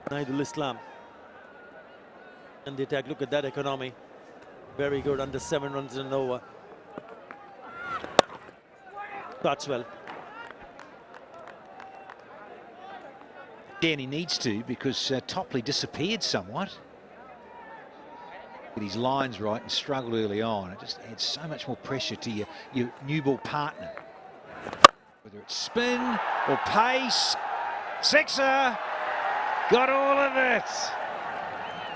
Naidul Islam. And the attack, look at that economy. Very good, under 7 runs and over. Starts well. Dan, he needs to, because 𝗃𝗺𝗃𝗃 disappeared somewhat. Get his lines right and struggled early on. It just adds so much more pressure to your new ball partner. Whether it's spin or pace. Sixer! Got all of it!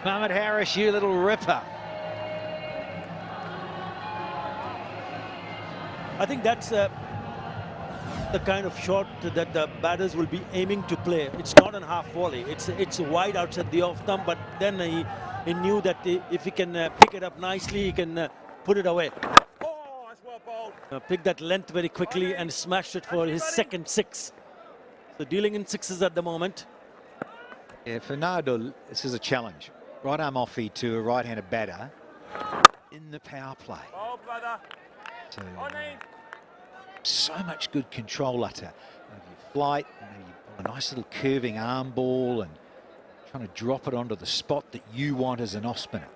Mohamed Harris, you little ripper. I think that's the kind of shot that the batters will be aiming to play. It's not a half volley. It's wide outside the off thumb, but then he knew that if he can pick it up nicely, he can put it away. Oh, that's well bowled. Picked that length very quickly and smashed it for his second 6. So dealing in 6s at the moment. Yeah, for Naidul, this is a challenge. Right arm off feed to a right-handed batter in the power play. Oh, brother. So much good control utter. Flight, a nice little curving arm ball and trying to drop it onto the spot that you want as an off spinner.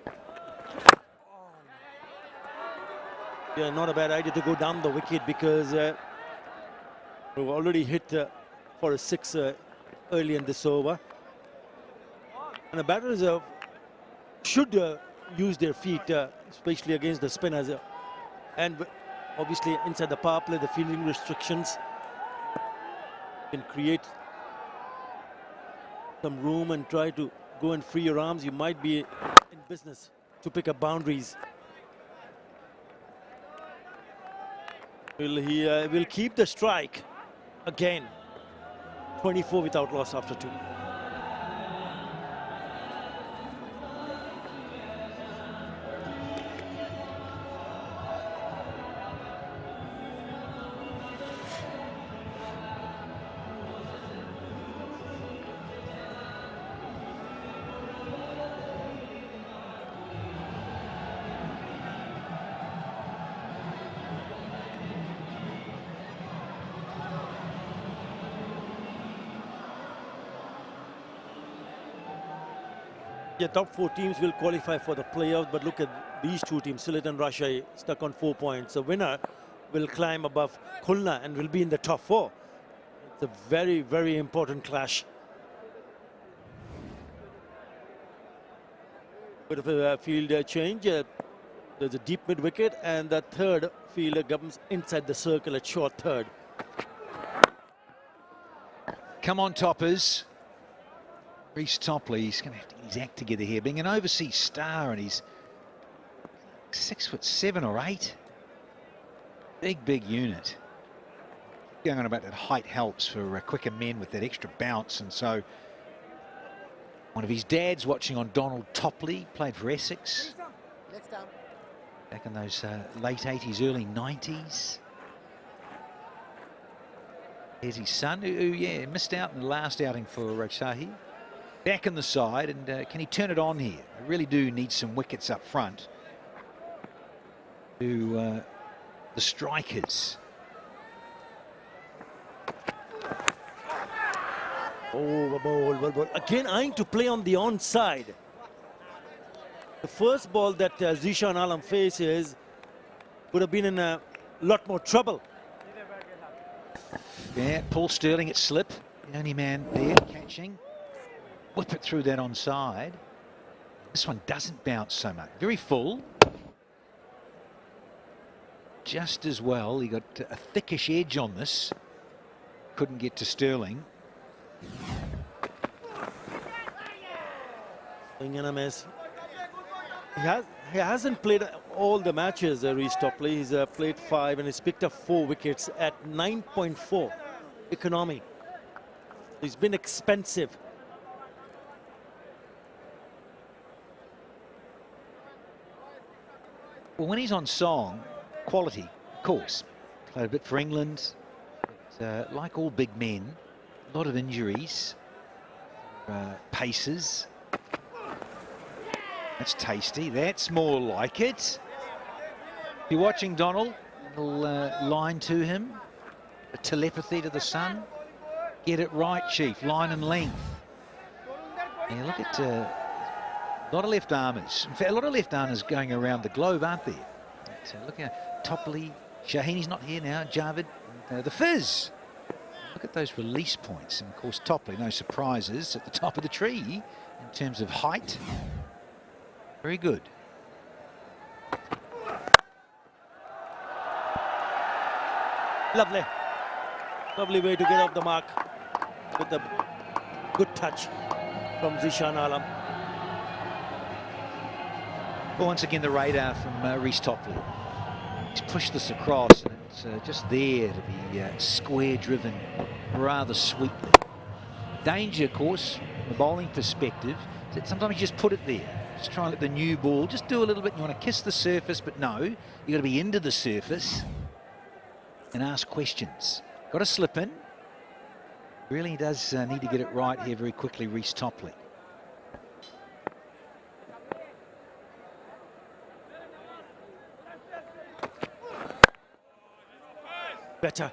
Yeah, not a bad idea to go down the wicket, because we've already hit for a 6 early in this over. And the batters should use their feet, especially against the spinners. And obviously inside the power play, the fielding restrictions can create some room and try to go and free your arms. You might be in business to pick up boundaries. He will keep the strike again. 24 without loss after 2. The top 4 teams will qualify for the playoffs, but look at these 2 teams, Sylhet and Rajshahi, stuck on 4 points. The winner will climb above Khulna and will be in the top 4. It's a very, very important clash. Bit of a field change. There's a deep mid wicket, and the third fielder comes inside the circle at short third. Come on, toppers. 𝗃𝗃𝗃𝗃, he's going to have to get his act together here. Being an overseas star, and he's 6'7" or 8. Big unit. Going on about that height helps for quicker men with that extra bounce, and so one of his dads watching on Donald Topley, played for Essex back in those late 80s, early 90s. There's his son, who missed out in the last outing for Rajshahi. Back in the side, and can he turn it on here? They really do need some wickets up front to the strikers. Oh, ball. Again, eyeing to play on the onside. The first ball that Zishan Alam faces would have been in a lot more trouble. Yeah, Paul Stirling at slip, the only man there catching. Whip it through that onside. This one doesn't bounce so much. Very full. Just as well. He got a thickish edge on this. Couldn't get to Stirling. He hasn't played all the matches, 𝗃𝗃𝗃𝗃. He's played 5 and he's picked up 4 wickets at 9.4 economy. He's been expensive. Well, when he's on song, quality, of course. Played a bit for England. But, like all big men, a lot of injuries. Paces. That's tasty. That's more like it. If you're watching Donald, a little line to him. A telepathy to the sun. Get it right, Chief. Line and length. Yeah, look at a lot of left armers. In fact, a lot of left armers going around the globe, aren't there? But, look at 𝗃𝗺𝗃𝗃, Shaheen's not here now, 𝗃𝗏𝗃, the 𝗃𝗏𝗃. Look at those release points. And of course, 𝗃𝗃𝗃, no surprises, at the top of the tree in terms of height. Very good. Lovely. Lovely way to get off the mark with a good touch from Zishan Alam. Well, once again, the radar from 𝗃𝗏𝗃𝗃. He's pushed this across, and it's just there to be square driven rather sweetly. Danger, of course, from the bowling perspective, is that sometimes you just put it there. Just try and let the new ball just do a little bit. You want to kiss the surface, but no, you've got to be into the surface and ask questions. Got to slip in. Really does need to get it right here very quickly, 𝗃𝗏𝗃𝗃. Better.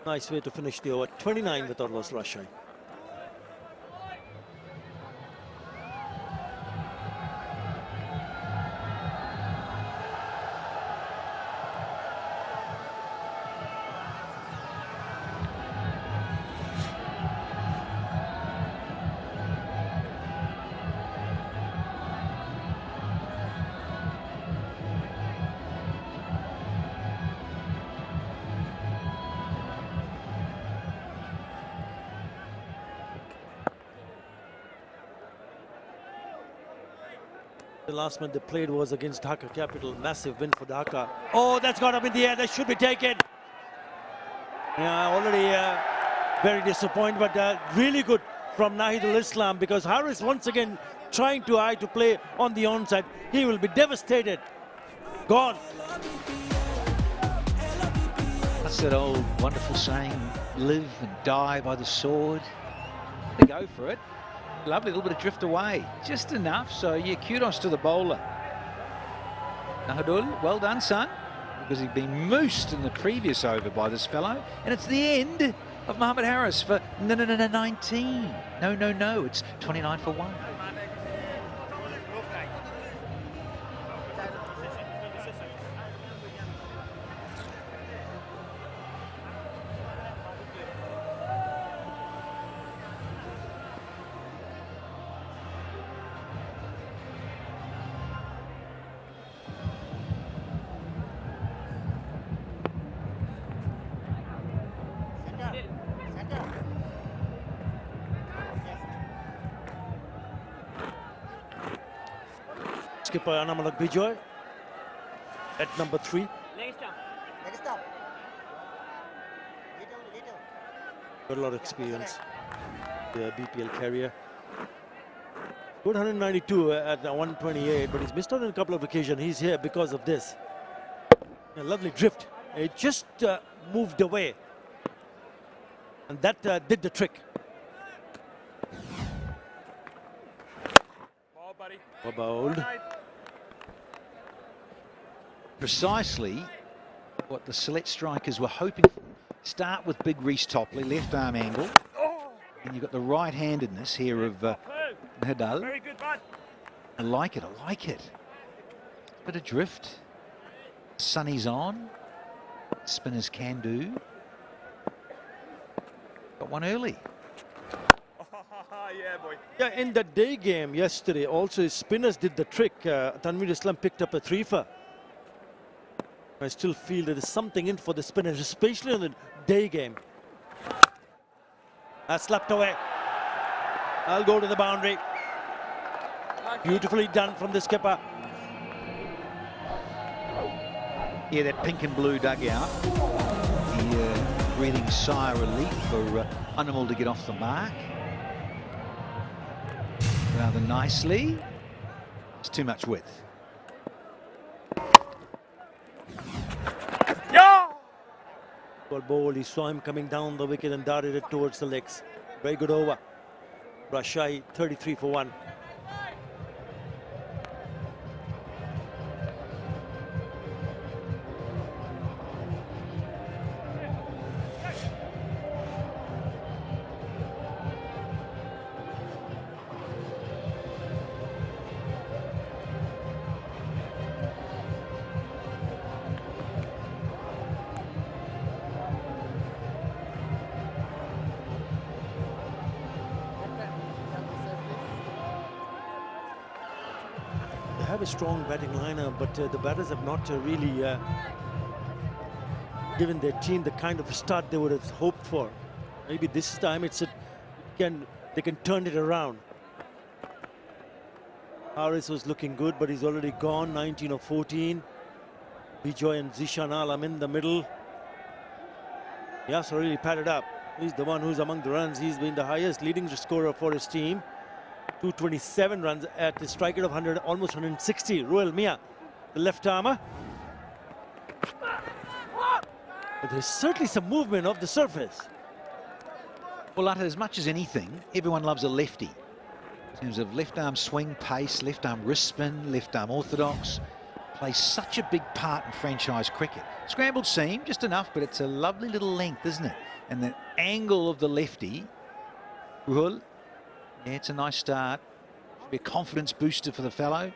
Nice way to finish the over. 29 with Durbar Rajshahi. The last match they played was against Dhaka Capital. Massive win for Dhaka. Oh, that's got up in the air. That should be taken. Yeah, already very disappointed, but really good from Nahidul Islam, because Harris once again trying to play on the onside. He will be devastated. Gone. That's that old wonderful saying, live and die by the sword. They go for it. Lovely little bit of drift away, just enough. So yeah, kudos to the bowler. Nahidul, well done, son, because he'd been moosed in the previous over by this fellow, and it's the end of Mohamed Harris for 19. No, it's 29 for 1. Skipper Anamalak Bijoy at number 3. Next stop. Little. Got a lot of experience. The BPL carrier. Good 192 at 128, but he's missed out on a couple of occasions. He's here because of this. A lovely drift. It just moved away. And that did the trick. Ball, buddy. Well bowled. Precisely what the Sylhet strikers were hoping for. Start with big 𝗃𝗏𝗃𝗃, left arm angle. And you've got the right-handedness here of Nahidul. Very good, bud. I like it. Bit of drift. Sunny's on. Spinners can do. Got one early. Yeah, boy. Yeah, in the day game yesterday, also his spinners did the trick. Tanveer Islam picked up a 3 for. I still feel there is something in for the spinners, especially in the day game. That's slapped away. I'll go to the boundary. Beautifully done from the skipper. Yeah, that pink and blue dugout. The breathing sigh of relief for Animal to get off the mark. Rather nicely. It's too much width. Well bowled, he saw him coming down the wicket and darted it towards the legs. Very good over. Rajshahi 33 for 1. have a strong batting lineup, but the batters have not really given their team the kind of start they would have hoped for. Maybe this time they can turn it around. Harris was looking good, but he's already gone, 19 of 14. Bijoy and Zishan Alam in the middle. Yasser really padded up. He's the one who's among the runs. He's been the highest leading scorer for his team. 227 runs at the strike rate of 100, almost 160. 𝗂𝗚-𝗃𝗃, the left armer. But there's certainly some movement off the surface. Well, as much as anything, everyone loves a lefty. In terms of left arm swing pace, left arm wrist spin, left arm orthodox, plays such a big part in franchise cricket. Scrambled seam, just enough, but it's a lovely little length, isn't it? And the angle of the lefty, yeah, it's a nice start. Should be a confidence booster for the fellow.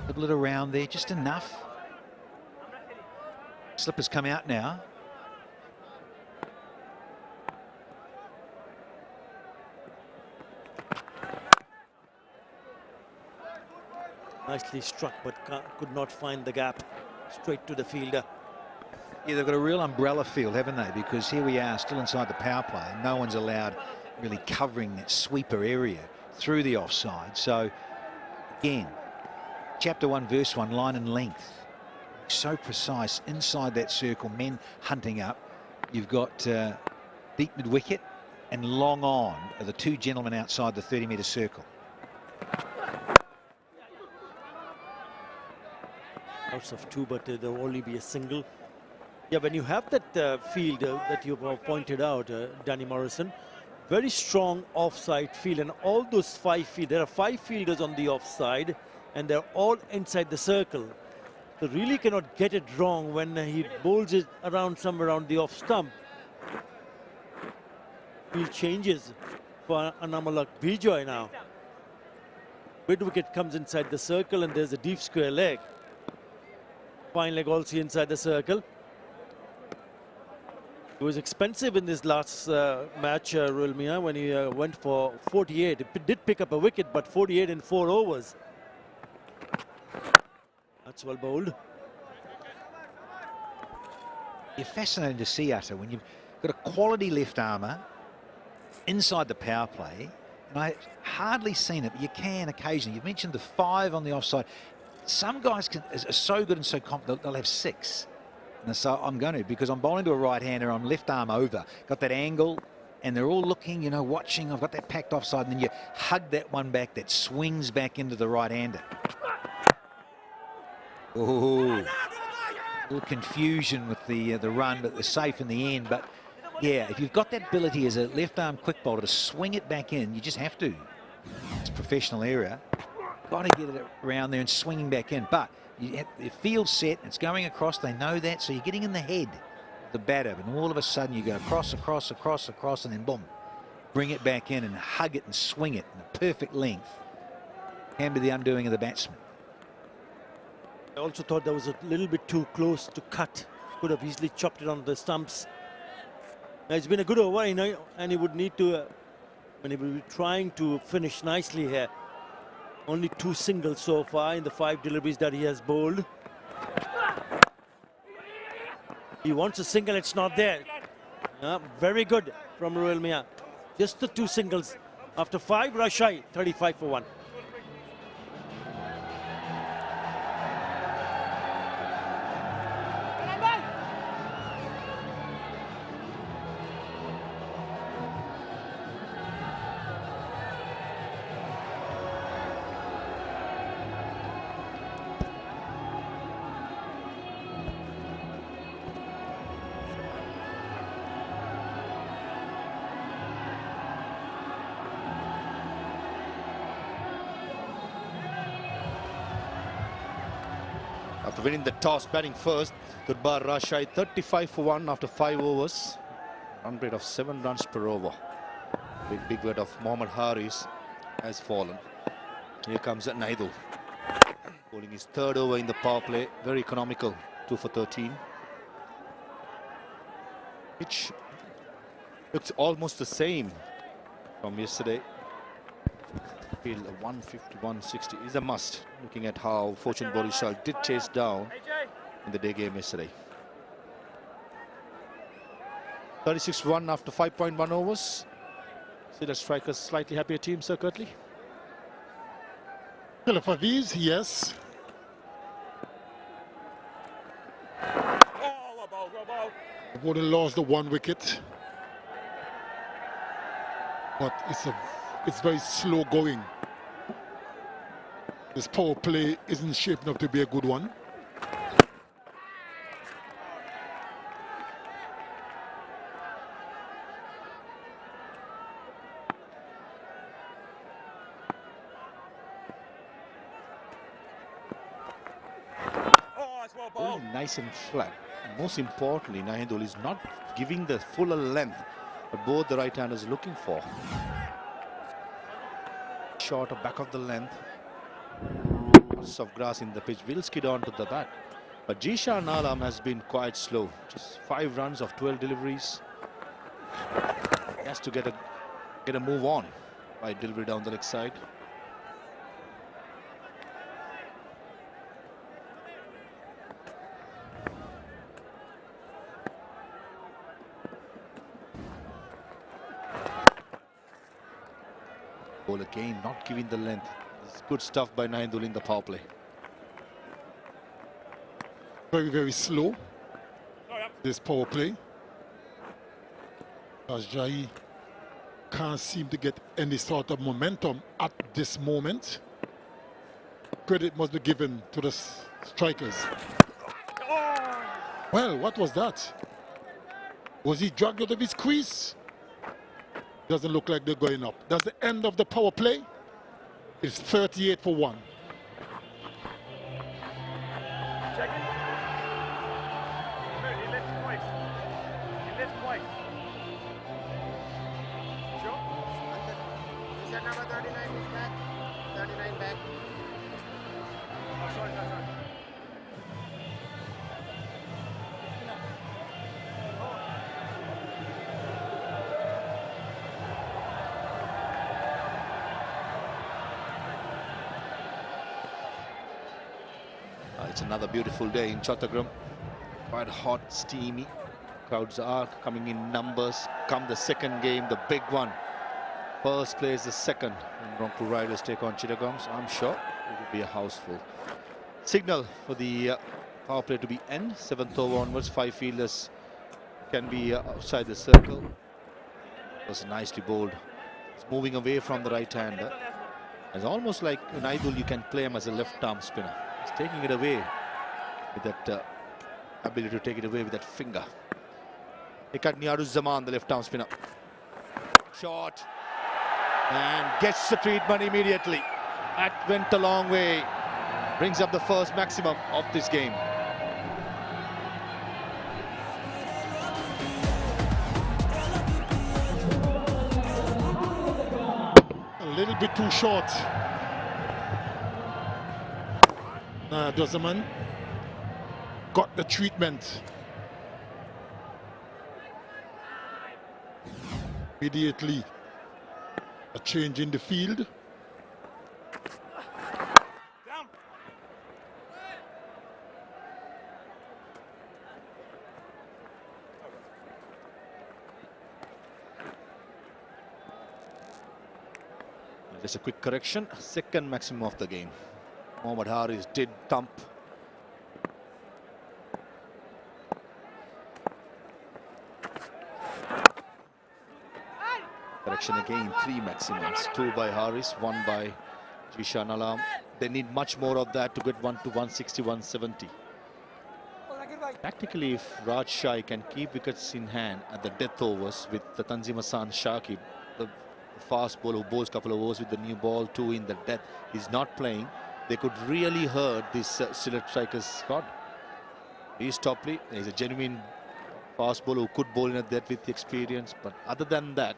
Dribble it around there, just enough. Slippers come out now. Nicely struck, but could not find the gap. Straight to the fielder. Yeah, they've got a real umbrella field, haven't they? Because here we are, still inside the power play. No one's allowed really covering that sweeper area through the offside. So, again, chapter 1, verse 1, line and length. So precise inside that circle, men hunting up. You've got deep mid-wicket and long on are the two gentlemen outside the 30-metre circle. Outs of two, but there will only be a single. Yeah, when you have that field that you've pointed out, Danny Morrison, very strong offside field, and all those 5 field, there are 5 fielders on the offside, and they're all inside the circle. So really cannot get it wrong when he bowls it around somewhere around the off stump. Field changes for Anamalak Bijoy now. Mid wicket comes inside the circle, and there's a deep square leg. Fine leg also inside the circle. It was expensive in this last match, 𝗂𝗚-𝗃𝗃, when he went for 48. It did pick up a wicket, but 48 in 4 overs. That's well bowled. You're fascinating to see, Atta, when you've got a quality left armour inside the power play, and I've hardly seen it, but you can occasionally. You've mentioned the 5 on the offside. Some guys are so good and so confident, they'll have 6. And so I'm going to, because I'm bowling to a right-hander, I'm left arm over, got that angle, and they're all looking, you know, watching. I've got that packed offside, and then you hug that one back that swings back into the right-hander. Oh, a little confusion with the run, but they're safe in the end. But yeah, if you've got that ability as a left-arm quick bowler to swing it back in, you just have to. It's professional area. Got to get it around there and swinging back in. But you have the field set, it's going across, they know that, so you're getting in the head of the batter, and all of a sudden you go across, across, across, across, and then boom, bring it back in and hug it and swing it in a perfect length. Can be the undoing of the batsman. I also thought that was a little bit too close to cut. Could have easily chopped it on the stumps. Now, it's been a good over, you know, and he would need to, when he will be trying to finish nicely here. Only 2 singles so far in the 5 deliveries that he has bowled. He wants a single, it's not there. Very good from 𝗂𝗚-𝗃𝗃. Just the 2 singles. After 5, Rajshahi, 35 for 1. After winning the toss, batting first, Durbar Rajshahi 35 for 1 after 5 overs. Run rate of 7 runs per over. Big word of Mohammad Haris has fallen. Here comes Naidul, bowling his 3rd over in the power play. Very economical, 2 for 13. Which looks almost the same from yesterday. feel 150-160 is a must, looking at how Fortune Borishal did chase down in the day game yesterday. 36-1 after 5.1 overs. Sylhet strikers slightly happier team, Sir Curtly. 𝗂𝗶𝗃𝗍, yes. Would have lost the 1 wicket, but it's very slow going. This power play isn't shaping up to be a good one. Very nice and flat. And most importantly, Nahindu is not giving the fuller length that both the right-handers are looking for. Short of back of the length. Lots of grass in the pitch will skid onto the bat. But Jishan Alam has been quite slow. Just 5 runs of 12 deliveries. He has to get a move on by delivery down the leg side. Ball again, not giving the length. It's good stuff by Nahindu in the power play. Very, very slow, this power play. Rajshahi can't seem to get any sort of momentum at this moment. Credit must be given to the strikers. Well, what was that? Was he dragged out of his crease? Doesn't look like they're going up. That's the end of the power play. It's 38 for 1. Check it. He left twice. He left twice. Sure? Is number 39 is back? 39 back. Oh, sorry. It's another beautiful day in Chattogram. Quite hot, steamy. Crowds are coming in numbers. Come the second game, the big one. First plays the second. And Rangpur Riders take on Chittagong. So I'm sure it will be a house full. Signal for the power play to be end. 7th over onwards. 5 fielders can be outside the circle. It was nicely bowled. It's moving away from the right-hander. It's almost like Naidul, you can play him as a left-arm spinner. He's taking it away with that ability to take it away with that finger. 𝗃𝗏𝗏, the left-arm spinner. Shot. And gets the treatment immediately. That went a long way. Brings up the first maximum of this game. A little bit too short. Dozeman got the treatment. Immediately, a change in the field. Down. Just a quick correction. Second maximum of the game. Mohammad Haris did thump. Correction again, 3 maximums. 2 by Haris, 1 by Jishan Alam. They need much more of that to get 1 to 160, 170. Tactically, if Rajshahi can keep wickets in hand at the death overs with the Tanzim Hassan Shakib, the fast bowler who bowls a couple of overs with the new ball, 2 in the death, is not playing, they could really hurt this Sylhet strikers squad. He's Topley. He's a genuine fast bowler who could bowl in a death with the experience. But other than that,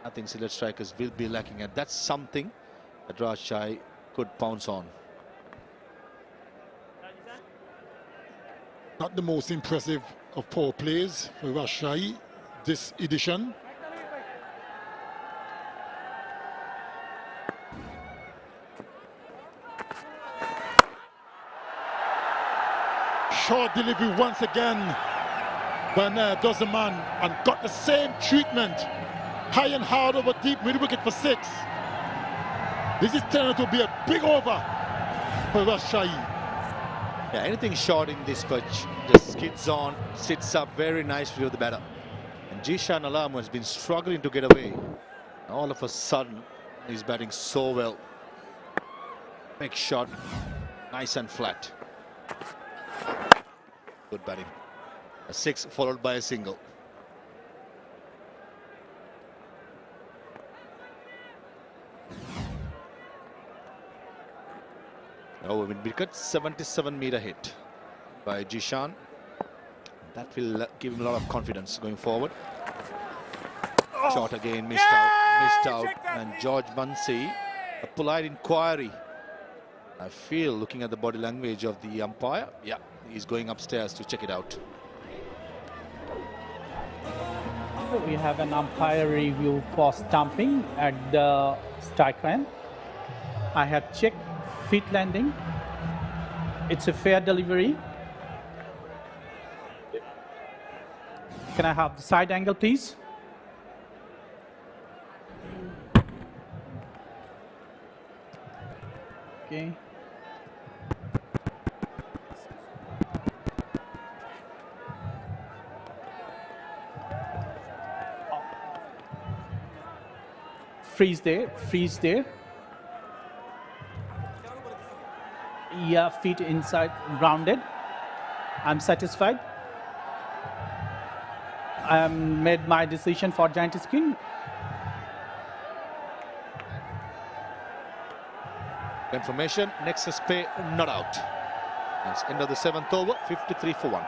I think Sylhet strikers will be lacking. And that's something that Rajshahi could pounce on. Not the most impressive of power plays for Rajshahi this edition. short delivery once again. Bernard does the man and got the same treatment. High and hard over deep mid wicket for 6. This is turning out to be a big over for Rajshahi. Yeah, anything short in this pitch just skids on, sits up very nicely with the batter. And Zishan Alam has been struggling to get away. All of a sudden, he's batting so well. Big shot, nice and flat. Good batting. A 6 followed by a single. Over mid wicket, 77-meter hit by Zishan. That will give him a lot of confidence going forward. Shot again, missed out. And 𝗏𝗺𝗻𝐶, a polite inquiry. I feel, looking at the body language of the umpire, yeah, he's going upstairs to check it out. We have an umpire review for stumping at the strike end. I have checked feet landing. It's a fair delivery. Can I have the side angle, please? Okay. Freeze there, freeze there. Yeah, feet inside, grounded. I'm satisfied. I made my decision for 𝗏𝗺𝗻𝐶. Information, Nexus Pay not out. It's end of the 7th over, 53 for 1.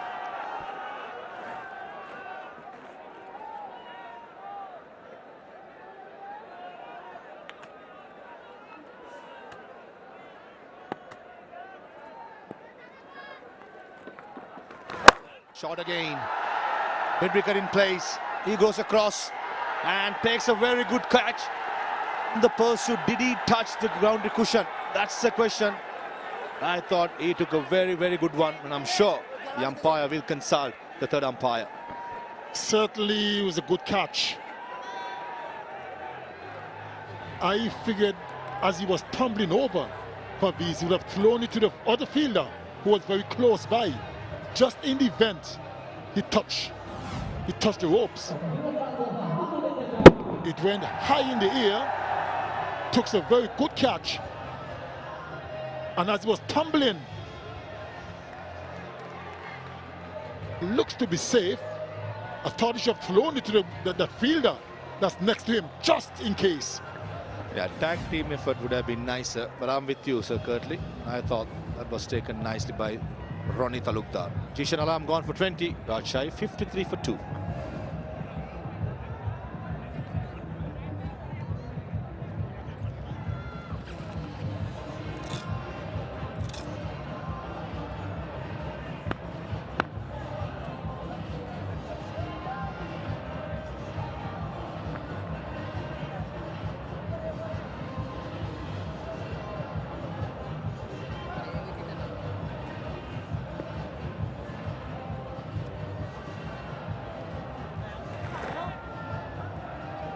Shot again. Mid-wicket in place. He goes across and takes a very good catch. The pursuit, did he touch the grounded cushion? That's the question. I thought he took a very, very good one, and I'm sure the umpire will consult the third umpire. Certainly it was a good catch. I figured as he was tumbling over, 𝗏𝗃𝗍 would have thrown it to the other fielder who was very close by. Just in the event he touched the ropes. It went high in the air, took a very good catch, and as he was tumbling, looks to be safe. I thought he should have thrown it to the fielder that's next to him, just in case. Yeah, tag team effort would have been nicer, but I'm with you, Sir Curtly. I thought that was taken nicely by Ronnie Talukdar. Zishan Alam gone for 20, Rajshahi 53 for 2.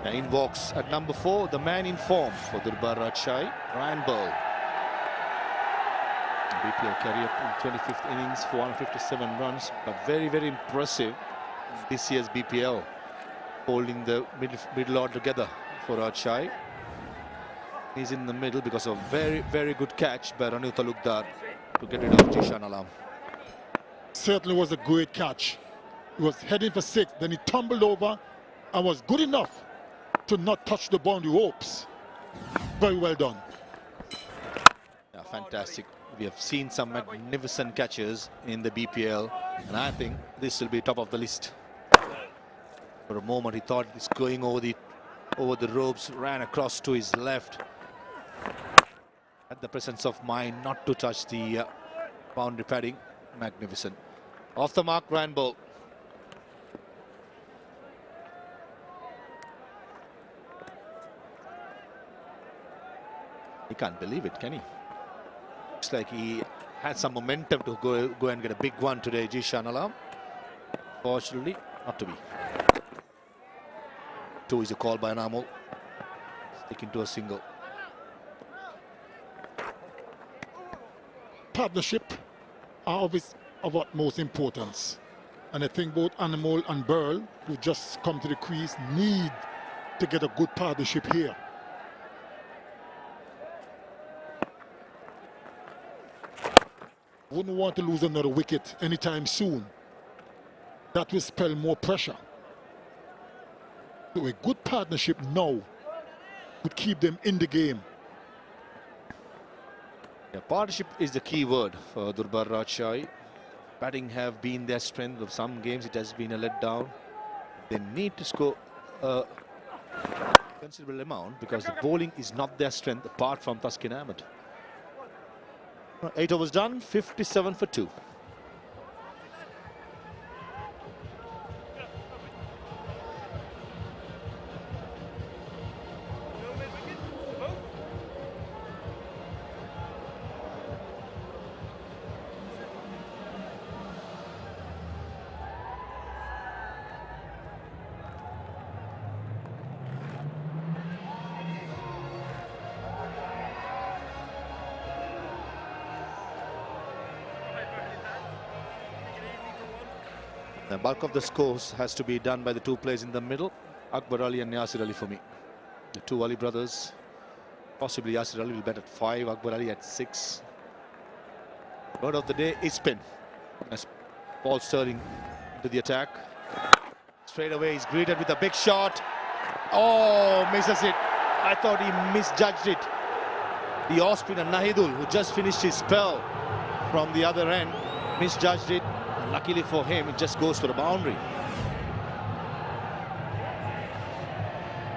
And in walks at number 4, the man in form for Durbar Rajshahi, Ryan Ball. BPL career in 25th innings, 457 runs, but very, very impressive this year's BPL, holding the middle order together for Rajshahi. He's in the middle because of very, very good catch by Ronnie Talukdar to get rid of Zishan Alam. Certainly was a great catch. He was heading for 6, then he tumbled over and was good enough to not touch the boundary ropes. Very well done. Yeah, fantastic. We have seen some magnificent catches in the BPL, and I think this will be top of the list. For a moment, he thought he's going over the ropes, ran across to his left. Had the presence of mind not to touch the boundary padding. Magnificent. Off the mark, Ryan Ball. He can't believe it, can he? Looks like he had some momentum to go and get a big one today, Jishan Alam. Fortunately, not to be. 2 is a call by Anamul. Sticking to a single. Partnership are of utmost importance. And I think both Anamul and Burl, who just come to the crease, need to get a good partnership here. Wouldn't want to lose another wicket anytime soon. That will spell more pressure. So a good partnership now would keep them in the game. Yeah, partnership is the key word for Durbar Rajshahi. Batting have been their strength. Of some games it has been a letdown. They need to score a considerable amount because the bowling is not their strength apart from Thaskin Ahmed. 8 overs done, 57 for 2. The bulk of the scores has to be done by the 2 players in the middle, Akbar Ali and Yasir Ali for me. The 2 Ali brothers, possibly Yasir Ali will bat at 5, Akbar Ali at 6. Word of the day is spin. As Paul Sterling into the attack. Straight away he's greeted with a big shot. Oh, misses it. I thought he misjudged it. The off-spinner Nahidul, who just finished his spell from the other end, misjudged it. Luckily for him, it just goes for the boundary.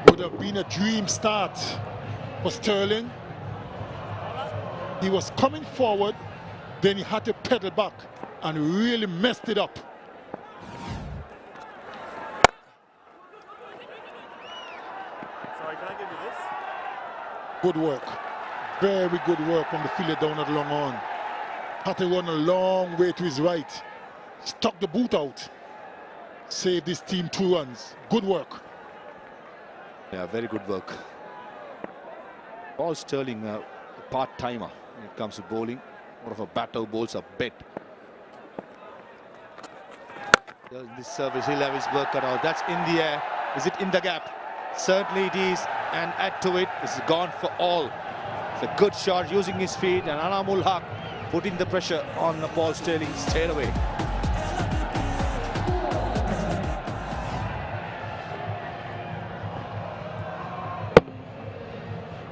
Would have been a dream start for Sterling. He was coming forward, then he had to pedal back and really messed it up. Sorry, can I give you this? Good work. Very good work from the fielder down at long on. Had to run a long way to his right. Stuck the boot out. Saved his team 2 runs. Good work. Yeah, very good work. Paul Sterling, a part-timer when it comes to bowling. More of a batter who bowls a bit. This service, he'll have his work cut out. That's in the air. Is it in the gap? Certainly it is. And add to it, it's gone for all. It's a good shot using his feet. And Anamul Haq putting the pressure on Paul Sterling straight away.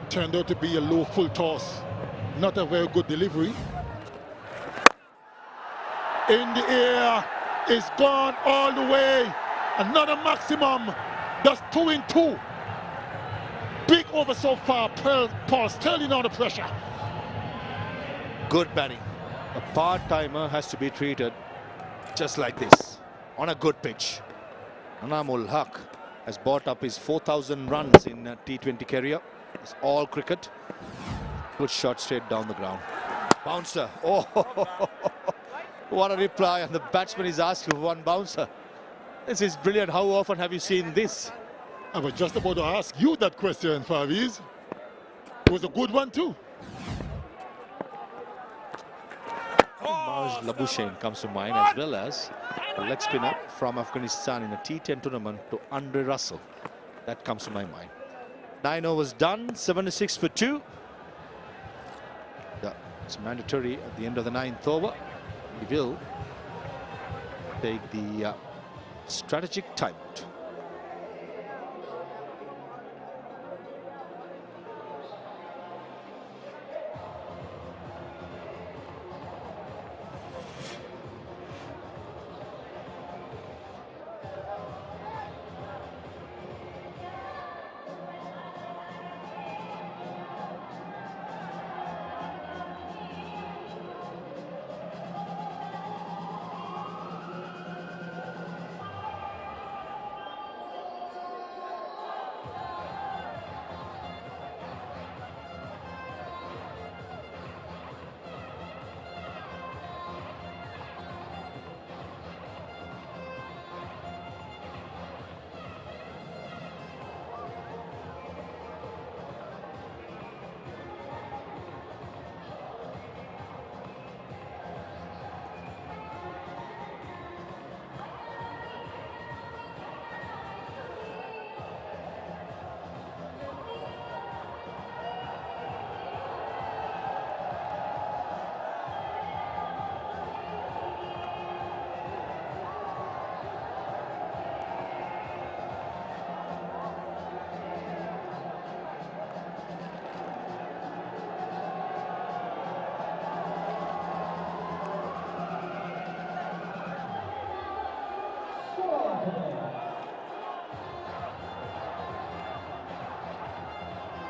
Turned out to be a low full toss. Not a very good delivery. In the air. It's gone all the way. Another maximum. That's 2 in 2. Big over so far. Paul Sterling under pressure. Good batting. A part-timer has to be treated just like this on a good pitch. Anamul Haq has brought up his 4,000 runs in T20 career. It's all cricket. Good shot straight down the ground. Bouncer. Oh, what a reply. And the batsman is asking for 1 bouncer. This is brilliant. How often have you seen this? I was just about to ask you that question, Faviz. It was a good one too. Labuschagne comes to mind, as well as a leg spinner from Afghanistan in a T10 tournament to Andre Russell. That comes to my mind. 9 overs done, 76 for 2. Yeah, it's mandatory at the end of the 9th over. He will take the strategic timeout.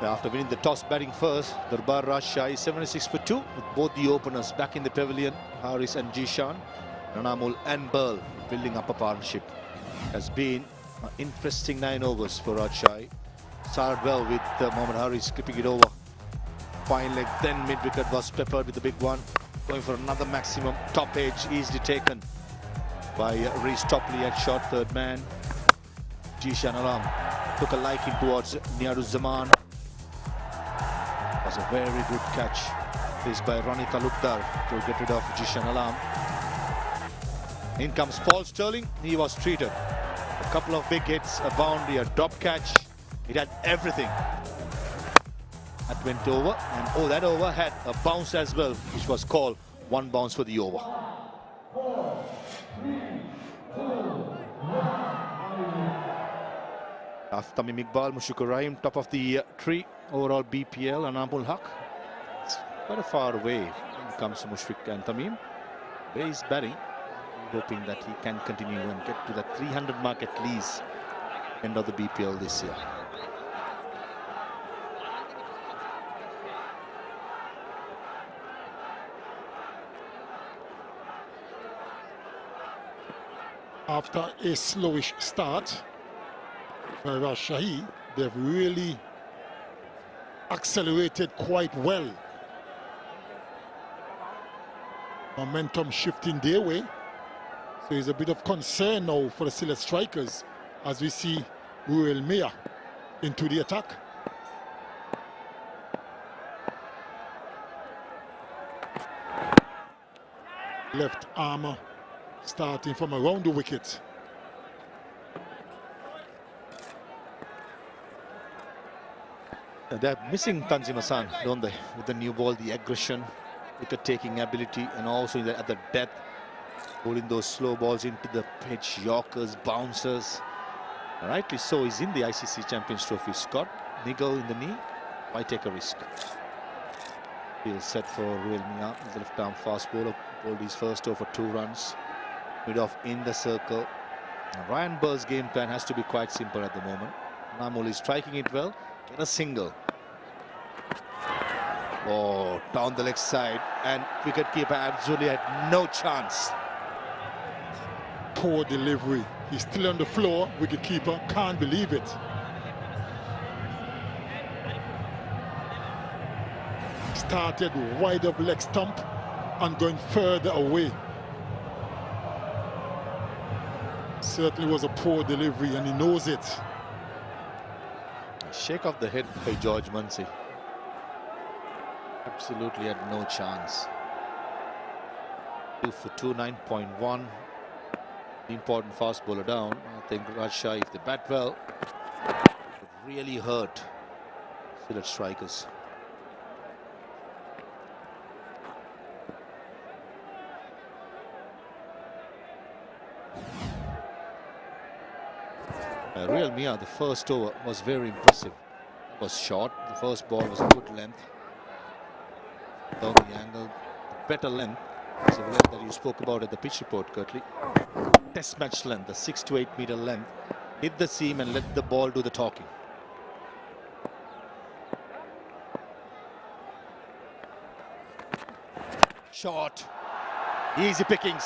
After winning the toss, batting first, Durbar Rajshahi 76 for 2 with both the openers back in the pavilion, Haris and Jishan. Ranamul and Burl building up a partnership. Has been an interesting 9 overs for Rajshahi. Started well with Mohammad Haris clipping it over. Fine leg, then mid-wicket was peppered with the big one. Going for another maximum. Top edge easily taken by Reece Topley at short third man. Jishan Alam took a liking towards Niyaruzaman. Was a very good catch. This by Ronnie Talukdar to get rid of Jishan Alam. In comes Paul Sterling. He was treated. A couple of big hits, a boundary, a drop catch. It had everything. That went over, and that over had a bounce as well, which was called 1 bounce for the over. After Tamim Iqbal, Mushfiqur Rahim, top of the tree, overall BPL, and Amul Haq. It's quite a far away when it comes to Mushfiq and Tamim. Where he's batting, hoping that he can continue and get to the 300 mark at least end of the BPL this year. After a slowish start by Rajshahi, they've really accelerated quite well. Momentum shifting their way. So there's a bit of concern now for the Sylhet strikers as we see 𝗂𝗚 into the attack. Left arm starting from around the wicket. They're missing Tanzim Hassan, don't they? With the new ball, the aggression, wicket-taking ability, and also at the depth, bowling those slow balls into the pitch, Yorkers, bouncers. Rightly so, he's in the ICC Champions Trophy. Scott, niggle in the knee, why take a risk? He'll set for 𝗂𝗚. He's a left-arm fast bowler, bowled his first over 2 runs. Mid-off in the circle. Now, Ryan Burr's game plan has to be quite simple at the moment. Namul is striking it well. Get a single. Oh, down the leg side, and wicketkeeper absolutely had no chance. Poor delivery. He's still on the floor. Wicketkeeper can't believe it. Started wide of leg stump and going further away. Certainly was a poor delivery, and he knows it. Shake off the head by George Munsey. Absolutely had no chance. 2 for 2, 9.1. Important fast bowler down. I think Rajshahi, if they bat well, would really hurt Sylhet strikers. 𝗂𝗚, the first over was very impressive. It was short. The first ball was a good length. Down the angle, better length. It's a length that you spoke about at the pitch report, Curtly. Test match length, the 6 to 8 meter length. Hit the seam and let the ball do the talking. Short. Easy pickings.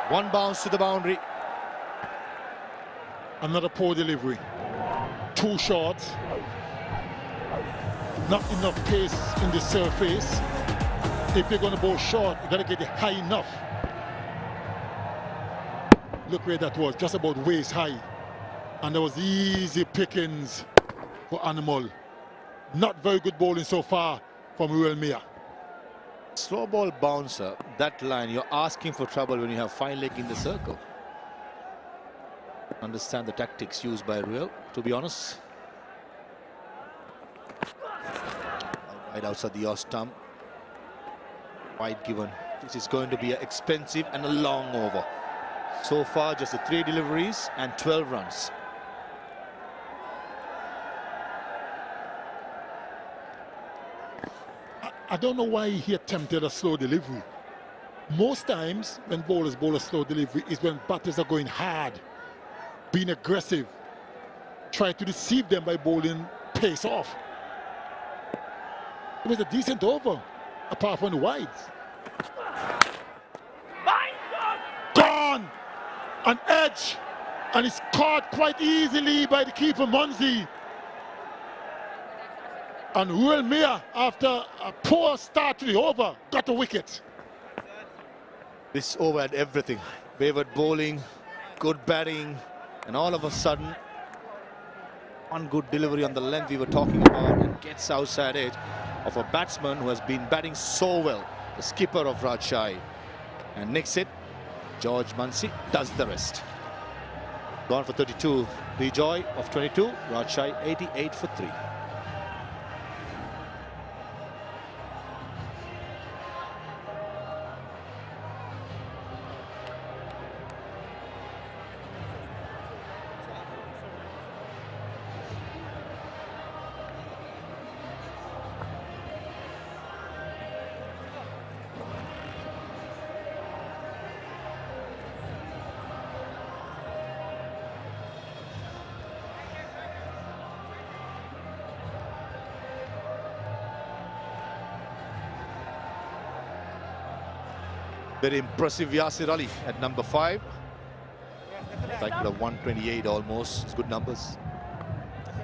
1 bounce to the boundary. Another poor delivery. 2 short. Not enough pace in the surface. If you're going to bowl short, you got to get it high enough. Look where that was, just about waist high. And there was easy pickings for Animal. Not very good bowling so far from 𝗂𝗚. Slow ball bouncer, that line, you're asking for trouble when you have fine leg in the circle. Understand the tactics used by 𝗂𝗚, to be honest. Right outside the off stump. Wide given. This is going to be an expensive and a long over. So far, just the 3 deliveries and 12 runs. I don't know why he attempted a slow delivery. Most times when bowlers bowl a slow delivery is when batters are going hard, being aggressive, try to deceive them by bowling pace off. It was a decent over, apart from the wides. Gone! An edge! And it's caught quite easily by the keeper, 𝗏𝗏𝗏𝗏. And 𝗁𝗏𝗂, after a poor start to the over, got a wicket. This over had everything. Wayward bowling, good batting, and all of a sudden, one good delivery on the length we were talking about and gets outside edge of a batsman who has been batting so well, the skipper of Rajshahi. And next hit, 𝗃𝗏𝗏𝗏𝗏 does the rest. Gone for 32, 𝗃𝗏𝗏𝗏𝗏 of 22, Rajshahi 88 for 3. Very impressive Yasir Ali at number 5. Cycle of 128 almost. It's good numbers.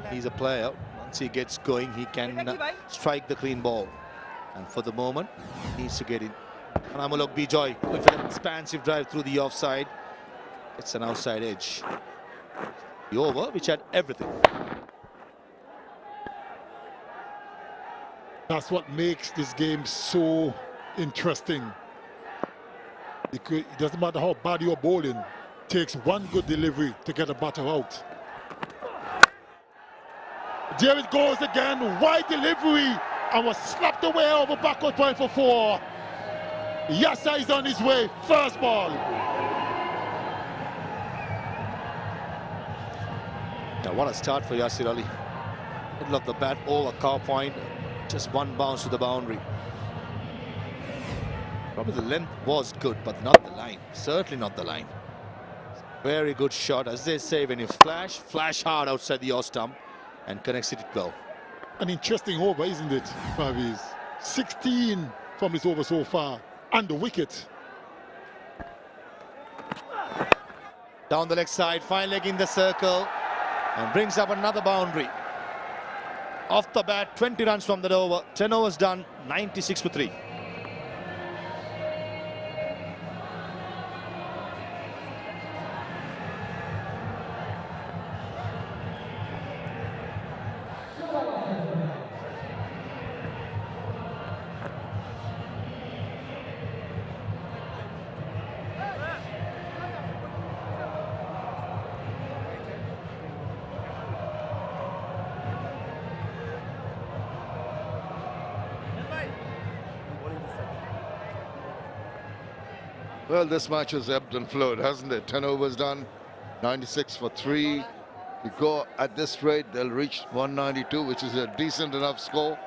He's a player. Once he gets going, he can strike the clean ball. And for the moment, he needs to get in. And Amulok Bijoy with an expansive drive through the offside. It's an outside edge. The over, which had everything. That's what makes this game so interesting. It doesn't matter how bad you're bowling, it takes one good delivery to get a batter out. There it goes again, wide delivery, and was slapped away over backward point for 4. Yasser is on his way, first ball. Now what a start for Yasir Ali. Middle of the bat, over cow point, just one bounce to the boundary. Probably the length was good, but not the line. Certainly not the line. Very good shot, as they say, when you flash hard outside the off stump and connects it well. An interesting over, isn't it, Faviz? 16 from this over so far, and the wicket. Down the leg side, fine leg in the circle, and brings up another boundary. Off the bat, 20 runs from that over. 10 overs done, 96 for 3. Well, this match has ebbed and flowed, hasn't it? 10 overs done, 96 for 3. You go at this rate, they'll reach 192, which is a decent enough score.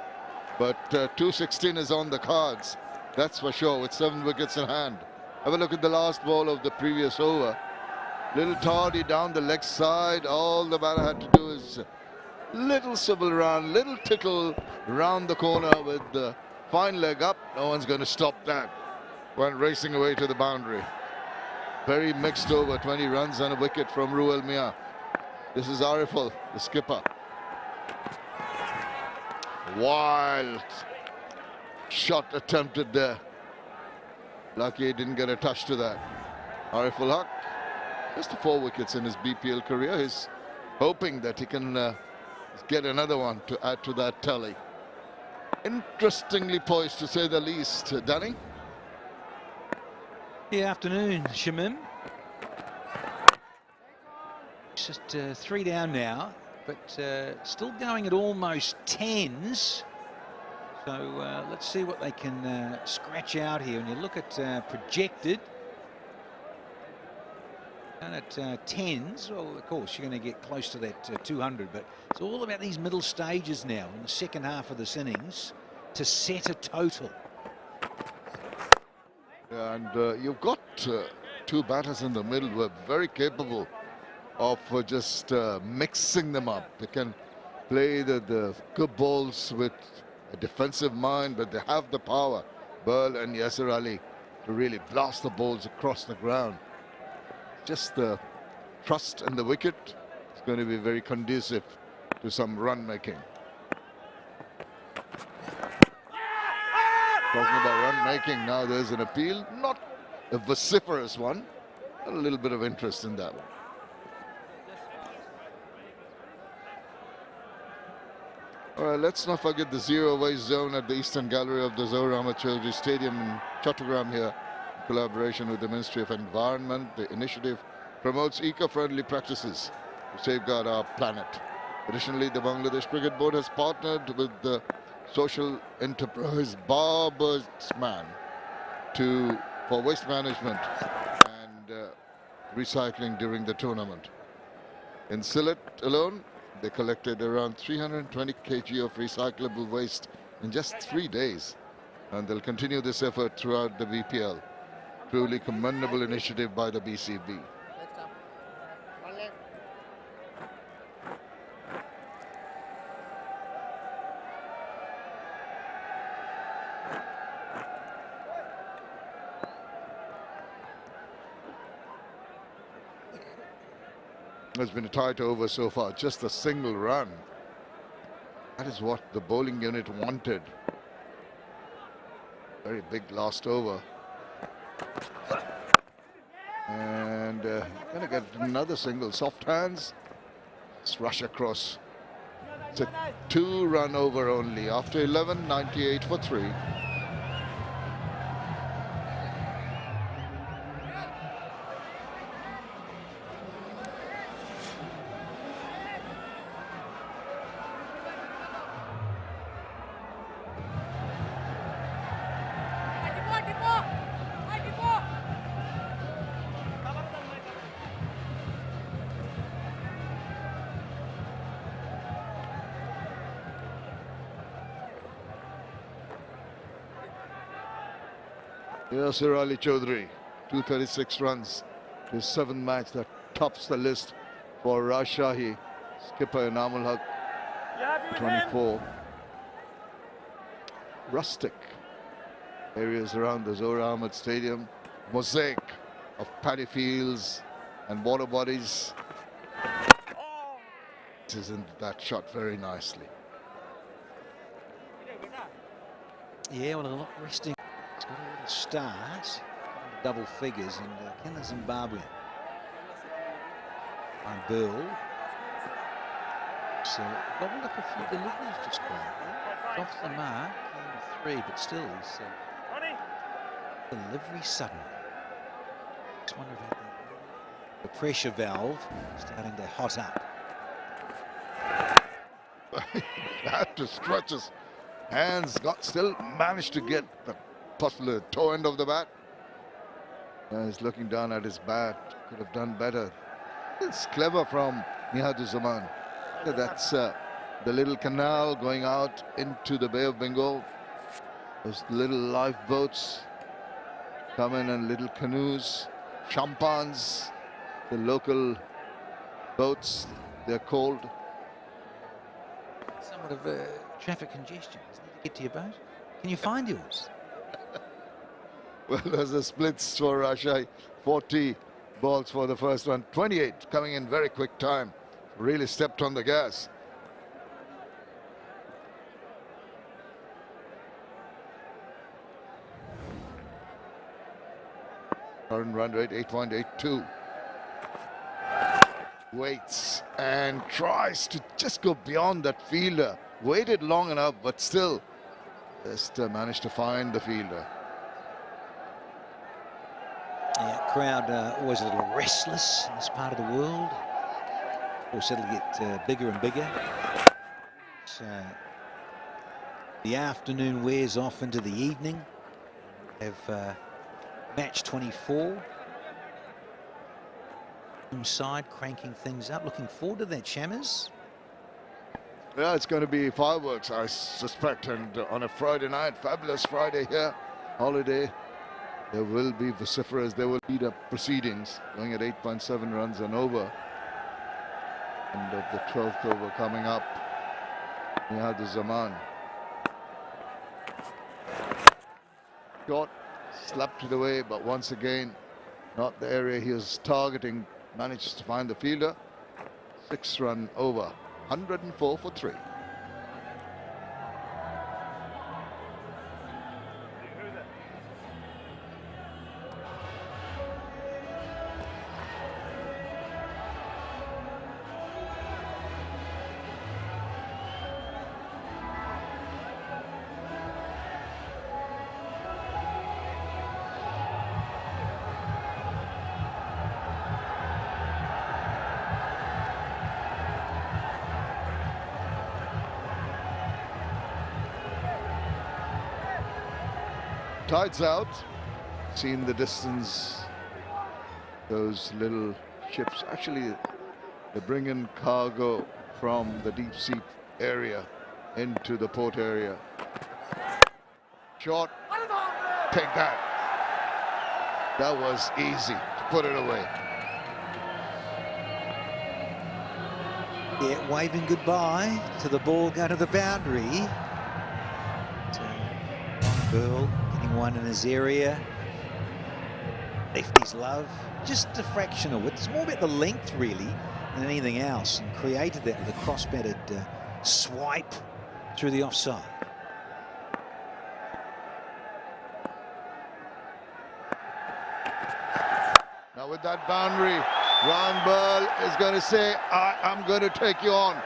But 216 is on the cards, that's for sure, with 7 wickets in hand. Have a look at the last ball of the previous over. Little tardy down the leg side. All the batter had to do is little swivel around, little tickle round the corner with the fine leg up. No one's going to stop that. Went racing away to the boundary. Very mixed over, 20 runs and a wicket from 𝗁𝗏𝗏𝗏𝗏. This is Ariful, the skipper. Wild shot attempted there. Lucky he didn't get a touch to that. Ariful Haq, just 4 wickets in his BPL career. He's hoping that he can get another one to add to that tally. Interestingly poised, to say the least. Danny? Yeah, afternoon, Shamim. Just 3 down now, but still going at almost 10s. So let's see what they can scratch out here. When you look at projected, and at 10s, well, of course, you're going to get close to that 200, but it's all about these middle stages now in the second half of this innings to set a total. And you've got 2 batters in the middle who are very capable of just mixing them up. They can play the good balls with a defensive mind, but they have the power, Burl and Yasser Ali, to really blast the balls across the ground. Just the trust in the wicket is going to be very conducive to some run making. Talking about run making, now there's an appeal, not a vociferous one, a little bit of interest in that one. All right, let's not forget the zero-away zone at the eastern gallery of the Zahur Ahmed Chowdhury Stadium in Chattogram here, in collaboration with the Ministry of Environment. The initiative promotes eco-friendly practices to safeguard our planet. Additionally, the Bangladesh Cricket Board has partnered with the social enterprise 𝗶𝗺𝗴𝗲 for waste management and recycling during the tournament. In Sylhet alone, they collected around 320 kg of recyclable waste in just 3 days, and they'll continue this effort throughout the BPL. Truly commendable initiative by the BCB. Next up. One left. It's been a tight over so far, just a single run. That is what the bowling unit wanted. Very big last over. And gonna get another single. Soft hands. Let's rush across. It's a 2-run over only. After 11, 98 for 3. Yasser Ali Chowdhury, 236 runs, his 7th match that tops the list for Rajshahi. Skipper Inamul Haq, 24. Rustic areas around the Zahur Ahmed Stadium, mosaic of paddy fields and water bodies. This is in that shot very nicely. Yeah, well, a lot resting. It's got a little start, double figures, and 𝐘𝐨𝐮𝐫𝐵 and Burl. So gobbled up a few deliveries just quietly. Off the mark, 3, but still he's delivery sudden. Just wonder about the pressure valve starting to hot up. Had to stretch his hands, still managed to get the possible toe end of the bat. He's looking down at his bat, could have done better. It's clever from Nihadur Zaman. That's the little canal going out into the Bay of Bengal. Those little lifeboats come in, and little canoes, champans, the local boats, they're called. Somewhat of a traffic congestion, isn't it, to get to your boat? Can you find yours? Well, there's a splits for Rajshahi. 40 balls for the first one. 28 coming in very quick time. Really stepped on the gas. Current run rate 8.82. Waits and tries to just go beyond that fielder. Waited long enough, but still just managed to find the fielder. Yeah, crowd always a little restless in this part of the world. Of course, it'll get bigger and bigger. So the afternoon wears off into the evening. Have match 24. Inside, cranking things up. Looking forward to that, Shammers. Yeah, it's going to be fireworks, I suspect, and on a Friday night, fabulous Friday here, holiday. There will be vociferous, there will be the proceedings going at 8.7 runs and over. End of the 12th over coming up. Nihadur Zaman. Short, slapped it away, but once again, not the area he was targeting. Managed to find the fielder. 6-run over, 104 for 3. Tide's out. Seen the distance. Those little ships. Actually, they bring in cargo from the deep sea area into the port area. Short. Take that. That was easy to put it away. Yeah, waving goodbye to the ball going to the boundary. Burl getting one in his area. Lefty's love. Just a fraction of width. It's more about the length, really, than anything else. And created that with a cross-batted swipe through the offside. Now with that boundary, Ryan Burl is going to say, I'm going to take you on.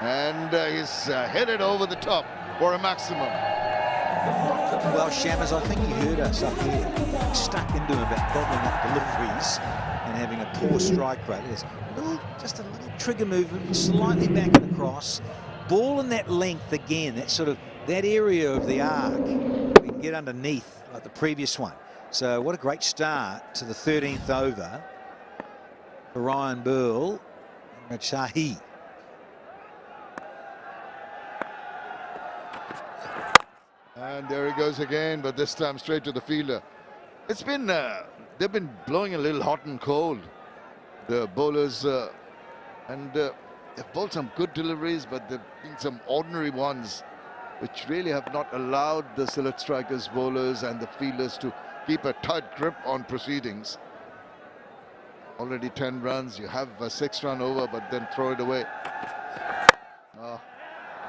And he's hit it over the top for a maximum. Well, Shammers, I think he heard us up here. Stuck into him about bobbling up deliveries and having a poor strike rate. There's just a little trigger movement, slightly back and across. Ball in that length again, that area of the arc. We can get underneath like the previous one. So what a great start to the 13th over for Ryan Burl and Rajshahi. And there he goes again, but this time straight to the fielder. It's been, they've been blowing a little hot and cold, the bowlers, and they've bowled some good deliveries, but there've been some ordinary ones, which really have not allowed the Sylhet strikers, bowlers, and the fielders to keep a tight grip on proceedings. Already 10 runs, you have a 6-run over, but then throw it away.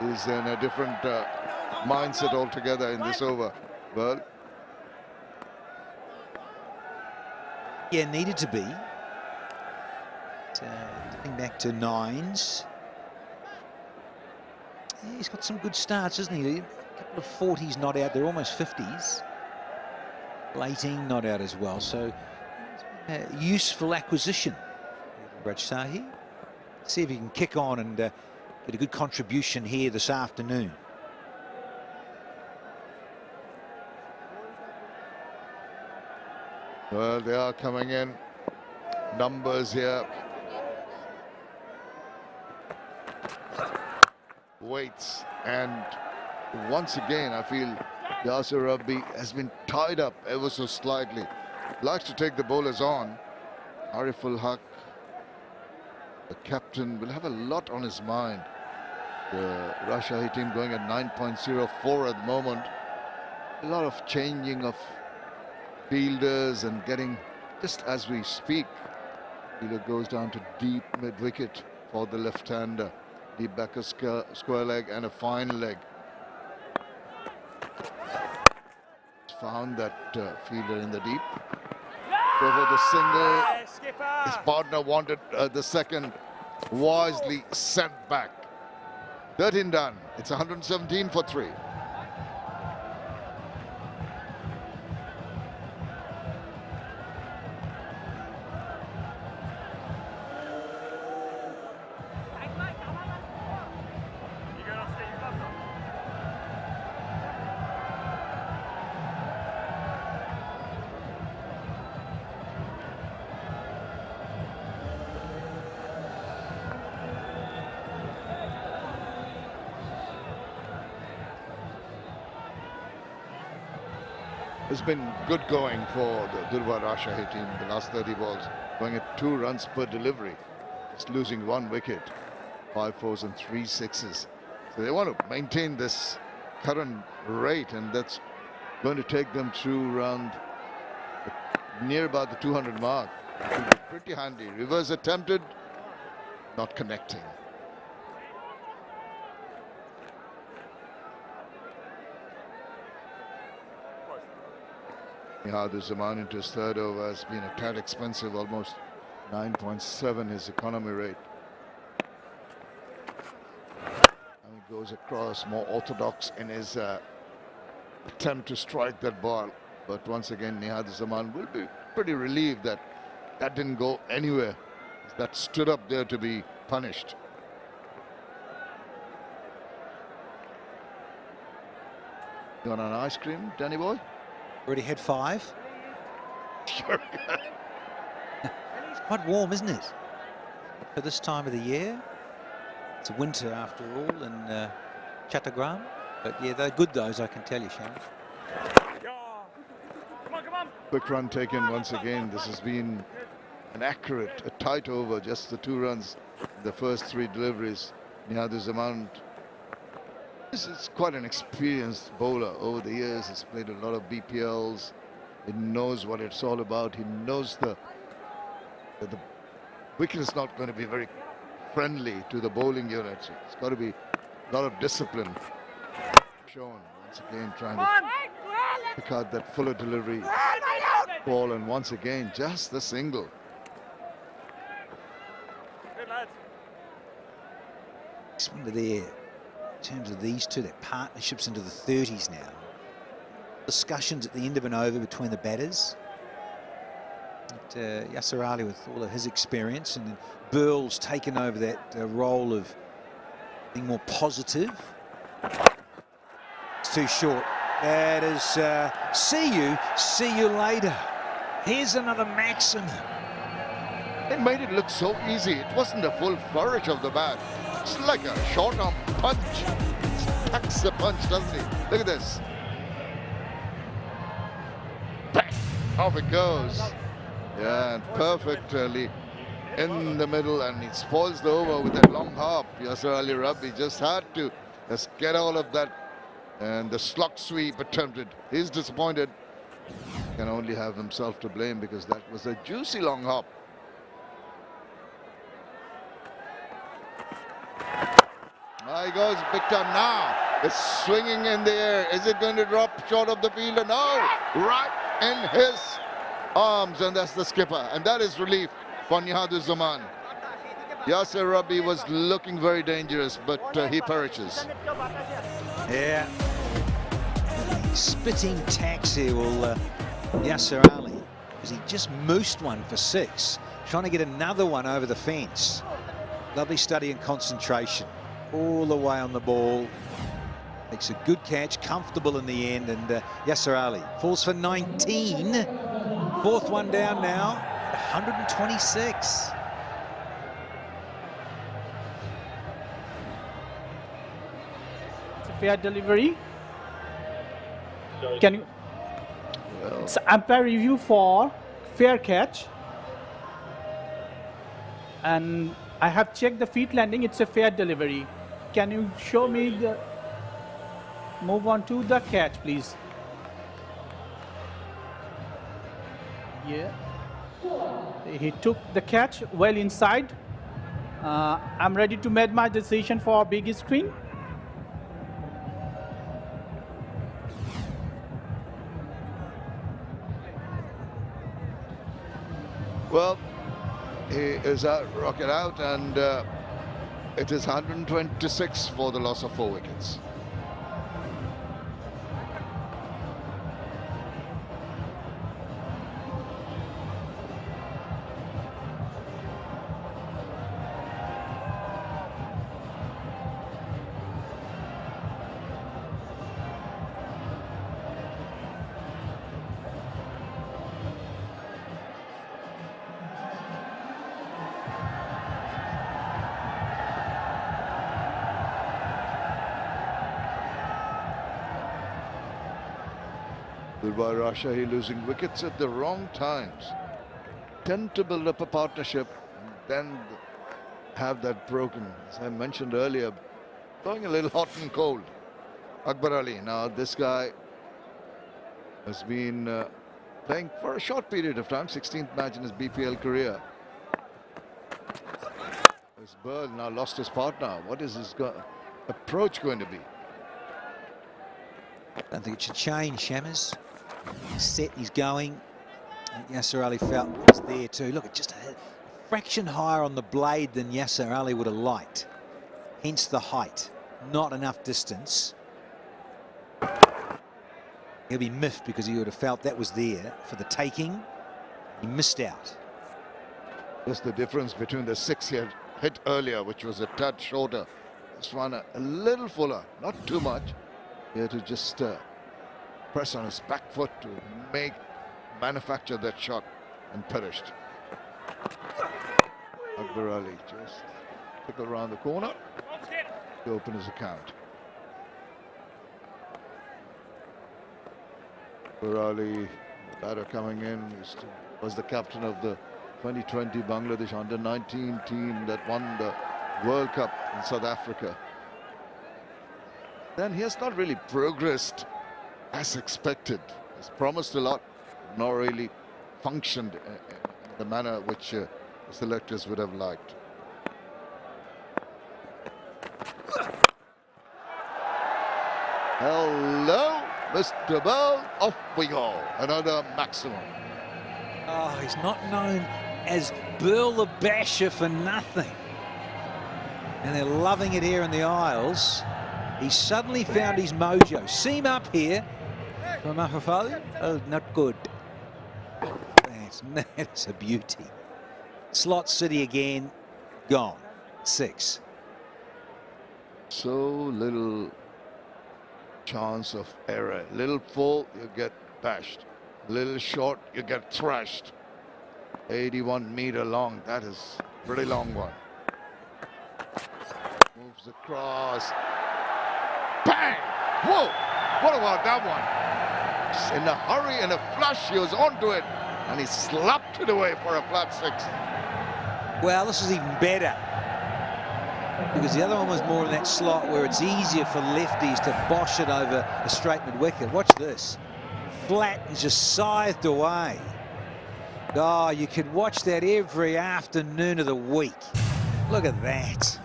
He's in a different mindset altogether in this over. Well, yeah, needed to be. Getting back to 9s. Yeah, he's got some good starts, isn't he? A couple of 40s not out. They're almost 50s. 18 not out as well. So useful acquisition, Rajshahi. See if he can kick on and get a good contribution here this afternoon. Well, they are coming in. Numbers here. Waits. And once again, I feel Yasir Rabbi has been tied up ever so slightly. Likes to take the bowlers on. Ariful Haq, the captain, will have a lot on his mind. The Rajshahi team going at 9.04 at the moment. A lot of changing of fielders and getting, just as we speak, fielder goes down to deep mid-wicket for the left-hander. Deep back a square leg and a fine leg. Found that fielder in the deep. Go for the single. His partner wanted the second. Wisely sent back. 13 done. It's 117 for 3. It's been good going for the Durbar Rajshahi team the last 30 balls, going at 2 runs per delivery, just losing 1 wicket, 5 fours and 3 sixes. So they want to maintain this current rate, and that's going to take them through around near about the 200 mark. It will be pretty handy. Reverse attempted, not connecting. 𝗂𝐻𝗂𝗃𝗃 into his third over has been a tad expensive, almost 9.7 his economy rate. And he goes across, more orthodox in his attempt to strike that ball. But once again, 𝗂𝐻𝗂𝗃𝗃 will be pretty relieved that that didn't go anywhere. That stood up there to be punished. You want an ice cream, Danny boy? Already had 5. Sure. It's quite warm, isn't it? For this time of the year. It's winter after all in Chattogram. But yeah, they're good, those, I can tell you, Sharon. Quick run taken once again. This has been an accurate, a tight over, just the 2 runs, the first 3 deliveries. 𝗂𝐻𝗂𝗃𝗃 This is quite an experienced bowler over the years. He's played a lot of BPLs. He knows what it's all about. He knows that the wicket is not going to be very friendly to the bowling unit. It's got to be a lot of discipline shown. Once again, trying to pick out that fuller delivery ball, and once again, just the single. Just wonder there, in terms of these two, their partnerships into the 30s now. Discussions at the end of an over between the batters. And, Yasir Ali with all of his experience, and then Burl's taken over that role of being more positive. It's too short. That is see you later. Here's another maxim. They made it look so easy. It wasn't a full flourish of the bat. It's like a short arm punch. He tucks the punch, doesn't he? Look at this. Bang! Off it goes. Yeah, and perfectly in the middle, and he spoils the over with that long hop. Yasir Ali Rabbi just had to just get all of that, and the slug sweep attempted. He's disappointed. Can only have himself to blame because that was a juicy long hop. He goes big time now. It's swinging in the air. Is it going to drop short of the fielder? No, right in his arms, and that's the skipper, and that is relief for 𝗂𝐻𝗂𝗃𝗃. Yasir Rabbi was looking very dangerous, but he perishes. Yeah. Spitting tax here will Yasir Ali, because he just moosed one for 6, trying to get another one over the fence. Lovely study and concentration all the way on the ball. Makes a good catch, comfortable in the end, and Yasir Ali falls for 19. 4th one down now, 126. It's a fair delivery. Can you? Well, It's umpire review for fair catch, and I have checked the feet landing. It's a fair delivery. Can you show me the? Move on to the catch, please. Yeah. He took the catch well inside. I'm ready to make my decision for big screen. well, he is out, rocket out, and it is 126 for the loss of 4 wickets. Durbar Rajshahi losing wickets at the wrong times. Tend to build up a partnership and then have that broken. As I mentioned earlier, going a little hot and cold. Akbar Ali, now this guy has been playing for a short period of time, 16th match in his BPL career. As 𝗵𝗚 now lost his partner. What is his approach going to be? I don't think it should change, Shammers. He's set, he's going. Yasser Ali felt it was there too. Look, it's just a fraction higher on the blade than Yasser Ali would have liked. Hence the height. Not enough distance. He'll be miffed because he would have felt that was there for the taking. He missed out. Just the difference between the 6 he had hit earlier, which was a tad shorter. This one a little fuller, not too much. He had to just press on his back foot to manufacture that shot, and perished. Akbar Ali just took around the corner to open his account. Akbar Ali, batter coming in, was the captain of the 2020 Bangladesh under-19 team that won the World Cup in South Africa. Then he has not really progressed as expected. He's promised a lot, not really functioned in the manner which the selectors would have liked. Hello, Mr. Bell, off we go. Another maximum. Oh, he's not known as 𝗵𝗚-𝗽𝗂𝐴 for nothing. And they're loving it here in the Isles. He's suddenly found his mojo. See him up here. Oh, not good. That's a beauty. Slot City again, gone. 6. So little chance of error. Little full, you get bashed. Little short, you get thrashed. 81 meter long, that is a pretty long one. Moves across. Bang! Whoa! What about that one? Just in a hurry and a flush, he was onto it, and he slapped it away for a flat 6. Well, this is even better, because the other one was more in that slot where it's easier for lefties to bosh it over a straight mid-wicket. Watch this. Flat and just scythed away. Oh, you can watch that every afternoon of the week. Look at that.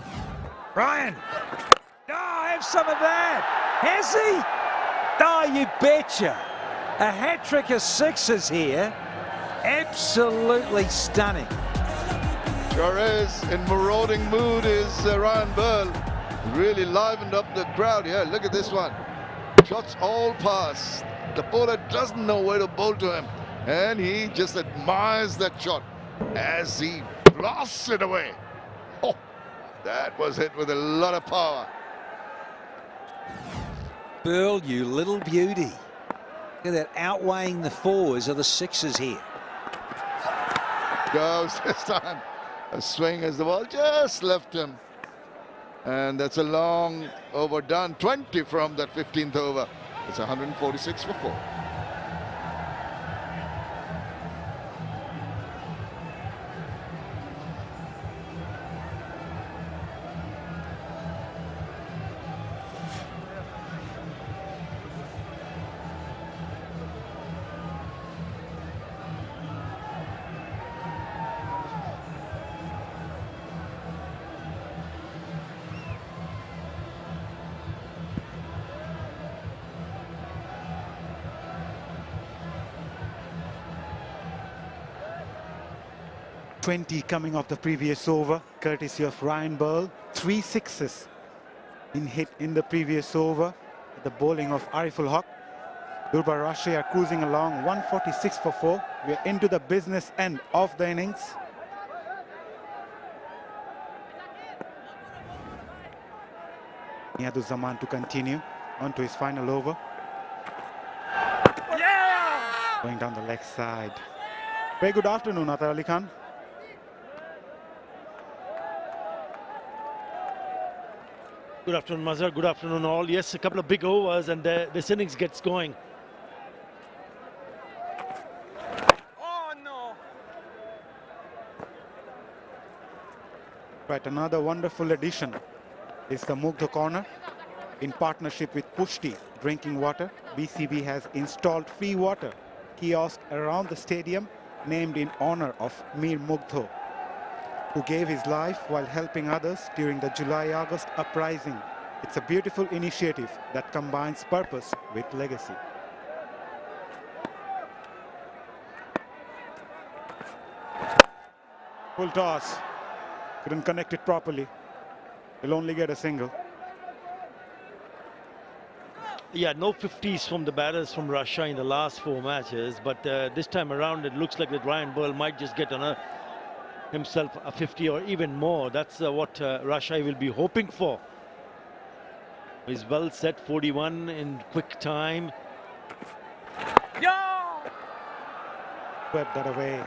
Ryan! Oh, have some of that. Has he? Oh, you betcha. A hat-trick of 6s here. Absolutely stunning. Sure is. In marauding mood is Ryan 𝗵𝗚. Really livened up the crowd here. Look at this one. Shots all pass. The bowler doesn't know where to bowl to him, and he just admires that shot as he blasts it away. Oh, that was hit with a lot of power. 𝗵𝗚, you little beauty. Look at that, outweighing the 4s of the 6s here. Goes this time. A swing as the ball just left him. And that's a long overdone. 20 from that 15th over. It's 146 for 4. Coming off the previous over, courtesy of Ryan 𝗵𝗚. 3 6s in hit in the previous over. The bowling of Ariful Haq. Durbar Rajshahi are cruising along, 146 for 4. We are into the business end of the innings. Niyazuzzahman to continue on to his final over. Yeah! Going down the leg side. Very good afternoon, Atar Ali Khan. Good afternoon, Mazhar. Good afternoon, all. Yes, a couple of big overs, and this innings gets going. Oh, no. Right, another wonderful addition is the move to corner. In partnership with 𝗵𝗺cie Drinking Water, BCB has installed free water kiosk around the stadium named in honor of 𝗵𝗺𝗀𝗃𝗃, who gave his life while helping others during the July-August uprising. It's a beautiful initiative that combines purpose with legacy. Full toss. Couldn't connect it properly. Will only get a single. Yeah, no 50s from the batters from Rajshahi in the last 4 matches, but this time around it looks like that Ryan Burl might just get on himself a 50 or even more. That's what Rajshahi will be hoping for. He's well set, 41 in quick time. Swept that away.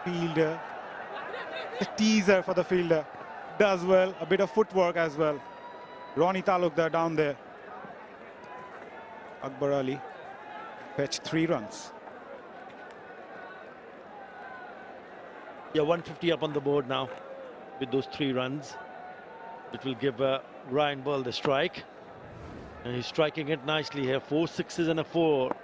Fielder. A teaser for the fielder. Does well. A bit of footwork as well. Ronnie Talukdar down there. Akbar Ali fetched 3 runs. Yeah, 150 up on the board now with those 3 runs. It will give Ryan Burl the strike. And he's striking it nicely here. 4 sixes and a 4.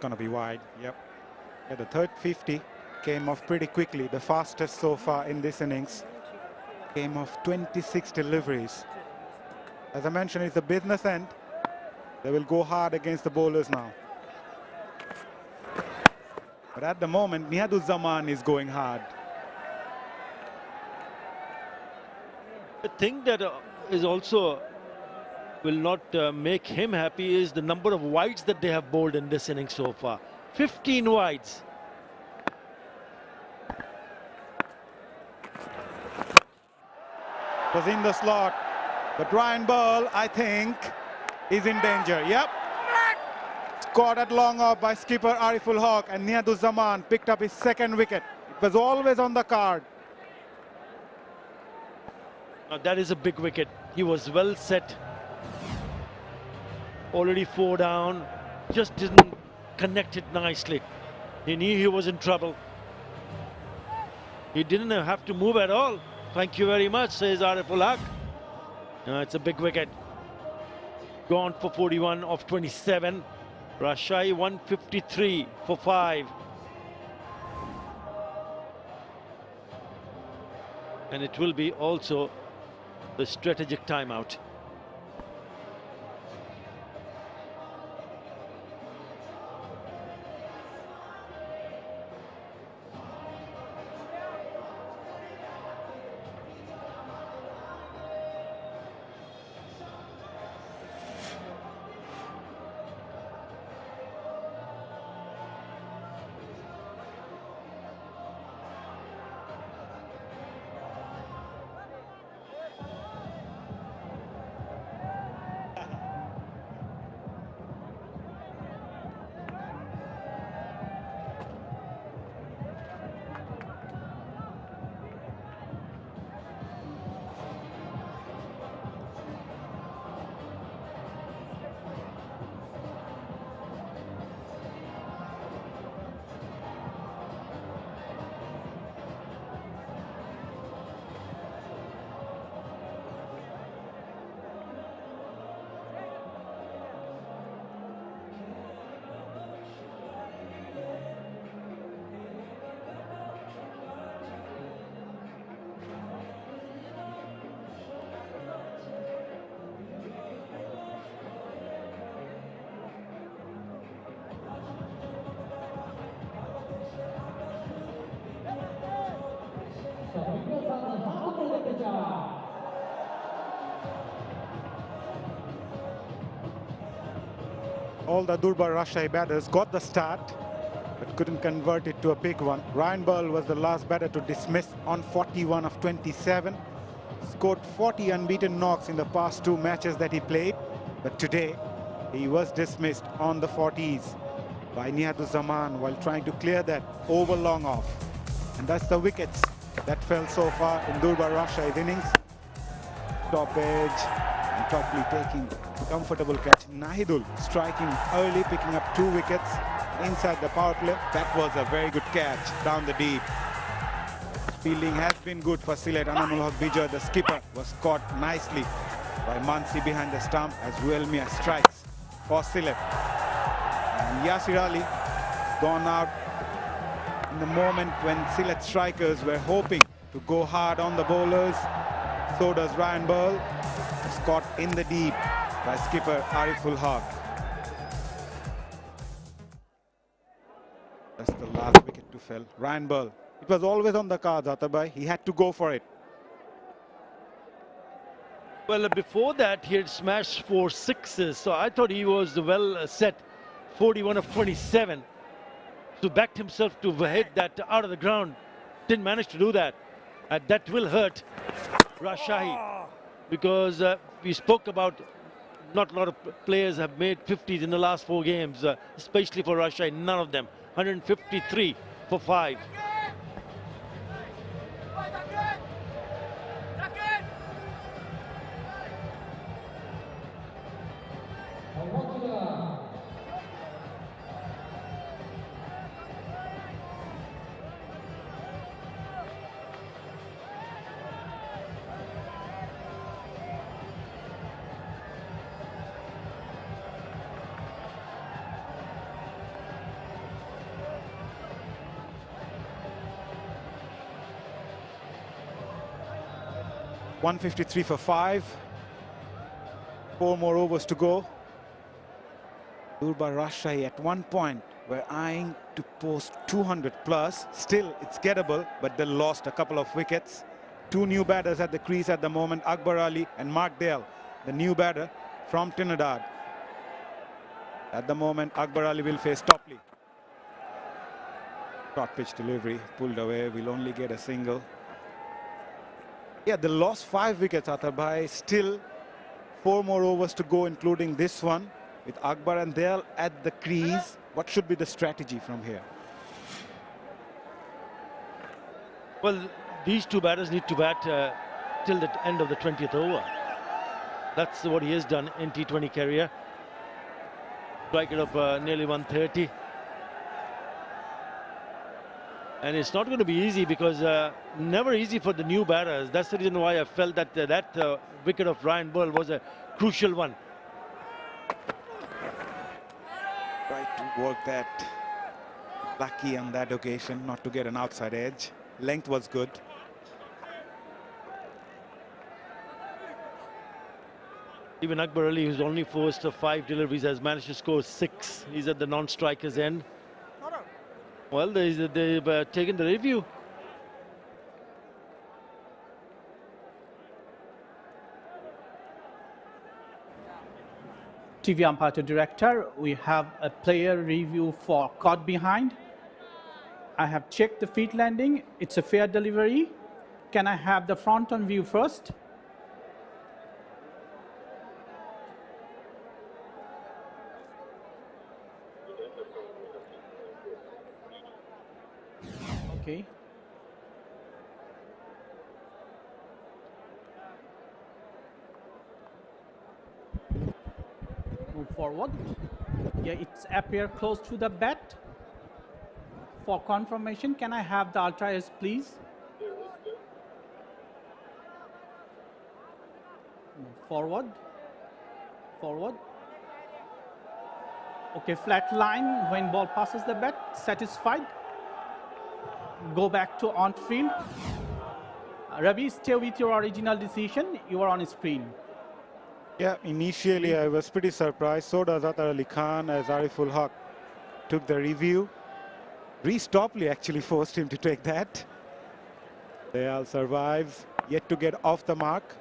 Gonna be wide, yep. Yeah, the third 50 came off pretty quickly. The fastest so far in this innings. Came off 26 deliveries. As I mentioned, it's the business end. They will go hard against the bowlers now. But at the moment, Nihaduzaman is going hard. The thing that is also will not make him happy is the number of wides that they have bowled in this inning so far. 15 wides. Was in the slot, but Ryan Burl, I think, is in danger. Yep. Scored at long off by skipper Ariful Haq, and Nihaduzaman picked up his 2nd wicket. It was always on the card. Now that is a big wicket. He was well set. Already 4 down. Just didn't connect it nicely. He knew he was in trouble. He didn't have to move at all. Thank you very much, says Ariful Haq. It's a big wicket. Gone for 41 of 27. Rajshahi 153 for 5. And it will be also the strategic timeout. All the Durbar Rajshahi batters got the start, but couldn't convert it to a big one. Ryan Burl was the last batter to dismiss on 41 of 27. Scored 40 unbeaten knocks in the past 2 matches that he played, but today he was dismissed on the 40s by Nihaduzaman while trying to clear that over long off. And that's the wickets that fell so far in Durbar Rajshahi's innings. Top edge and Topley taking comfortable catch. Nahidul striking early, picking up 2 wickets inside the power play. That was a very good catch down the deep. Fielding has been good for Sylhet. 𝗂𝗂𝗃𝗂𝗃, the skipper, was caught nicely by 𝗬𝗂𝗃𝗂𝗃 behind the stump as 𝗂𝗚𝗃𝗂𝗃 strikes for Sylhet. And Yasir Ali gone out in the moment when Sylhet strikers were hoping to go hard on the bowlers. So does Ryan Burl. It's caught in the deep by skipper Ariful Haq. That's the last wicket to fall. Ryan Burl. It was always on the cards, Atabhai. He had to go for it. Well, before that, he had smashed 4 sixes, so I thought he was well set. 41 of 27. So backed himself to hit that out of the ground. Didn't manage to do that. That will hurt Rajshahi, because we spoke about not a lot of players have made 50s in the last 4 games, especially for Rajshahi. None of them. 153 for 5. $153 for 5. 4 more overs to go. Durbar Rajshahi at one point were eyeing to post 200 plus. Still, it's gettable, but they lost a couple of wickets. 2 new batters at the crease at the moment, Akbar Ali and Mark Dale, the new batter from Trinidad. At the moment, Akbar Ali will face Topley. Short pitch delivery, pulled away, will only get a single. Yeah, they lost 5 wickets, Atabhai. Still 4 more overs to go, including this one. With Akbar and Dale at the crease, what should be the strategy from here? Well, these 2 batters need to bat till the end of the 20th over. That's what he has done in T20 career. Strike it up nearly 130. And it's not going to be easy, because never easy for the new batters. That's the reason why I felt that that wicket of Ryan Burl was a crucial one. Tried to work that. Lucky on that occasion not to get an outside edge. Length was good. Even Akbar Ali, who's only forced 5 deliveries, has managed to score 6. He's at the non-striker's end. Well, they've taken the review. TV umpire director, we have a player review for caught behind. I have checked the feet landing. It's a fair delivery. Can I have the front on view first? Okay. Move forward. Yeah, it's appear close to the bat. For confirmation, can I have the ultra S, please? Move forward. Forward. Okay, flat line when ball passes the bat. Satisfied. Go back to on field. Ravi, stay with your original decision. You are on screen. Yeah, initially I was pretty surprised. So does Zahur Ali Khan, as Ariful Haq took the review. Reece Topley actually forced him to take that. Dayal survives, yet to get off the mark.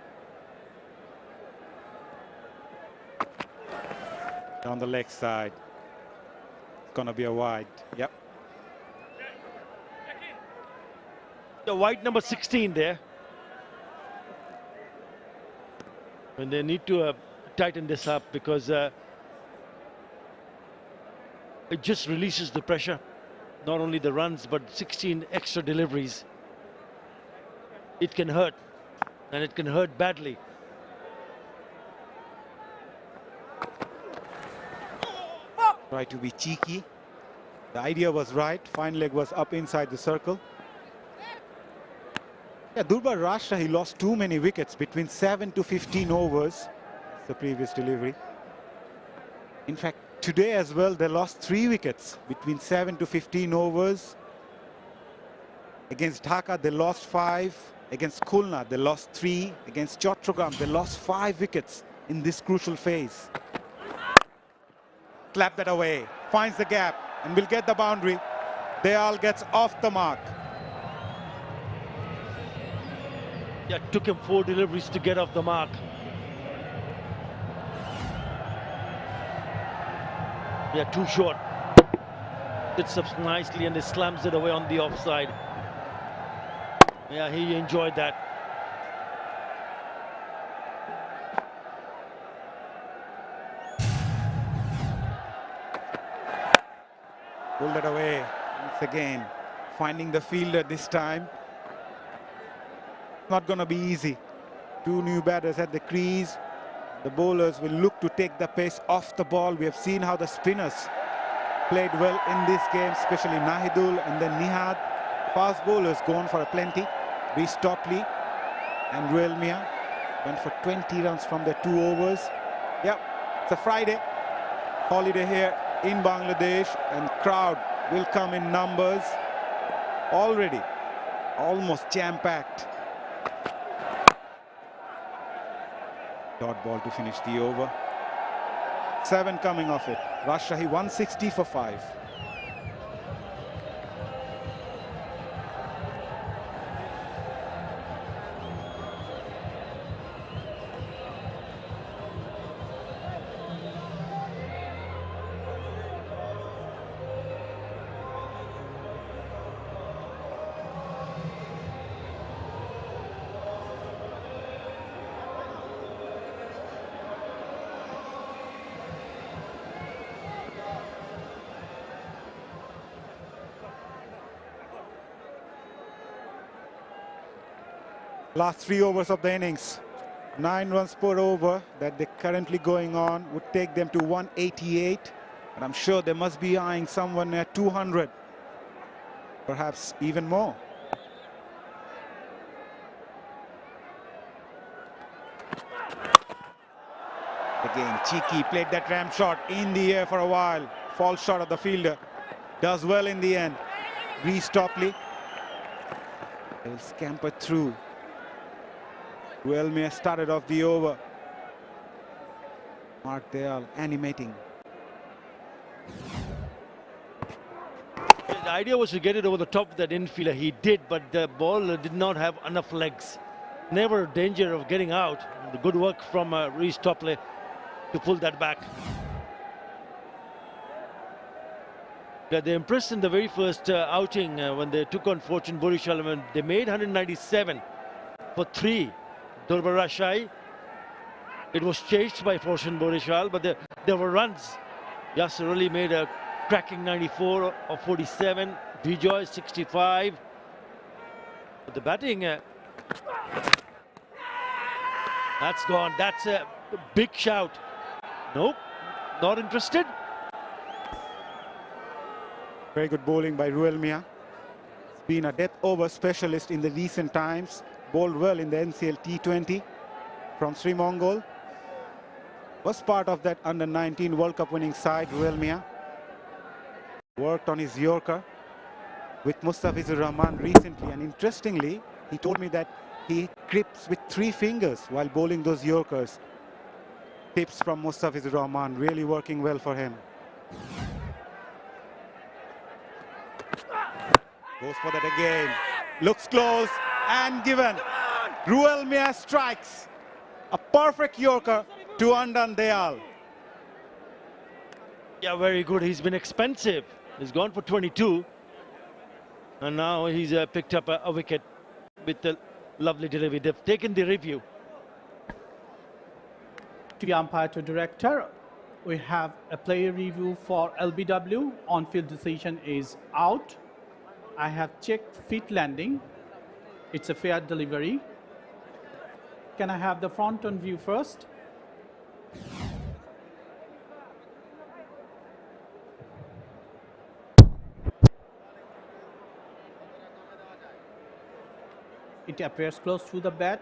On the leg side. It's gonna be a wide. Yep. The white number 16 there. And they need to tighten this up, because it just releases the pressure. Not only the runs, but 16 extra deliveries. It can hurt, and it can hurt badly. Try to be cheeky. The idea was right. Fine leg was up inside the circle. Yeah, Durbar Rajshahi lost too many wickets between 7 to 15 overs. That's the previous delivery. In fact, today as well, they lost 3 wickets between 7 to 15 overs. Against Dhaka, they lost 5. Against Khulna, they lost 3. Against Chattogram, they lost 5 wickets in this crucial phase. Slap that away, finds the gap, and will get the boundary. Dayal gets off the mark. Yeah, took him 4 deliveries to get off the mark. Yeah, too short. Sits up nicely and he slams it away on the offside. Yeah, he enjoyed that. Pulled it away once again, finding the fielder this time. Not going to be easy. 2 new batters at the crease. The bowlers will look to take the pace off the ball. We have seen how the spinners played well in this game, especially Nahidul and then Nihad. Fast bowlers gone for a plenty. 𝗵𝗺𝗃𝗃 and 𝗂𝗚𝗎𝗃 went for 20 runs from their 2 overs. Yep, it's a Friday. Holiday here in Bangladesh, and crowd will come in numbers. Already almost jam-packed. Dot ball to finish the over. 7 coming off it. Rajshahi 160 for 5. Last 3 overs of the innings, 9 runs per over that they're currently going on would take them to 188. And I'm sure they must be eyeing someone near 200, perhaps even more. Again, Cheeky played that ram shot in the air for a while. Falls short of the fielder. Does well in the end. 𝗵𝗺𝗃𝗃. They'll scamper through. 𝗂𝗚𝗎𝗃 started off the over. Mark Dayal animating. The idea was to get it over the top of that infielder. He did, but the ball did not have enough legs. Never danger of getting out. The good work from 𝗵𝗺𝗃𝗃 to pull that back. Yeah, they impressed in the very first outing when they took on Fortune Borishal. When they made 197 for 3. Durbar Rajshahi. It was chased by Fortune Borishal, but there were runs. Yasser Ali made a cracking 94 of 47. Bijoy 65. But the batting, that's gone. That's a big shout. Nope, not interested. Very good bowling by 𝗂𝗚𝗎𝗃. He's been a death over specialist in the recent times. Bowled well in the NCL T20 from Sri Mongol. Was part of that under-19 World Cup winning side, 𝗂𝗚𝗎𝗃. Worked on his Yorker with Mustafizur Rahman recently, and interestingly, he told me that he grips with 3 fingers while bowling those Yorkers. Tips from Mustafizur Rahman, really working well for him. Goes for that again. Looks close and given. 𝗂𝗚𝗎𝗃 strikes. A perfect Yorker to undone Dayal. Yeah, very good. He's been expensive. He's gone for 22. And now he's picked up a wicket with the lovely delivery. They've taken the review. To the umpire to director, we have a player review for LBW. On-field decision is out. I have checked feet landing. It's a fair delivery. Can I have the front-on view first? It appears close to the bat.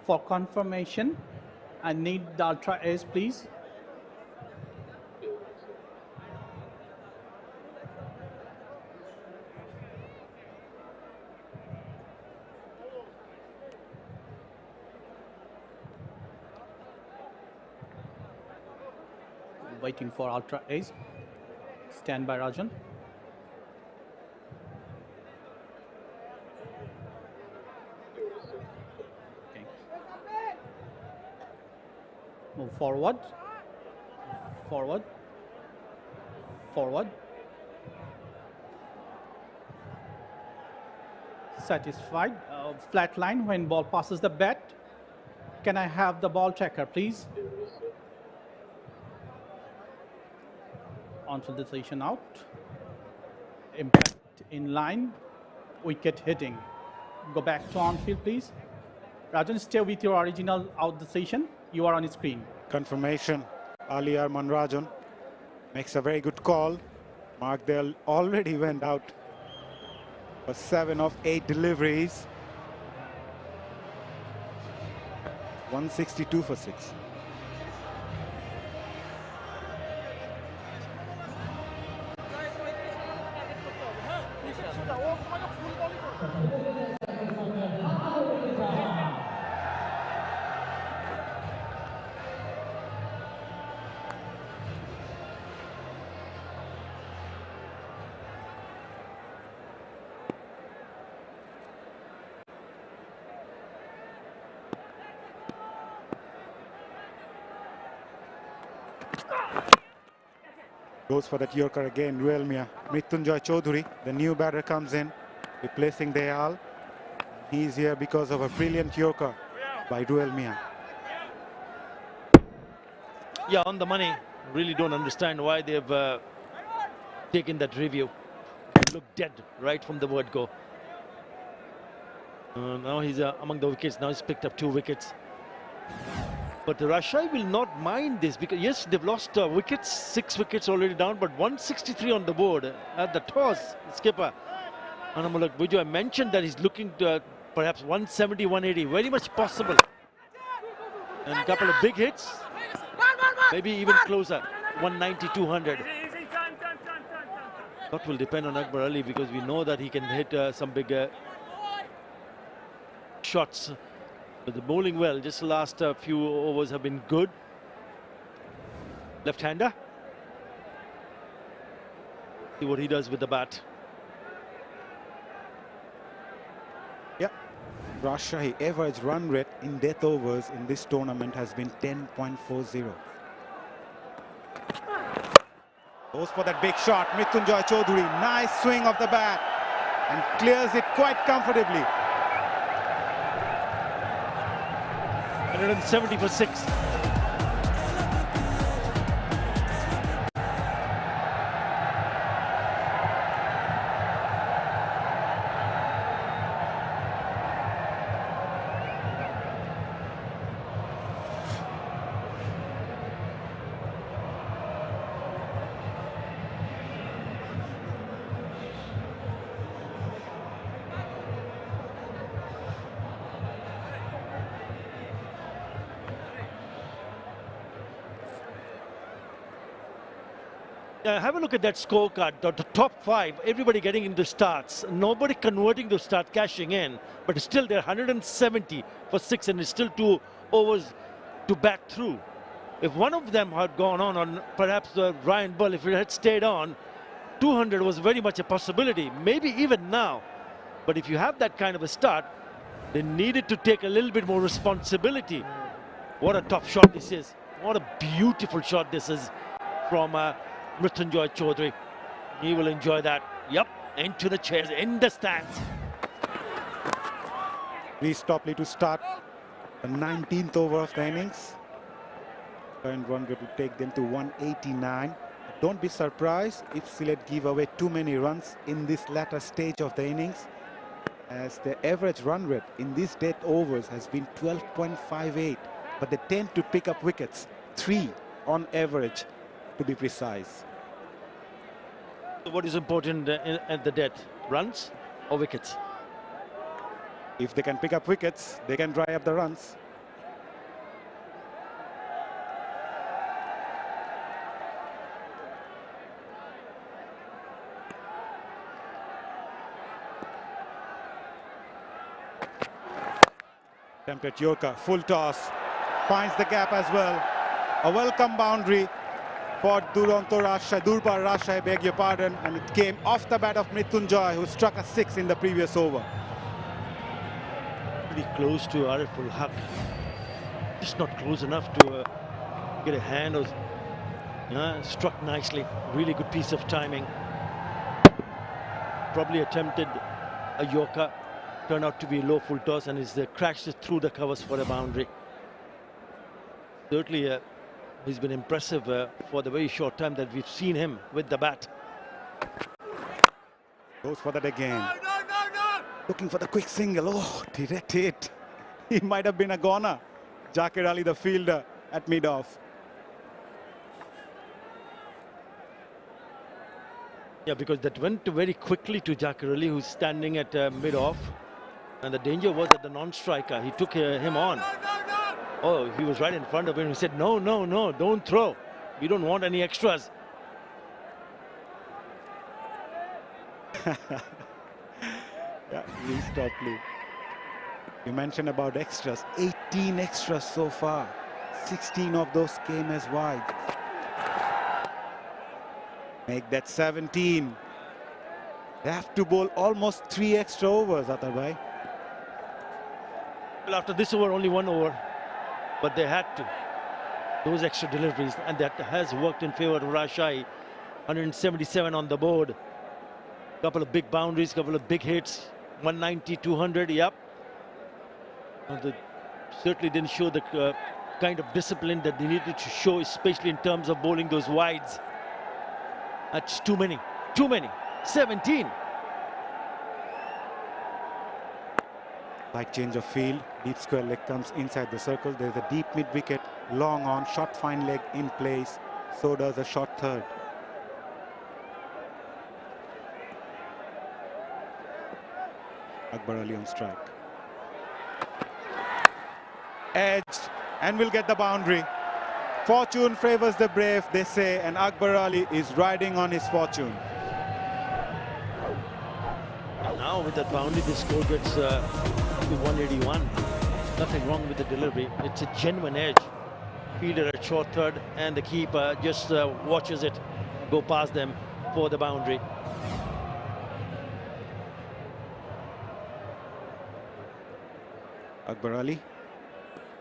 For confirmation, I need the ultra ace, please. Waiting for ultra ace. Stand by, Rajan. Okay. Move forward. Forward. Forward. Satisfied. Flat line when ball passes the bat. Can I have the ball tracker, please? On-field decision out. Impact in line. Wicket hitting. Go back to on-field, please. Rajan, stay with your original out decision. You are on the screen. Confirmation. Ali Arman Rajan makes a very good call. Markdale already went out for 7 of 8 deliveries. 162 for 6. Goes for that Yorker again, 𝗬𝗚𝗎𝗓 Chowdhury, the new batter comes in, replacing 𝗬𝗚. He's here because of a brilliant Yorker by 𝗬𝗚𝗎𝗓. Yeah, on the money. Really don't understand why they've taken that review. He looked dead right from the word go. Now he's among the wickets. Now he's picked up 2 wickets. But the Rajshahi will not mind this because, yes, they've lost wickets, 6 wickets already down, but 163 on the board at the toss. Skipper 𝗂𝗏𝗏𝗏𝗏, I mentioned that he's looking to perhaps 170, 180, very much possible. And a couple of big hits, maybe even closer, 190, 200. That will depend on Akbar Ali because we know that he can hit some big shots. But the bowling well, just the last few overs have been good. Left-hander. See what he does with the bat. Yeah, Rajshahi average run rate in death overs in this tournament has been 10.40. Goes for that big shot, Mrityunjoy Chowdhury. Nice swing of the bat and clears it quite comfortably. 170 for 6. Have a look at that scorecard. The top 5, everybody getting into starts. Nobody converting to start cashing in. But still, they're 170 for 6, and it's still 2 overs to bat through. If one of them had gone on perhaps Ryan Bull, if it had stayed on, 200 was very much a possibility. Maybe even now. But if you have that kind of a start, they needed to take a little bit more responsibility. What a top shot this is. What a beautiful shot this is from Mrityunjoy Chowdhury. He will enjoy that. Yep, into the chairs, in the stands. Reece Topley to start the 19th over of the innings. Current run rate will take them to 189. Don't be surprised if Sylhet give away too many runs in this latter stage of the innings, as the average run rate in these death overs has been 12.58. But they tend to pick up wickets, 3 on average to be precise. What is important at the death? Runs or wickets? If they can pick up wickets, they can dry up the runs. Attempted Yorker, full toss, finds the gap as well. A welcome boundary for Durbar Rajshahi, beg your pardon, and it came off the bat of Mrityunjay, who struck a 6 in the previous over. Pretty close to 𝗂𝗃𝗃𝗃 Haq. Just not close enough to get a hand. Or, struck nicely. Really good piece of timing. Probably attempted a Yorker. Turned out to be a low full toss, and he's crashed through the covers for a boundary. Certainly, he's been impressive for the very short time that we've seen him with the bat. Goes for that again. Looking for the quick single. Oh, direct hit. He might have been a goner. Zakir Ali, the fielder, at mid-off. Yeah, because that went very quickly to Zakir Ali, who's standing at mid-off. And the danger was at the non-striker. He took him on. Oh, he was right in front of him. He said, no, no, no, don't throw. We don't want any extras. Yeah, please stop, please. You mentioned about extras. 18 extras so far. 16 of those came as wide. Make that 17. They have to bowl almost 3 extra overs, Atar. Well, after this over, only 1 over. But they had to. Those extra deliveries, and that has worked in favor of Rajshahi. 177 on the board. Couple of big boundaries, couple of big hits. 190, 200, yep. They certainly didn't show the kind of discipline that they needed to show, especially in terms of bowling those wides. That's too many, 17. Like change of field, deep square leg comes inside the circle. There's a deep mid wicket, long on, short fine leg in place. So does a short third. Akbar Ali on strike. Edged, and will get the boundary. Fortune favors the brave, they say, and Akbar Ali is riding on his fortune. Now with that boundary, the score gets to 181. Nothing wrong with the delivery. It's a genuine edge. Fielder at short third, and the keeper just watches it go past them for the boundary. Akbar Ali,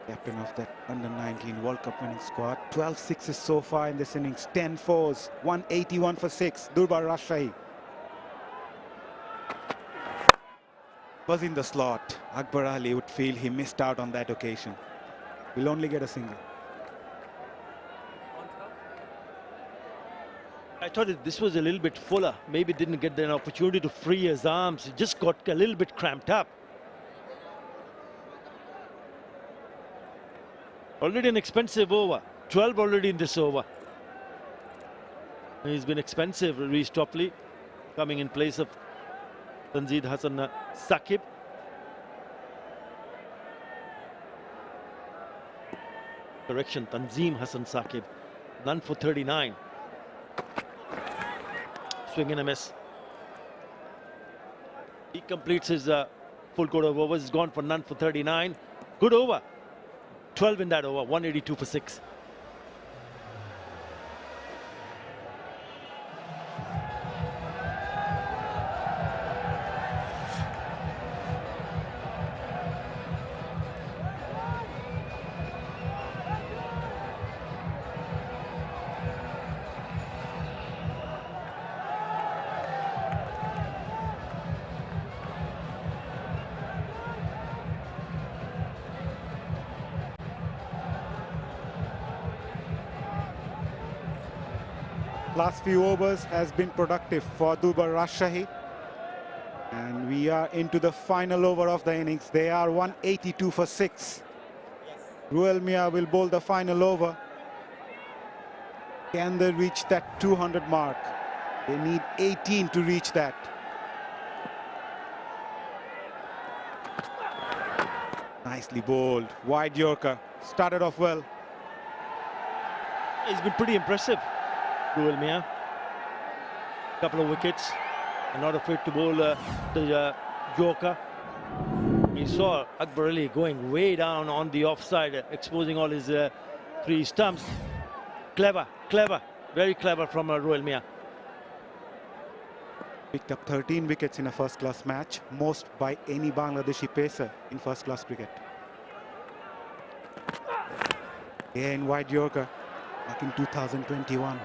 captain of that under-19 World Cup winning squad. 12 sixes so far in this innings, 10 fours, 181 for 6. Durbar Rajshahi was in the slot. Akbar Ali would feel he missed out on that occasion. Will only get a single. I thought this was a little bit fuller. Maybe didn't get an opportunity to free his arms. He just got a little bit cramped up. Already an expensive over. 12 already in this over. He's been expensive, 𝗃𝗃𝗃𝗃, coming in place of Tanzid Hassan Saqib. Correction, Tanzim Hassan Saqib. None for 39. Swing and a miss. He completes his full quota of overs. He's gone for none for 39. Good over. 12 in that over, 182 for 6. Last few overs has been productive for Durbar Rajshahi. And we are into the final over of the innings. They are 182 for 6. Ruel Mia will bowl the final over. Can they reach that 200 mark? They need 18 to reach that. Nicely bowled. Wide Yorker. Started off well. He's been pretty impressive, 𝗂𝗧𝗏𝗂. Couple of wickets, and not afraid to bowl the Yorker. You saw 𝗃𝗃𝗃𝗃 going way down on the offside, exposing all his 3 stumps. Clever, very clever from 𝗂𝗧𝗏𝗂. Picked up 13 wickets in a first-class match, most by any Bangladeshi pacer in first-class cricket. Again, wide Yorker, back in 2021.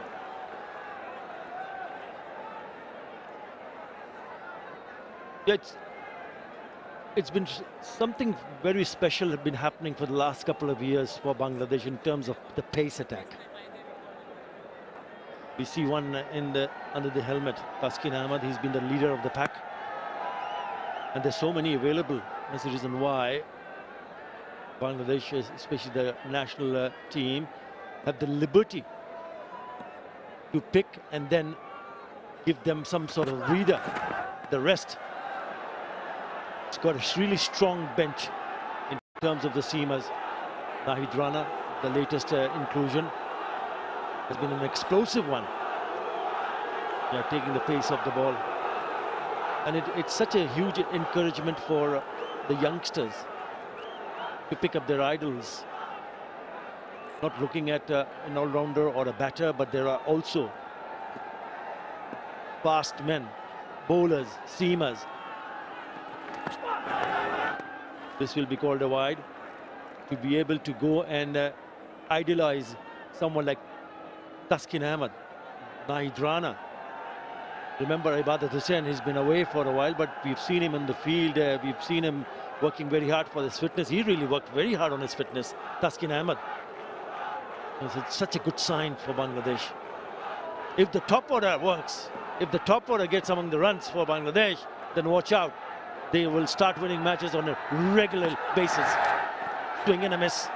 It's been something very special has been happening for the last couple of years for Bangladesh in terms of the pace attack. We see one under the helmet, Taskin Ahmed. He's been the leader of the pack, and there's so many available. That's the reason why Bangladesh, especially the national team, have the liberty to pick and then give them some sort of reader. The rest. It's got a really strong bench in terms of the seamers. Nahid Rana, the latest inclusion, has been an explosive one. Yeah, taking the pace of the ball. And it's such a huge encouragement for the youngsters to pick up their idols. Not looking at an all-rounder or a batter, but there are also fast men, bowlers, seamers. This will be called a wide. To be able to go and idolize someone like Taskin Ahmed, Nahid Rana. Remember, 𝗵𝗏𝗃𝗃, he's been away for a while, but we've seen him in the field. We've seen him working very hard for his fitness. He really worked very hard on his fitness, Taskin Ahmed. It's such a good sign for Bangladesh. If the top order works, if the top order gets among the runs for Bangladesh, then watch out. They will start winning matches on a regular basis. Swing and a miss.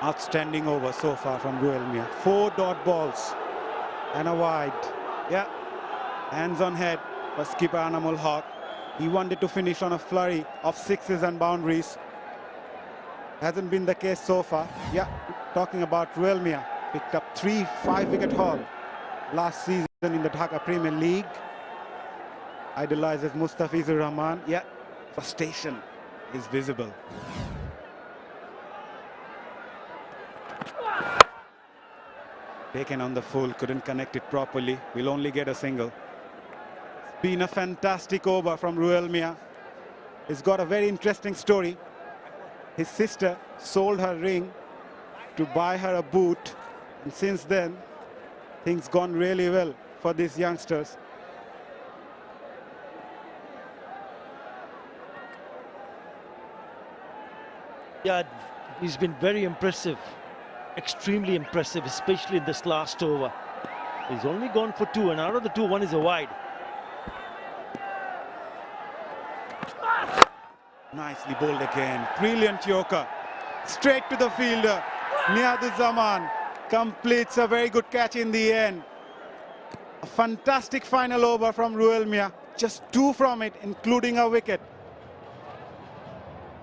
Outstanding over so far from 𝗂𝗧𝗏𝗂. 4 dot balls and a wide. Yeah, hands on head for skipper Anamul Haq. He wanted to finish on a flurry of 6s and boundaries. Hasn't been the case so far. Yeah, talking about 𝗂𝗧𝗏𝗂. Picked up 3 5-wicket haul last season in the Dhaka Premier League. Idolizes Mustafizur Rahman. Yeah, frustration is visible. Taken on the full, couldn't connect it properly. Will only get a single. It's been a fantastic over from 𝗂𝗧𝗏𝗂. He's got a very interesting story. His sister sold her ring to buy her a boot, and since then, things gone really well for these youngsters. Yeah, he's been very impressive, extremely impressive, especially in this last over. He's only gone for 2, and out of the 2, 1 is a wide. Nicely bowled again. Brilliant Yorker. Straight to the fielder. Niyazuzzahman completes a very good catch in the end. A fantastic final over from 𝗂𝗧𝗏𝗂. Just 2 from it, including a wicket.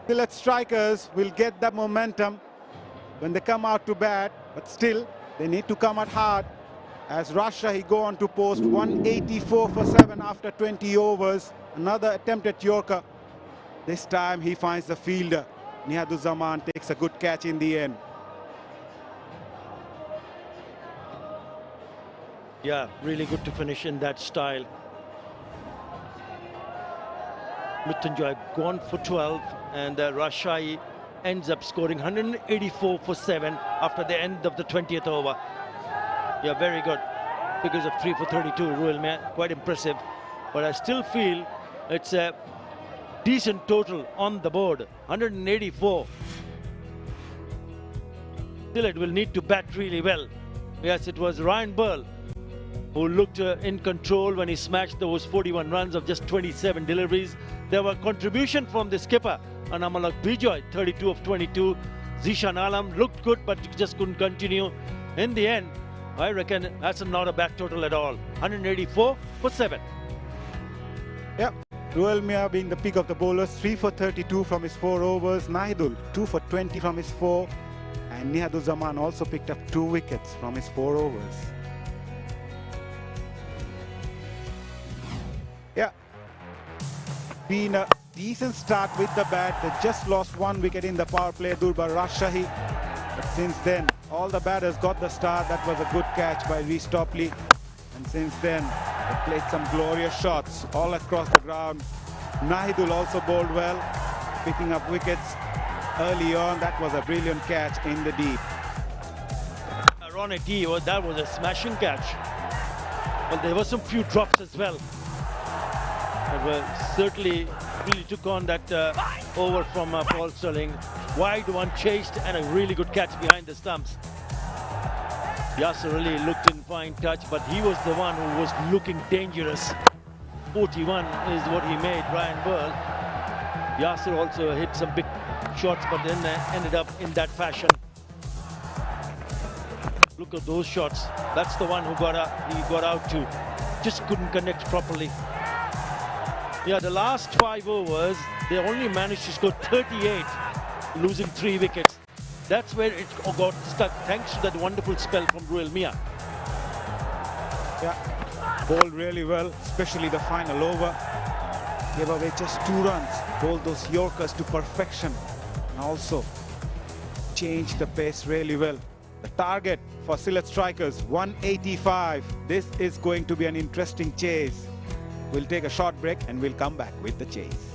Sylhet strikers will get the momentum when they come out to bat, but still they need to come out hard as Rajshahi go on to post 184 for 7 after 20 overs. Another attempt at Yorker. This time he finds the fielder. Niyazuzzahman takes a good catch in the end. Yeah, really good to finish in that style. Mrityunjay gone for 12, and Rajshahi ends up scoring 184 for 7 after the end of the 20th over. Yeah, very good. Figures of 3 for 32, 𝗂𝗧𝗏𝗂, quite impressive. But I still feel it's a decent total on the board, 184. Still, it will need to bat really well. Yes, it was Ryan Burl who looked in control when he smashed those 41 runs of just 27 deliveries. There were contribution from the skipper, Anamul Haq, 32 of 22. Zishan Alam looked good, but just couldn't continue. In the end, I reckon that's not a bad total at all. 184 for 7. Yep, 𝗂𝗚-𝗪𝗂 being the peak of the bowlers, 3 for 32 from his 4 overs. Nahidul, 2 for 20 from his 4. And Nihaduzaman also picked up 2 wickets from his 4 overs. Yeah, been a decent start with the bat. They just lost 1 wicket in the power play, Durbar Rajshahi. But since then, all the batters got the start. That was a good catch by 𝗬𝗏𝗏𝗄𝗏. And since then, they played some glorious shots all across the ground. Nahidul also bowled well, picking up wickets early on. That was a brilliant catch in the deep. Ironic, that was a smashing catch. Well, there were some few drops as well. But certainly really took on that over from Paul Stirling. Wide one chased and a really good catch behind the stumps. Yasir really looked in fine touch, but he was the one who was looking dangerous. 41 is what he made, Brian Burl. Yasir also hit some big shots, but then ended up in that fashion. Look at those shots. That's the one who he got out to. Just couldn't connect properly. Yeah, the last 5 overs, they only managed to score 38, losing 3 wickets. That's where it got stuck, thanks to that wonderful spell from 𝗂𝗚-𝗪𝗂. Yeah, bowled really well, especially the final over. Gave away just 2 runs, bowled those Yorkers to perfection, and also changed the pace really well. The target for Sylhet strikers, 185. This is going to be an interesting chase. We'll take a short break and we'll come back with the chase.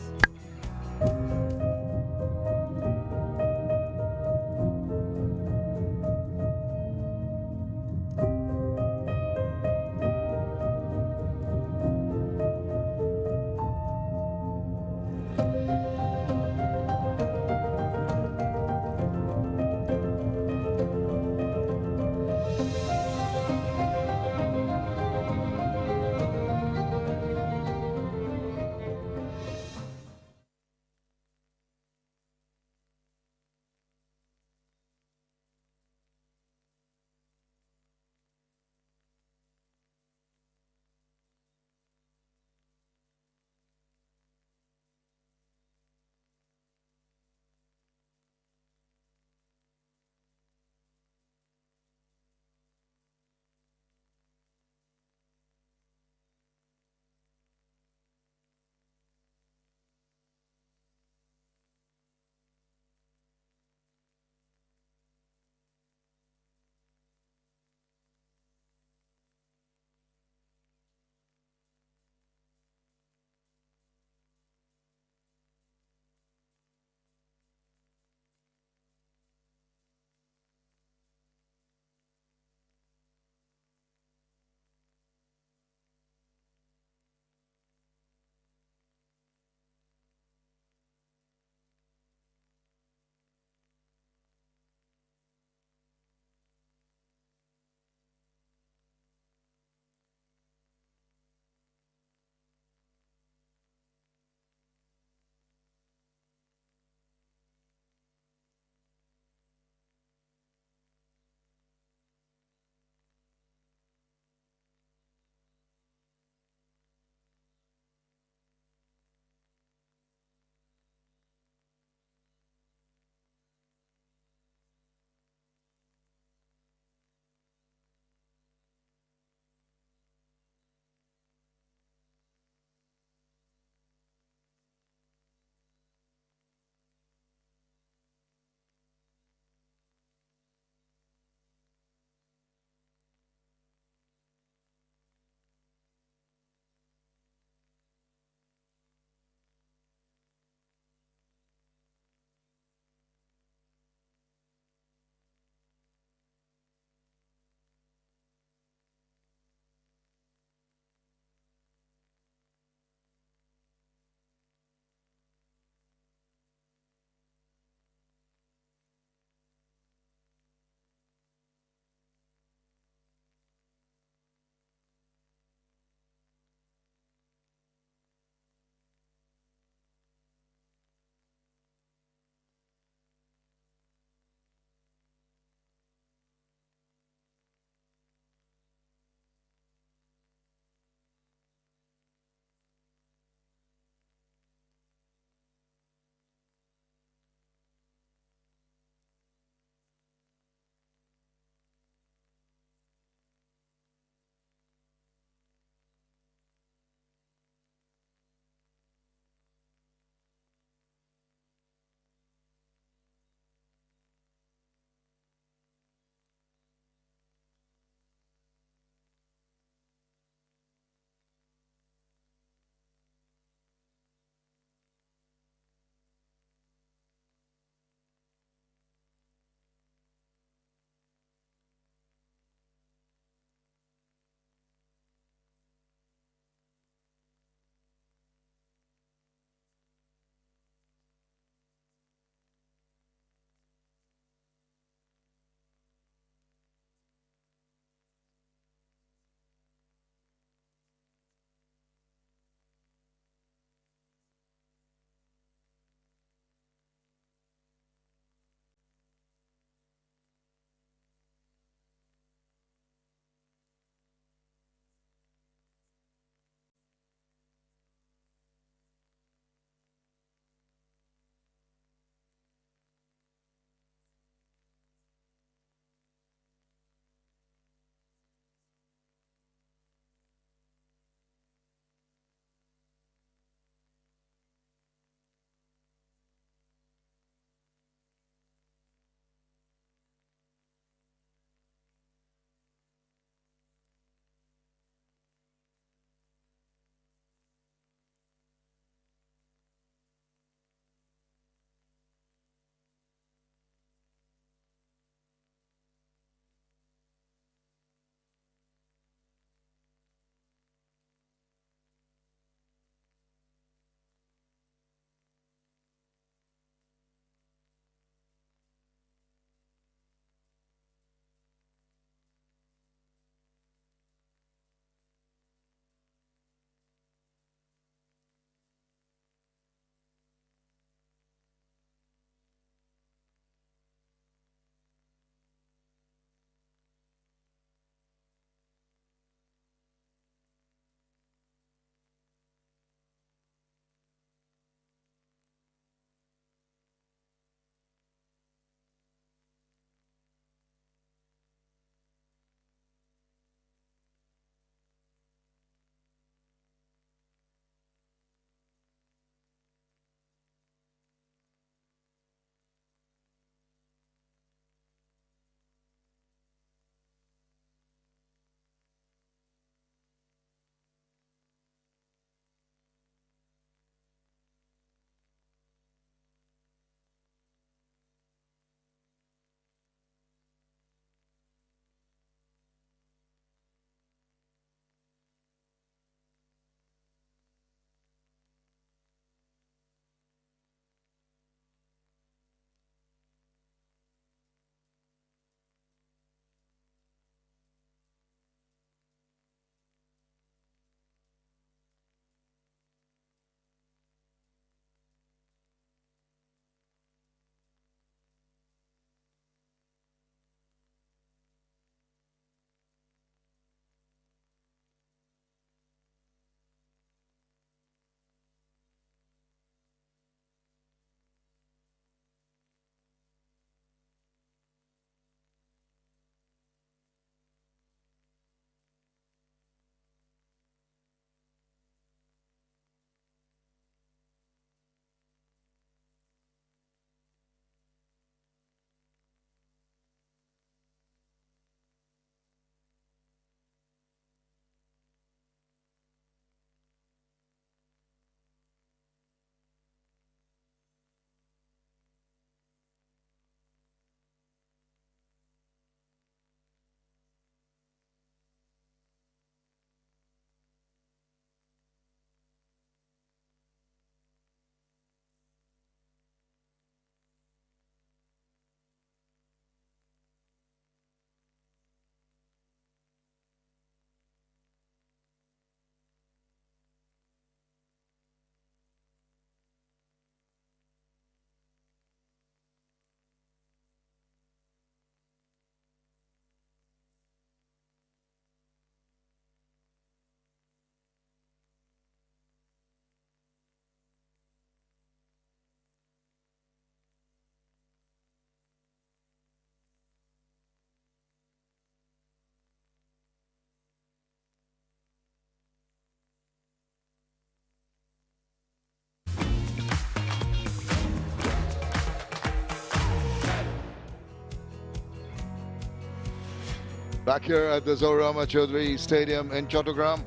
Back here at the Zahur Chowdhury Stadium in Chattogram,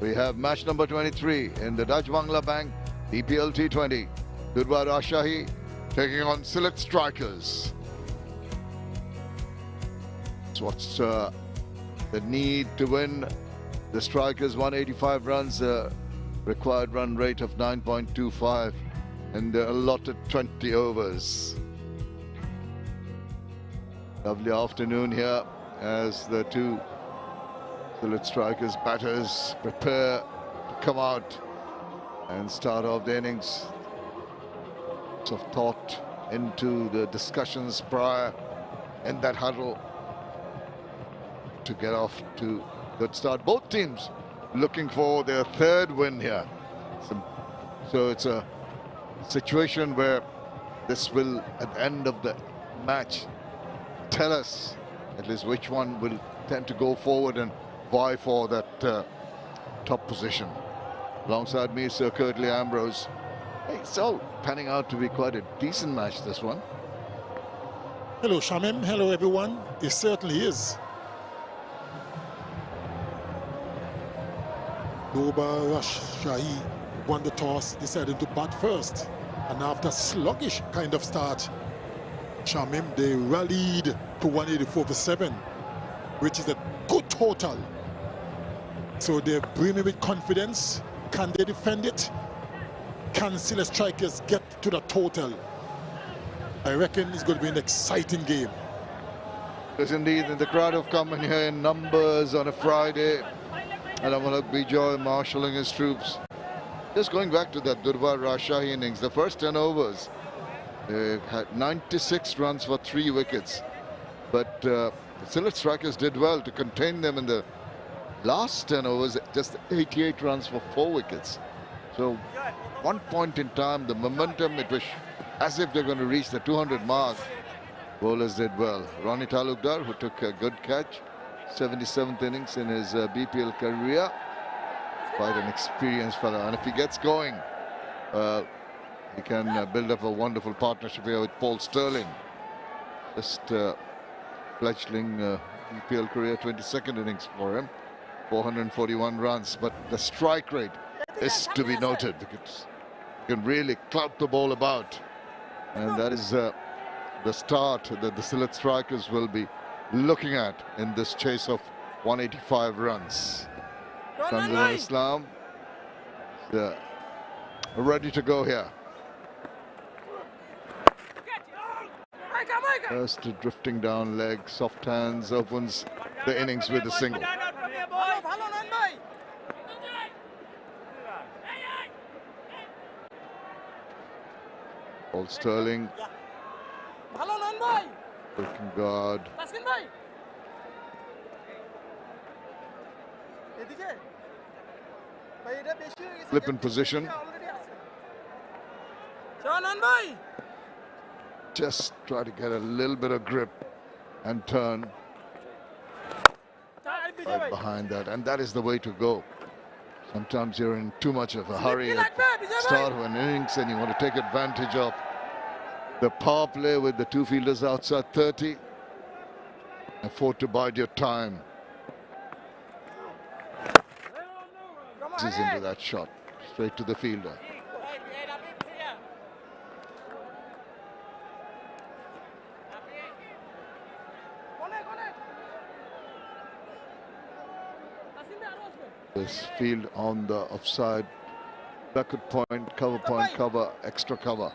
we have match number 23 in the Dutch Bangla Bank BPL T20. Durbar Rajshahi taking on Sylhet strikers. So what's the need to win? The strikers 185 runs, required run rate of 9.25 and the allotted 20 overs. Lovely afternoon here as the two Sylhet strikers, batters prepare to come out and start off the innings. Lots of thought into the discussions prior in that huddle to get off to a good start. Both teams looking for their third win here. So it's a situation where this will, at the end of the match, tell us at least which one will tend to go forward and vie for that top position. Alongside me, Sir Curtly Ambrose. Hey, it's all panning out to be quite a decent match, this one. Hello, Shamim. Hello, everyone. It certainly is. Durbar Rajshahi won the toss, decided to bat first. And after a sluggish kind of start, Shamim, they rallied to 184 for 7, which is a good total. So they're brimming with confidence. Can they defend it? Can Sylhet strikers get to the total? I reckon it's going to be an exciting game. Yes, indeed, and the crowd have come in here in numbers on a Friday. And 𝗂𝗏𝗂𝐴 marshalling his troops. Just going back to that Durbar Rajshahi innings, the first 10 overs, they had 96 runs for 3 wickets. But Sylhet strikers did well to contain them in the last 10 overs, just 88 runs for 4 wickets. So one point in time, the momentum, it was as if they're going to reach the 200 mark. Bowlers did well. Ronnie Talukdar, who took a good catch, 77th innings in his BPL career. Quite an experienced fellow, and if he gets going, he can build up a wonderful partnership here with Paul Stirling. Just fledgling BPL career, 22nd innings for him, 441 runs. But the strike rate is to be noted because he can really clout the ball about, and that is the start that the Sylhet strikers will be looking at in this chase of 185 runs. Tanzil Islam ready to go here. First drifting down leg, soft hands, opens the innings with a single. Paul Stirling, working guard. Flip in position. Just try to get a little bit of grip and turn right behind that, and that is the way to go. Sometimes you're in too much of a hurry at the start of an innings and you want to take advantage of the power play with the two fielders outside 30. Afford to bide your time. This is into that shot, straight to the fielder. This field on the offside, backward point, cover, extra cover.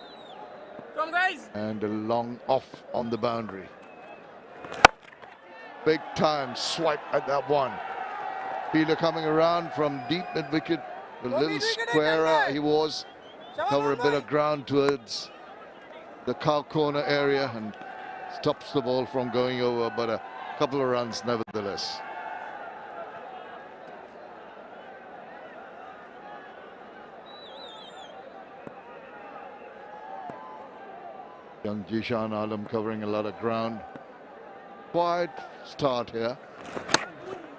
Come guys. And a long off on the boundary. Big time swipe at that one. Fielder coming around from deep mid-wicket, a little squarer he was. Cover a bit of ground towards the cow corner area and stops the ball from going over, but a couple of runs nevertheless. Young Jishan Alam covering a lot of ground. Quiet start here.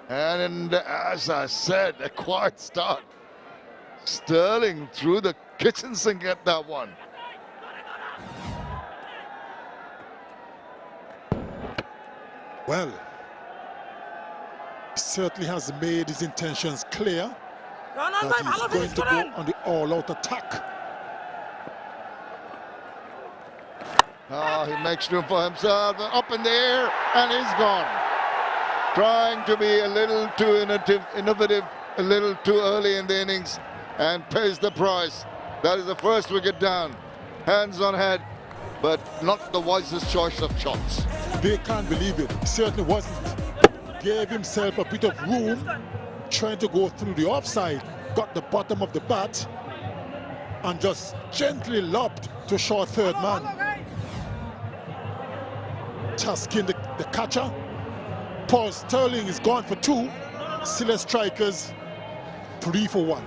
And as I said, a quiet start. Stirling through the kitchen sink at that one. Well, certainly has made his intentions clear Run on, that bhai, bhalo he's going finish to koren. go on the all-out attack. He makes room for himself, up in the air, and he's gone. Trying to be a little too innovative, a little too early in the innings, and pays the price. That is the first wicket down. Hands on head, but not the wisest choice of shots. They can't believe it. He certainly wasn't. Gave himself a bit of room, trying to go through the offside. Got the bottom of the bat, and just gently lobbed to short third man. Tasking the catcher. Paul Sterling is gone for 2. Sylhet strikers 3 for 1.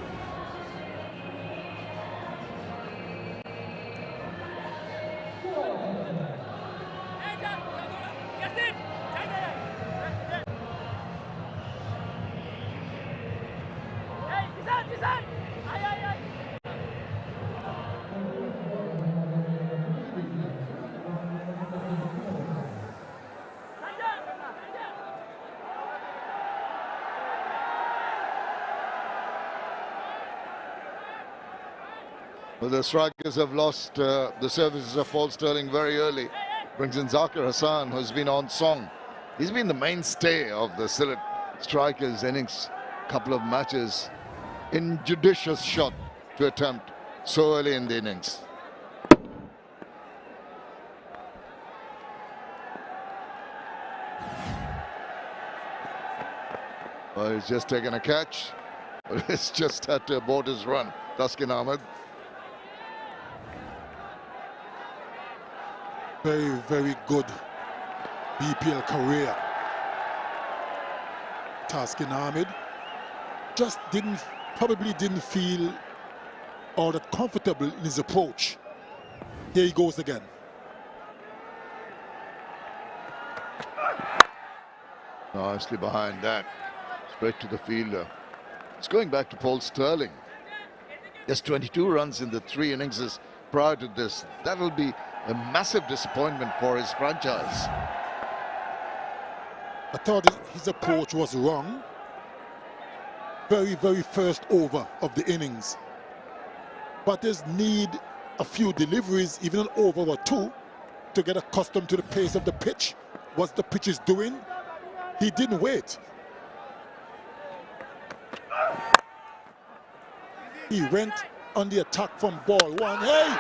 Well, the strikers have lost the services of Paul Sterling very early. Brings in Zakir Hassan, who's been on song. He's been the mainstay of the Sylhet strikers' innings. Couple of matches. Injudicious shot to attempt so early in the innings. Well, he's just taken a catch. But he's just had to abort his run. Taskin Ahmed. Very, very good BPL career. Taskin Ahmed just probably didn't feel all that comfortable in his approach. Here he goes again. Nicely behind that. Straight to the fielder. It's going back to Paul Sterling. Just 22 runs in the 3 innings prior to this. That'll be a massive disappointment for his franchise. I thought his approach was wrong. Very, very first over of the innings. Batters need a few deliveries, even an over or 2, to get accustomed to the pace of the pitch. What the pitch is doing. He didn't wait. He went on the attack from ball 1. Hey!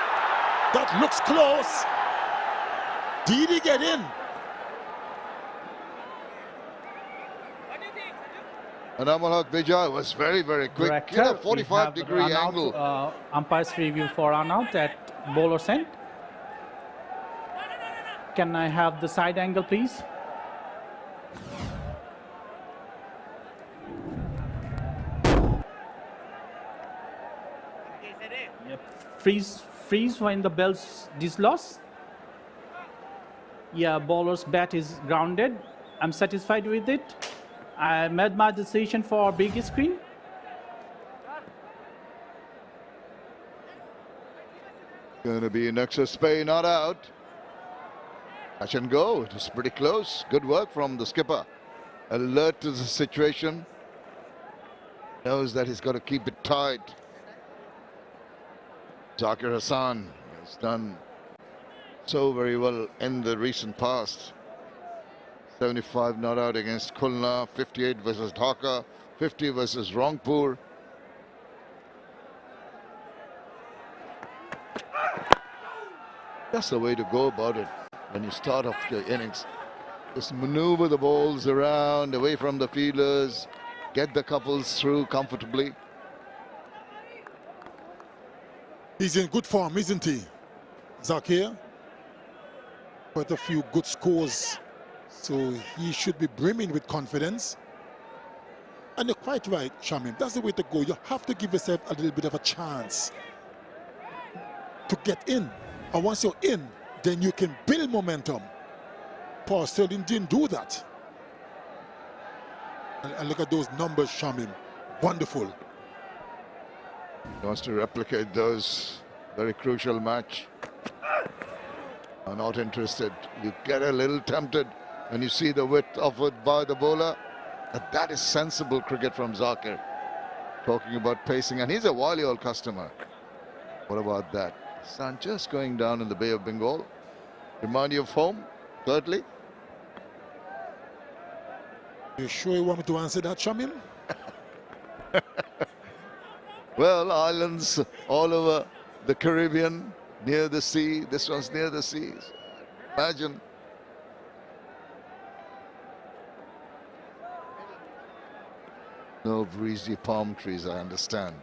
That looks close. Did he get in? And 𝗂𝗧𝗂𝗂𝗂𝗂𝗂𝗂𝗂𝗂𝗂 was very, very quick. 45-degree angle. Umpire's review for run out at bowler's end. Can I have the side angle, please? Freeze when the bell's dislodged. Yeah, bowler's bat is grounded. I'm satisfied with it. I made my decision for big screen. Going to be an extra spay, not out. Catch and go. It was pretty close. Good work from the skipper. Alert to the situation. Knows that he's got to keep it tight. Zakir Hassan has done so very well in the recent past. 75 not out against Khulna, 58 versus Dhaka, 50 versus Rangpur. That's the way to go about it when you start off the innings. Just maneuver the balls around, away from the fielders, get the couples through comfortably. He's in good form, isn't he? Zakir. Quite a few good scores. So he should be brimming with confidence. And you're quite right, Shamim. That's the way to go. You have to give yourself a little bit of a chance to get in. And once you're in, then you can build momentum. Paul Sterling didn't do that. And look at those numbers, Shamim. Wonderful. He wants to replicate those. Very crucial match. Are not interested. You get a little tempted when you see the width offered by the bowler. That is sensible cricket from Zahur. Talking about pacing, and he's a wily old customer. What about that? Sun just going down in the Bay of Bengal. Remind you of home, thirdly. You sure you want me to answer that, Shamim? Well, islands all over the Caribbean, near the sea. This one's near the seas. Imagine. No breezy palm trees, I understand.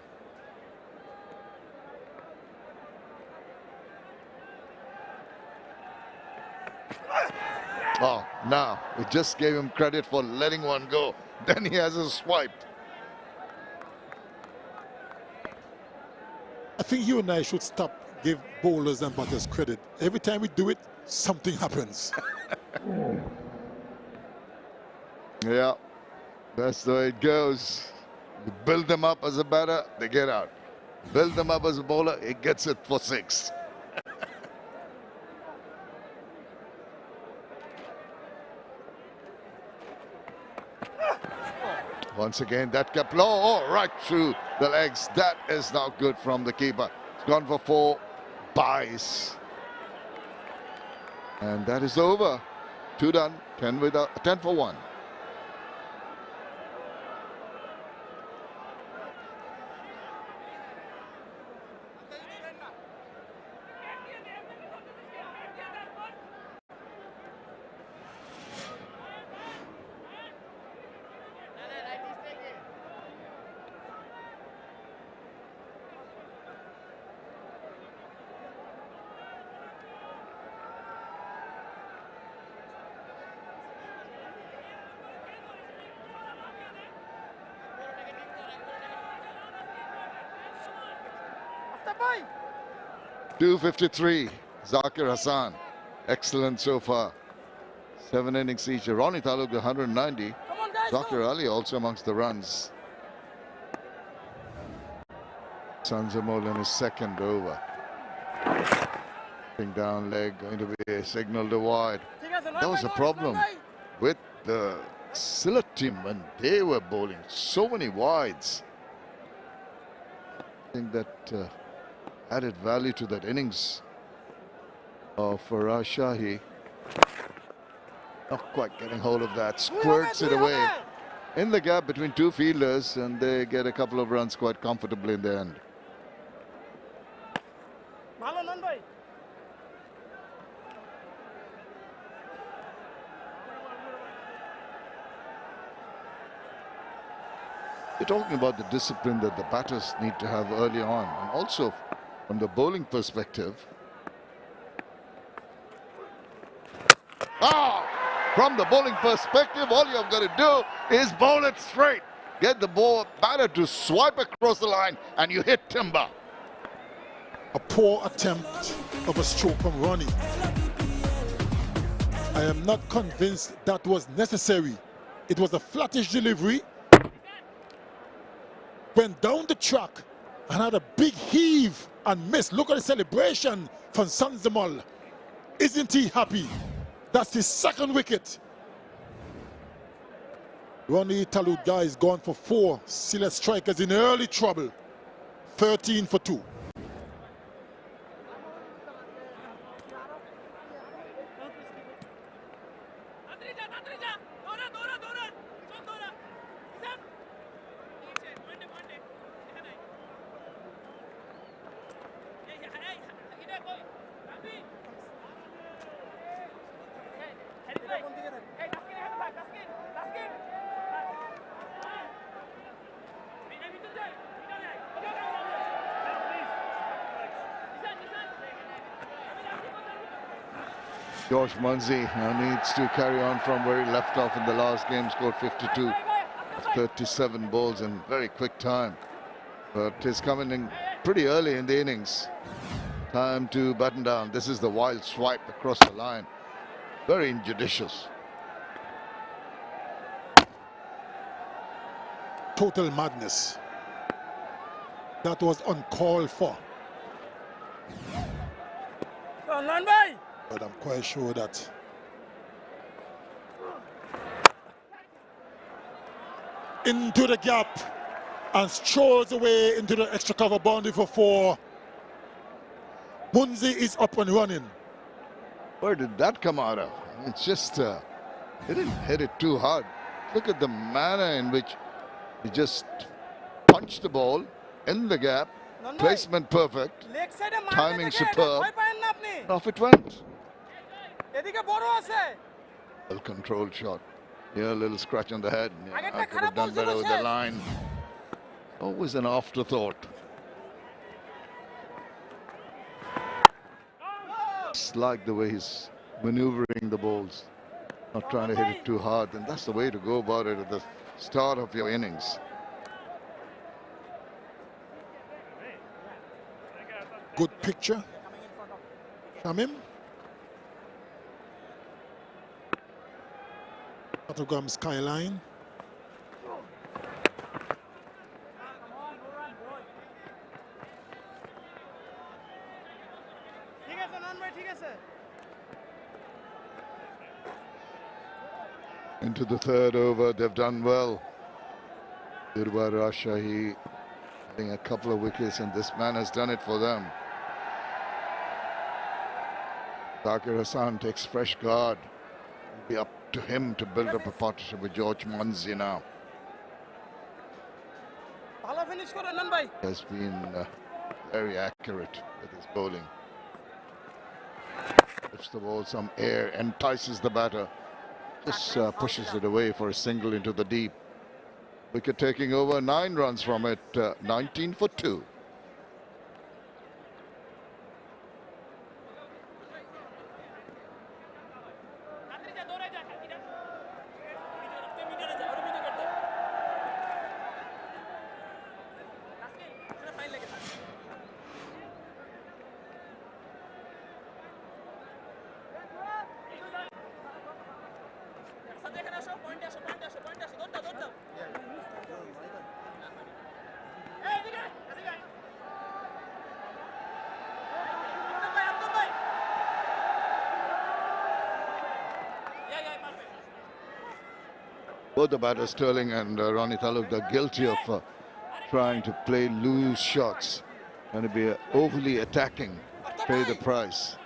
Oh, now we just gave him credit for letting one go. Then he has a swipe. I think you and I should stop give bowlers and batters credit. Every time we do it, something happens. Yeah, that's the way it goes. You build them up as a batter, they get out. Build them up as a bowler, it gets it for 6. Once again, that kept low, right through the legs. That is not good from the keeper. It's gone for 4 byes. And that is over. 2 done, 10 for 1. Bye. 253, Zakir Hassan. Excellent so far. 7 innings each. Ronnie Taluk, 190. Zakir Ali also amongst the runs. Sanjamol in his second over. Down leg, going to be signaled wide. That was a problem with the Sylhet team when they were bowling so many wides. I think that added value to that innings of Rajshahi. Not quite getting hold of that, squirts it away in the gap between 2 fielders, and they get a couple of runs quite comfortably in the end. You're talking about the discipline that the batters need to have early on, and also from the bowling perspective. From the bowling perspective, all you've got to do is bowl it straight. Get the batter to swipe across the line, and you hit timber. A poor attempt of a stroke from Ronnie. I am not convinced that was necessary. It was a flattish delivery. Went down the track and had a big heave and miss. Look at the celebration from Sanjamol. Isn't he happy? That's his second wicket. Ronnie Taluk is gone for 4. Sylhet strikers in early trouble. 13 for 2. Josh Muncy now needs to carry on from where he left off in the last game. Scored 52 of 37 balls in very quick time. But he's coming in pretty early in the innings. Time to button down. This is the wild swipe across the line. Very injudicious. Total madness. That was uncalled for. But I'm quite sure that into the gap and strolls away into the extra cover boundary for 4. 𝗬𝗎𝗄𝐻 is up and running. Where did that come out of? It's just, he didn't hit it too hard. Look at the manner in which he just punched the ball in the gap. Placement perfect. Timing superb. Off it went. Well controlled shot. Here, a little scratch on the head. Yeah, I could have done better with the line. Always an afterthought. Just like the way he's maneuvering the balls. Not trying to hit it too hard. And that's the way to go about it at the start of your innings. Good picture. Shamim. Chattogram skyline. Into the 3rd over, they've done well. Durbar Rajshahi getting a couple of wickets, and this man has done it for them. Zakir Hassan takes fresh guard. It'll be up to him to build up a partnership with 𝗃𝗃𝗃𝗃 now. He has been very accurate with his bowling. Gives the ball some air, entices the batter. Just pushes it away for a single into the deep. Wicket taking over, 9 runs from it, 19 for 2. Both the batters, Sterling and Ronnie Taluk, are guilty of trying to play loose shots, trying to be overly attacking, pay the price.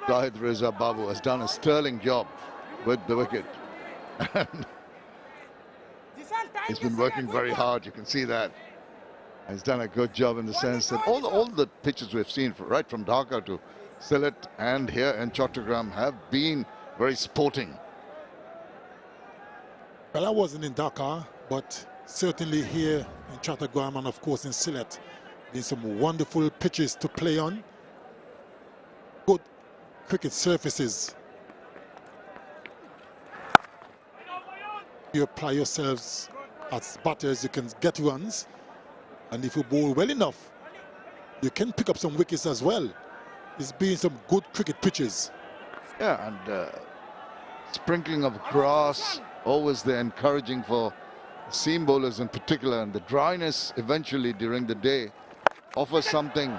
𝗂𝗍𝗄𝗃 Babu has done a sterling job with the wicket. And he's been working very hard, you can see that. He's done a good job in the sense that all the pitches we've seen, right from Dhaka to Sylhet and here in Chattogram, have been very sporting. Well, I wasn't in Dhaka, but certainly here in Chattogram and of course in Sylhet, there's some wonderful pitches to play on. Good cricket surfaces. You apply yourselves as batters, you can get runs, and if you bowl well enough, you can pick up some wickets as well. It's been some good cricket pitches. Yeah, and sprinkling of grass, always they're encouraging for seam bowlers in particular, and the dryness eventually during the day offers something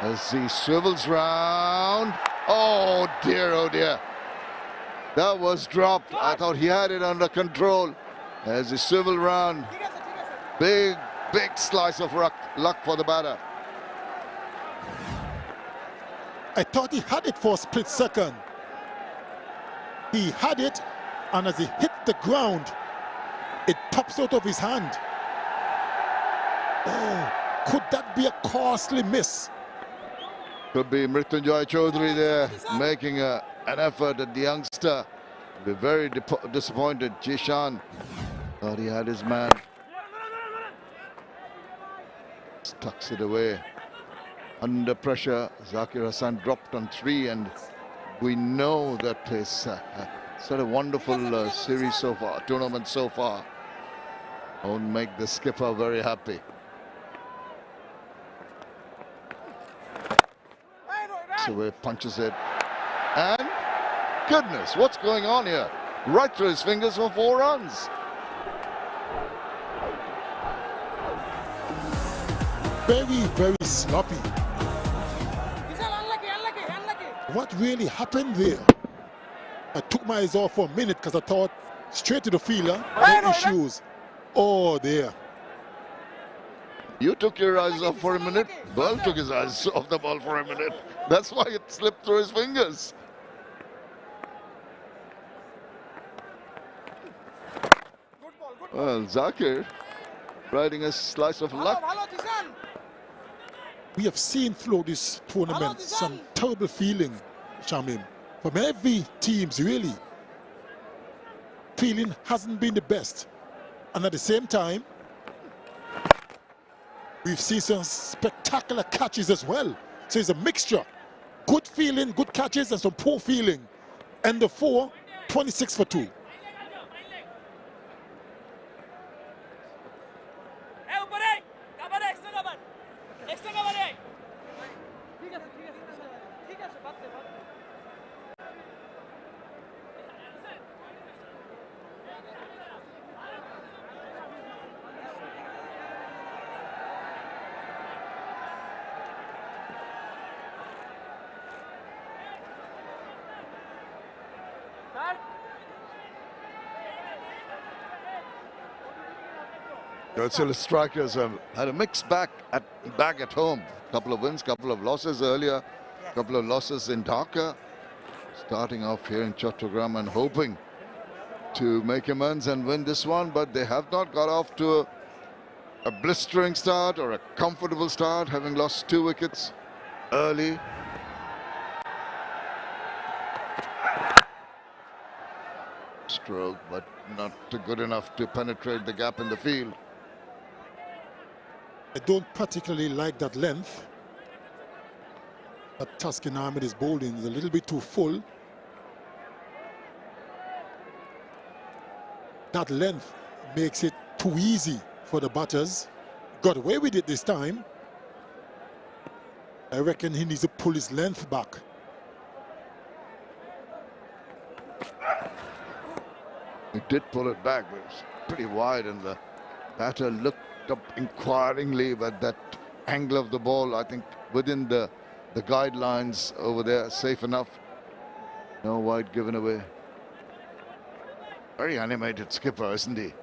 as he swivels round. Oh dear, that was dropped. I thought he had it under control as he swiveled round. Big slice of luck for the batter. I thought he had it for a split second. He had it, and as he hit the ground, it pops out of his hand. Oh, could that be a costly miss? Could be Mrityunjay Chowdhury there making an effort at the youngster. Be very disappointed. Jishan thought he had his man. Tucks it away. Under pressure, Zakir Hassan dropped on 3, and we know that his sort of wonderful series so far, tournament so far, won't make the skipper very happy. So he punches it, and goodness, what's going on here? Right through his fingers for 4 runs. Very sloppy. What really happened there? I took my eyes off for a minute because I thought straight to the fielder, no issues. Oh, there. You took your eyes off for a minute. Ball took his eyes off the ball for a minute. That's why it slipped through his fingers. Well, Zahur riding a slice of luck. We have seen through this tournament some terrible feeling, Shamim. From every team's really, feeling hasn't been the best. And at the same time, we've seen some spectacular catches as well. So it's a mixture. Good feeling, good catches, and some poor feeling. And the 4, 26 for 2. 厚strikers have had a mixed bag at home. Couple of wins, couple of losses earlier, couple of losses in Dhaka. Starting off here in Chattogram and hoping to make amends and win this one, but they have not got off to a blistering start or a comfortable start, having lost 2 wickets early. Stroke, but not good enough to penetrate the gap in the field. I don't particularly like that length that Tuscan Ahmed is bowling. Is a little bit too full. That length makes it too easy for the batters. Got away with it this time. I reckon he needs to pull his length back. He did pull it back, but it's pretty wide, and the batter looked up inquiringly, but that angle of the ball, I think, within the guidelines over there, safe enough. No wide given away. Very animated skipper, isn't he?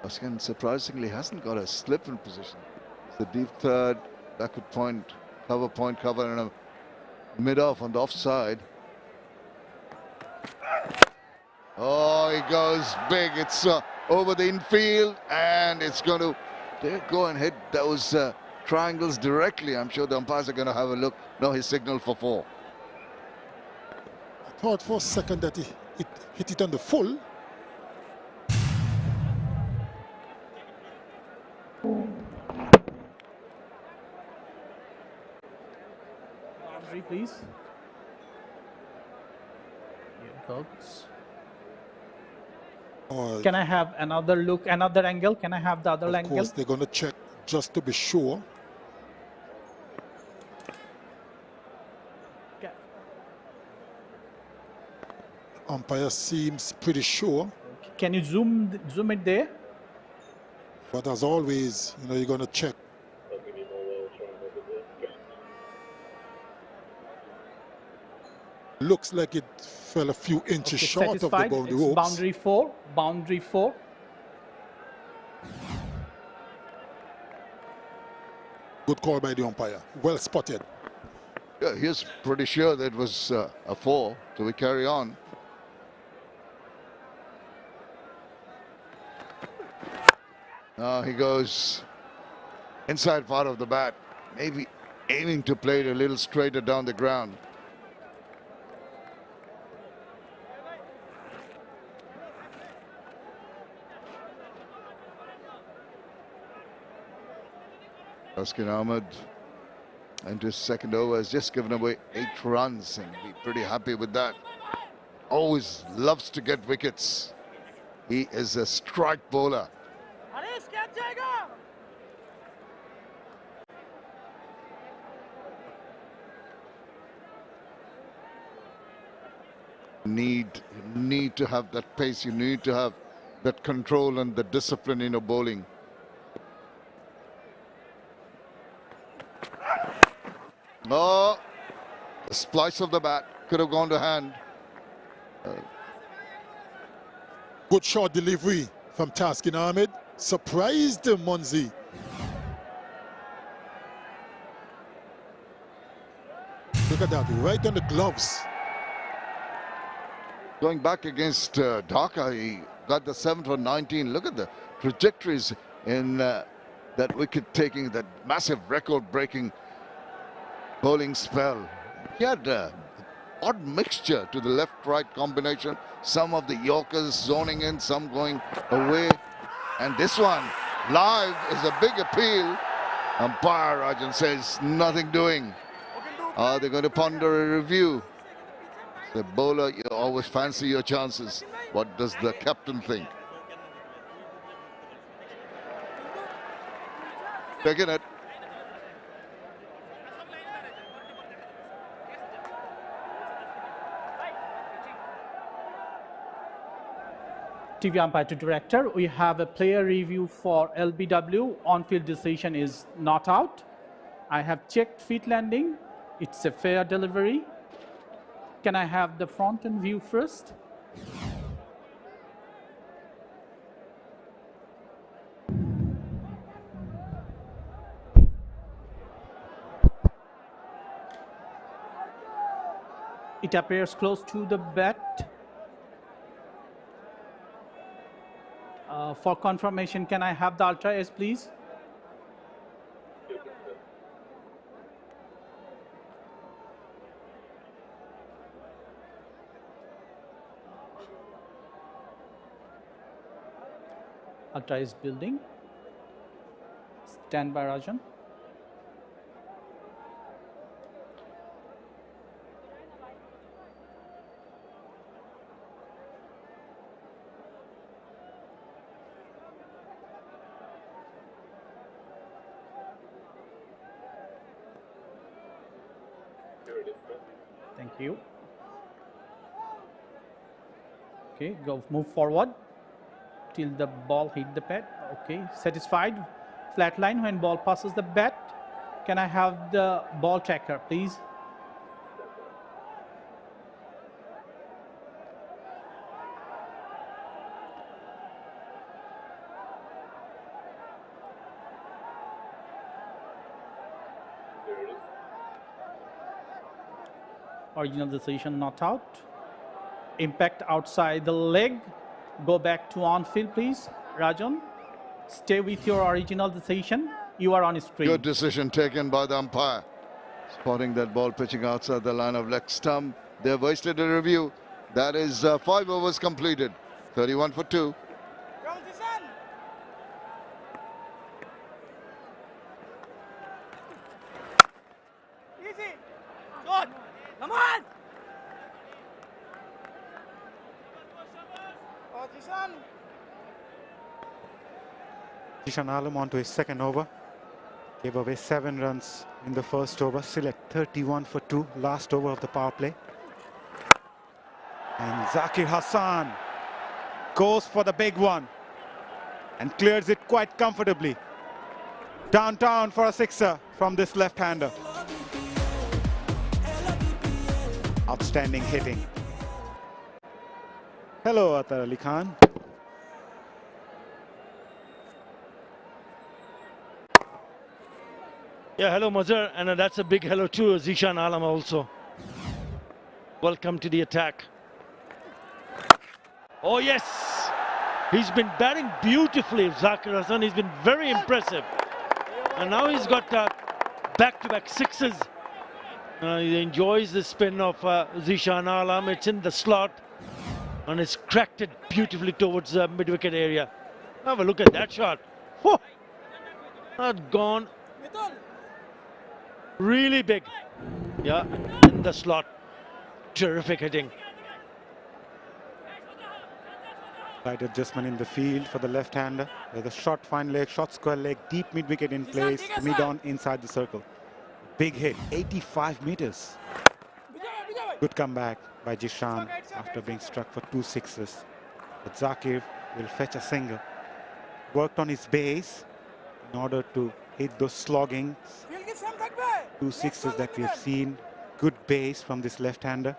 Tuscan surprisingly hasn't got a slip in position. It's a deep third, backward point, cover, and a mid-off on the offside. Oh, he goes big. It's over the infield, and it's going to go and hit those triangles directly. I'm sure the umpires are going to have a look. No, his signal for 4. I thought for a second that it hit it on the full. Boundary, please. Here it goes. Can I have another look, another angle? Can I have the other angle? Of course, they're going to check just to be sure. Okay. Umpire seems pretty sure. Can you zoom it there? But as always, you know, you're going to check. Looks like it fell a few inches short of the boundary ropes. Boundary 4. Boundary 4. Good call by the umpire. Well spotted. Yeah, he's pretty sure that it was a 4. So we carry on. Now he goes inside part of the bat, maybe aiming to play it a little straighter down the ground. Tuscan Ahmed into his second over has just given away 8 runs, and be pretty happy with that. Always loves to get wickets. He is a strike bowler. Need to have that pace. You need to have that control and the discipline in your bowling. Oh, the splice of the bat. could have gone to hand. Good short delivery from Taskin Ahmed. Surprised 𝗂𝗏𝗂𝗎𝗍. Look at that, right on the gloves. Going back against Dhaka, he got the 7 for 19. Look at the trajectories in that wicket taking, that massive record-breaking bowling spell. He had odd mixture to the left-right combination. Some of the Yorkers zoning in, some going away. And this one, live, is a big appeal. Umpire Rajan says, nothing doing. Are they going to ponder a review? The bowler, you always fancy your chances. What does the captain think? Taking it. TV umpire to director, we have a player review for LBW. On-field decision is not out. I have checked feet landing. It's a fair delivery. Can I have the front end view first? It appears close to the bat. For confirmation, can I have the Ultra S, please? Ultra is building. Stand by, Rajan. Thank you. Okay, go move forward till the ball hit the pad. Okay, satisfied. Flat line when ball passes the bat. Can I have the ball tracker, please? Original decision not out. Impact outside the leg. Go back to on-field, please. Rajan, stay with your original decision. You are on screen. Good decision taken by the umpire. Spotting that ball pitching outside the line of leg stump. They've wasted a review. That is 5 overs completed. 31 for 2. Easy. Good. Come on. Oh, Jishan. Zishan Alam onto his second over. Gave away 7 runs in the first over. Sylhet 31 for 2. Last over of the power play. And Zakir Hassan goes for the big one and clears it quite comfortably. Downtown for a sixer from this left-hander. Outstanding hitting. Hello, 𝗃𝗃𝗃 Khan. Yeah, hello, Mazhar, and that's a big hello to Zishan Alam also. Welcome to the attack. Oh, yes. He's been batting beautifully, Zakir Hassan. He's been very impressive. And now he's got back-to-back sixes. He enjoys the spin of Zishan Alam. It's in the slot. And it's cracked it beautifully towards the mid-wicket area. Have a look at that shot. Whoa! Not gone. Really big. Yeah, in the slot. Terrific hitting. Slight adjustment in the field for the left-hander. There's a short fine leg, short square leg, deep mid-wicket in place, mid-on inside the circle. Big hit, 85 meters. Good comeback by Jishan after being struck for 2 sixes. But Zakir will fetch a single. Worked on his base in order to hit those slogging 2 sixes that we have seen. Good base from this left-hander.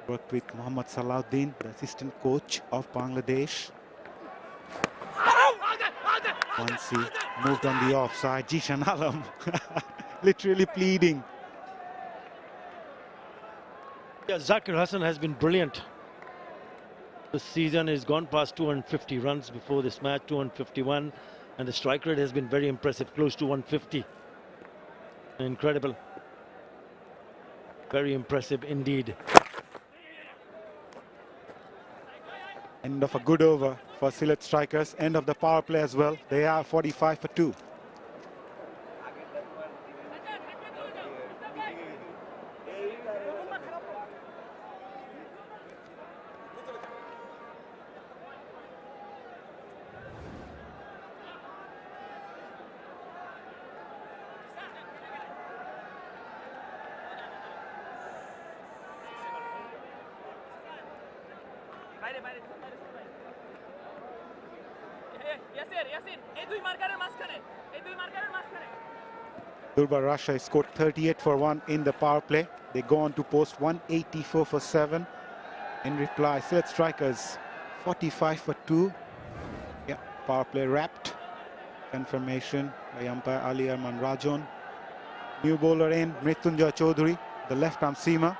Worked with Mohammad Salahuddin, the assistant coach of Bangladesh. Once he moved on the offside, Jishan Alam literally pleading. Yeah, Zakir Hassan has been brilliant. The season has gone past 250 runs before this match, 251, and the strike rate has been very impressive, close to 150. Incredible. Very impressive indeed. End of a good over for Sylhet strikers. End of the power play as well. They are 45 for 2. Durbar Rajshahi scored 38 for 1 in the power play. They go on to post 184 for 7. In reply, Sylhet strikers 45 for 2. Yeah, power play wrapped. Confirmation by umpire Ali Arman Rajon. New bowler in 𝗵𝗺𝗀𝗀𝗃 Chowdhury, the left arm seamer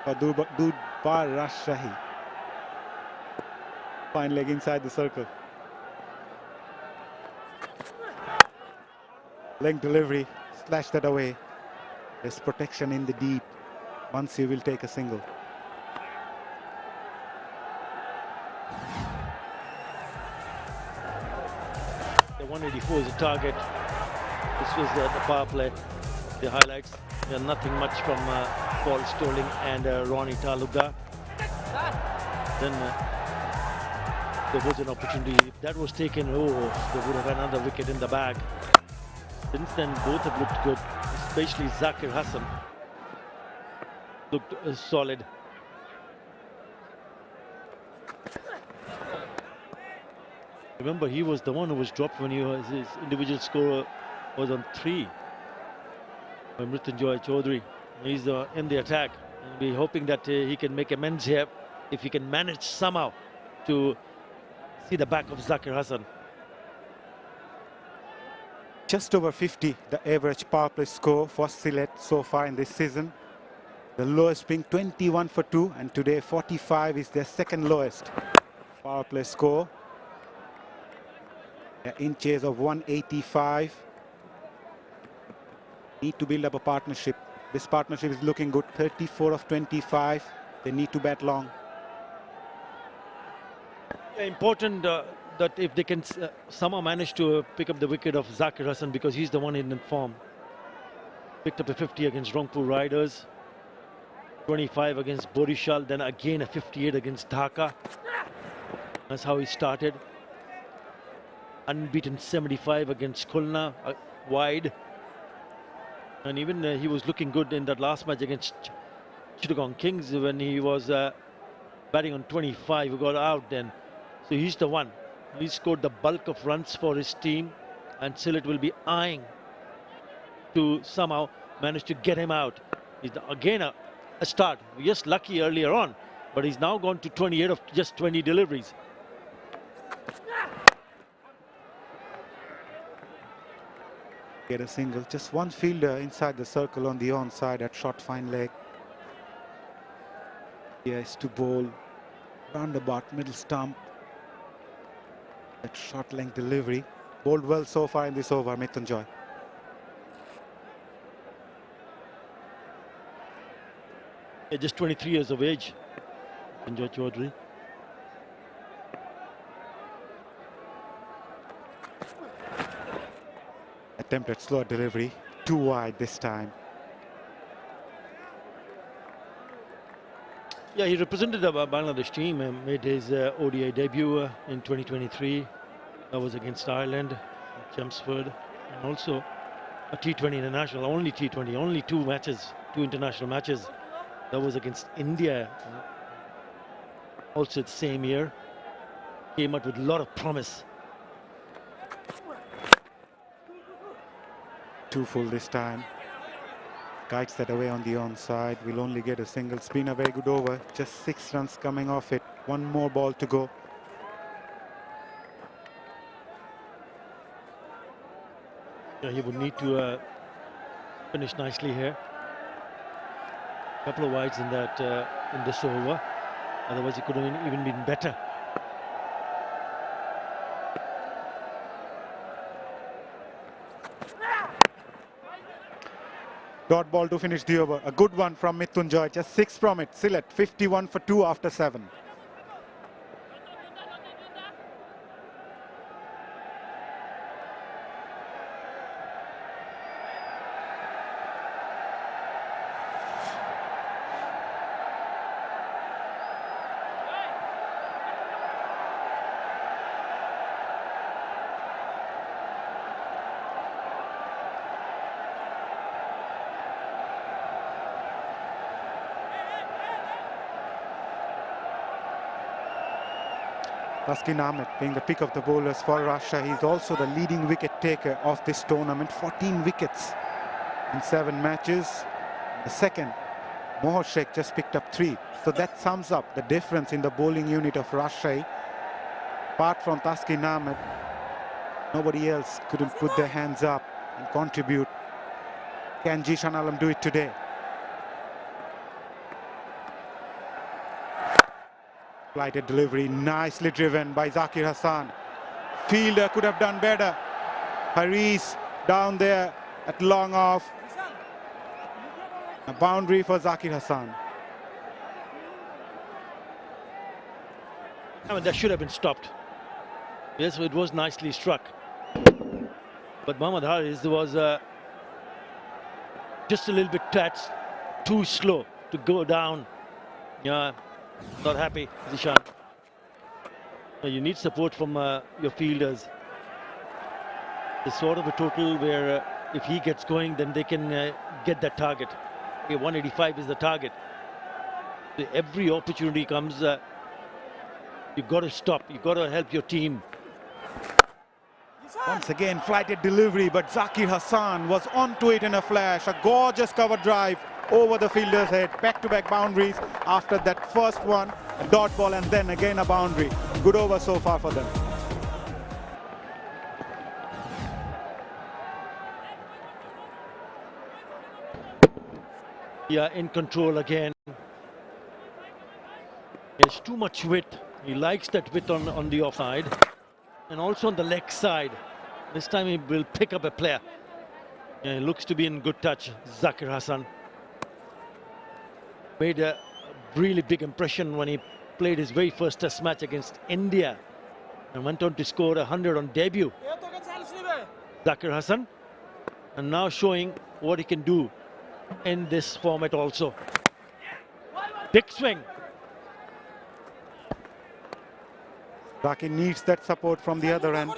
for Durbar Rajshahi. Fine leg inside the circle. Leg delivery, slash that away. There's protection in the deep. 𝗵𝗺𝗀 will take a single. The 184 is a target. This was the power play. The highlights. Nothing much from Paul Stirling and Ronnie Taluga. Then there was an opportunity. If that was taken, oh, they would have another wicket in the bag. Since then, both have looked good, especially Zakir Hassan looked solid. Remember, he was the one who was dropped when his individual score was on 3. By 𝗵𝗺𝗀𝗀𝗃 Chowdhury. He's in the attack. And we're hoping that he can make amends here if he can manage somehow to see the back of Zakir Hassan. Just over 50, the average power play score for Sylhet so far in this season. The lowest being 21 for 2, and today 45 is their second lowest power play score. They're in chase of 185. Need to build up a partnership. This partnership is looking good. 34 of 25. They need to bat long. Important that if they can somehow manage to pick up the wicket of Zakir Hassan, because he's the one in form. Picked up a 50 against Rangpur Riders, 25 against Borishal, then again a 58 against Dhaka. That's how he started. Unbeaten 75 against Khulna, wide. And even he was looking good in that last match against Chittagong Kings when he was batting on 25. He got out then. So he's the one. He scored the bulk of runs for his team, and Sylhet will be eyeing to somehow manage to get him out. He's again a start. Yes, lucky earlier on, but he's now gone to 28 of just 20 deliveries. Get a single. Just one fielder inside the circle on the onside at short fine leg. Yes, to bowl roundabout middle stump. That short length delivery. Bowled well so far in this over, 𝗵𝗺𝗀𝗀𝗃. Just 23 years of age, 𝗵𝗺𝗀𝗀𝗃 Chowdhury. Attempted slow delivery, too wide this time. Yeah, he represented the Bangladesh team and made his ODI debut in 2023. That was against Ireland, Chelmsford, and also a T20 international, only T20, only 2 matches, 2 international matches. That was against India, also the same year. Came out with a lot of promise. 2 full this time. Kites that away on the onside. Will only get a single. It's been a very good over. Just 6 runs coming off it. One more ball to go. Yeah, he would need to finish nicely here. A couple of wides in that in this over. Otherwise, it could have even been better. Dot ball to finish the over. A good one from Mrityunjay. Just 6 from it. Sylhet 51 for 2 after 7. Ahmed being the pick of the bowlers for Rajshahi. He's also the leading wicket taker of this tournament. 14 wickets in 7 matches. The second, Mohor just picked up 3. So that sums up the difference in the bowling unit of Rajshahi. Apart from Ahmed, nobody else couldn't put their hands up and contribute. Can Zishan Alam do it today? Flighted delivery, nicely driven by Zakir Hassan. Fielder could have done better. Haris down there at long off. A boundary for Zakir Hassan. I mean, that should have been stopped. Yes, it was nicely struck. But Mohammad Haris was just a little bit too slow to go down. Yeah. Not happy, Zishan. You need support from your fielders. It's sort of a total where if he gets going, then they can get that target. Okay, 185 is the target. So every opportunity comes, you've got to stop. You've got to help your team. Once again, flighted delivery, but Zakir Hassan was onto it in a flash. A gorgeous cover drive over the fielder's head. Back-to-back boundaries after that first one, a dot ball, and then again a boundary. Good over so far for them. Yeah, in control again. There's too much width. He likes that width on the offside and also on the leg side. This time he will pick up a player. Yeah, he looks to be in good touch, Zakir Hassan. Made a really big impression when he played his very first test match against India and went on to score 100 on debut. Zakir Hassan, and now showing what he can do in this format also. Big swing. Zakir needs that support from the other end.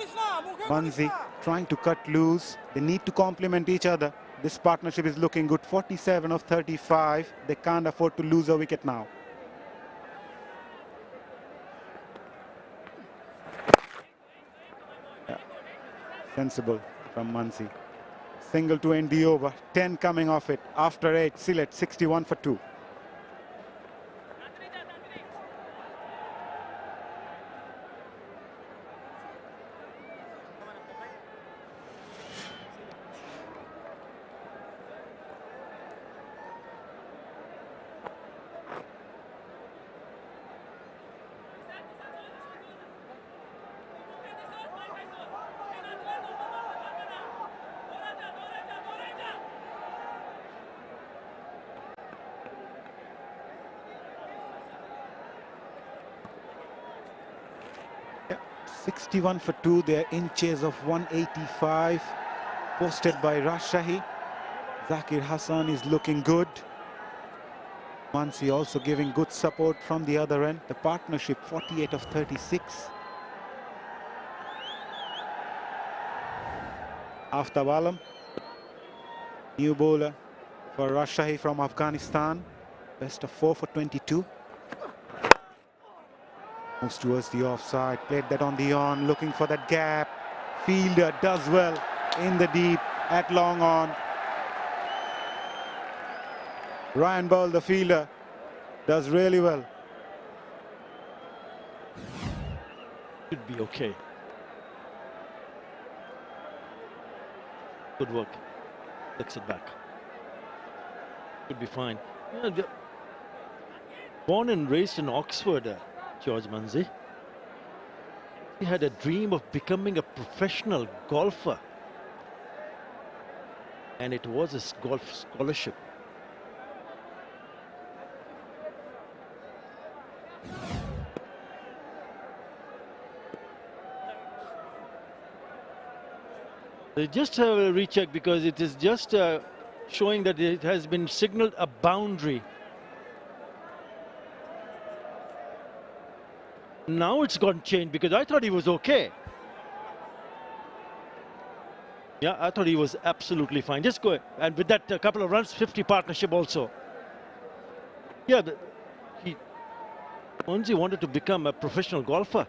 Manzi trying to cut loose. They need to complement each other. This partnership is looking good. 47 of 35. They can't afford to lose a wicket now. Yeah. Sensible from Manzi. Single to end the over. 10 coming off it. After 8, Sylhet 61 for 2. Yeah, 61 for 2. They're in chase of 185. Posted by Rajshahi. Zakir Hassan is looking good. Mansi also giving good support from the other end. The partnership 48 of 36. Aftab Alam, new bowler for Rajshahi from Afghanistan. Best of 4 for 22. Moves towards the offside, played that on the on, looking for that gap. Fielder does well in the deep at long on. Ryan Ball, the fielder, does really well. Should be okay. Good work. Flicks it back. Should be fine. You know, born and raised in Oxford, 𝗃𝗧𝗏𝗂𝗃𝗃. He had a dream of becoming a professional golfer. And it was his golf scholarship. They just have a recheck because it is just showing that it has been signaled a boundary. Now it's gone changed because I thought he was okay. Yeah, I thought he was absolutely fine. Just go, and with that couple of runs, 50 partnership also. Yeah, he wanted to become a professional golfer.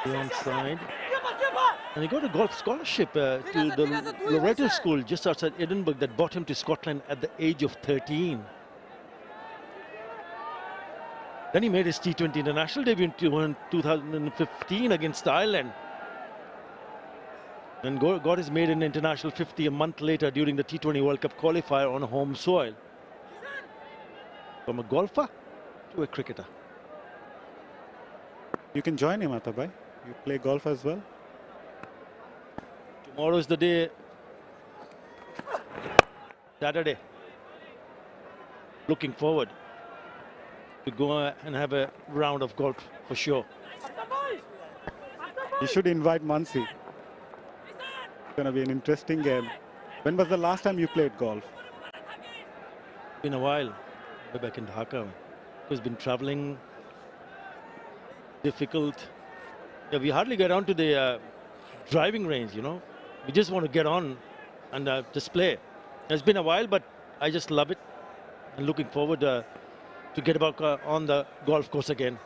Onside. And he got a golf scholarship to the Loreto School just outside Edinburgh that brought him to Scotland at the age of 13. Then he made his T20 international debut in 2015 against Ireland. And got his maiden international 50 a month later during the T20 World Cup qualifier on home soil. From a golfer to a cricketer. You can join him, Atabai. You play golf as well? Tomorrow is the day. Saturday. Looking forward to go and have a round of golf for sure. You should invite Mansi. It's going to be an interesting game. When was the last time you played golf? Been a while. Way back in Dhaka. He's been traveling. Difficult. Yeah, we hardly get on to the driving range, you know. We just want to get on and just play. It's been a while, but I just love it. And looking forward to get back on the golf course again.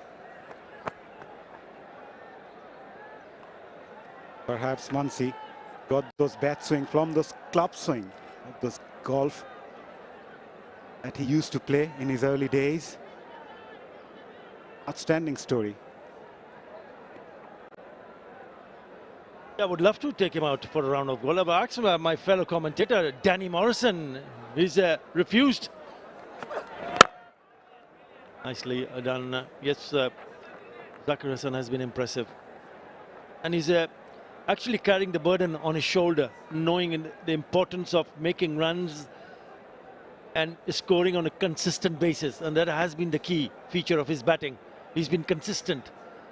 Perhaps Mansi got those bat swing from those club swing, those golf that he used to play in his early days. Outstanding story. I would love to take him out for a round of golf. I've asked my fellow commentator, Danny Morrison. He's refused. Nicely done. Yes, Zahur Hassan has been impressive. And he's actually carrying the burden on his shoulder, knowing the importance of making runs and scoring on a consistent basis. And that has been the key feature of his batting. He's been consistent.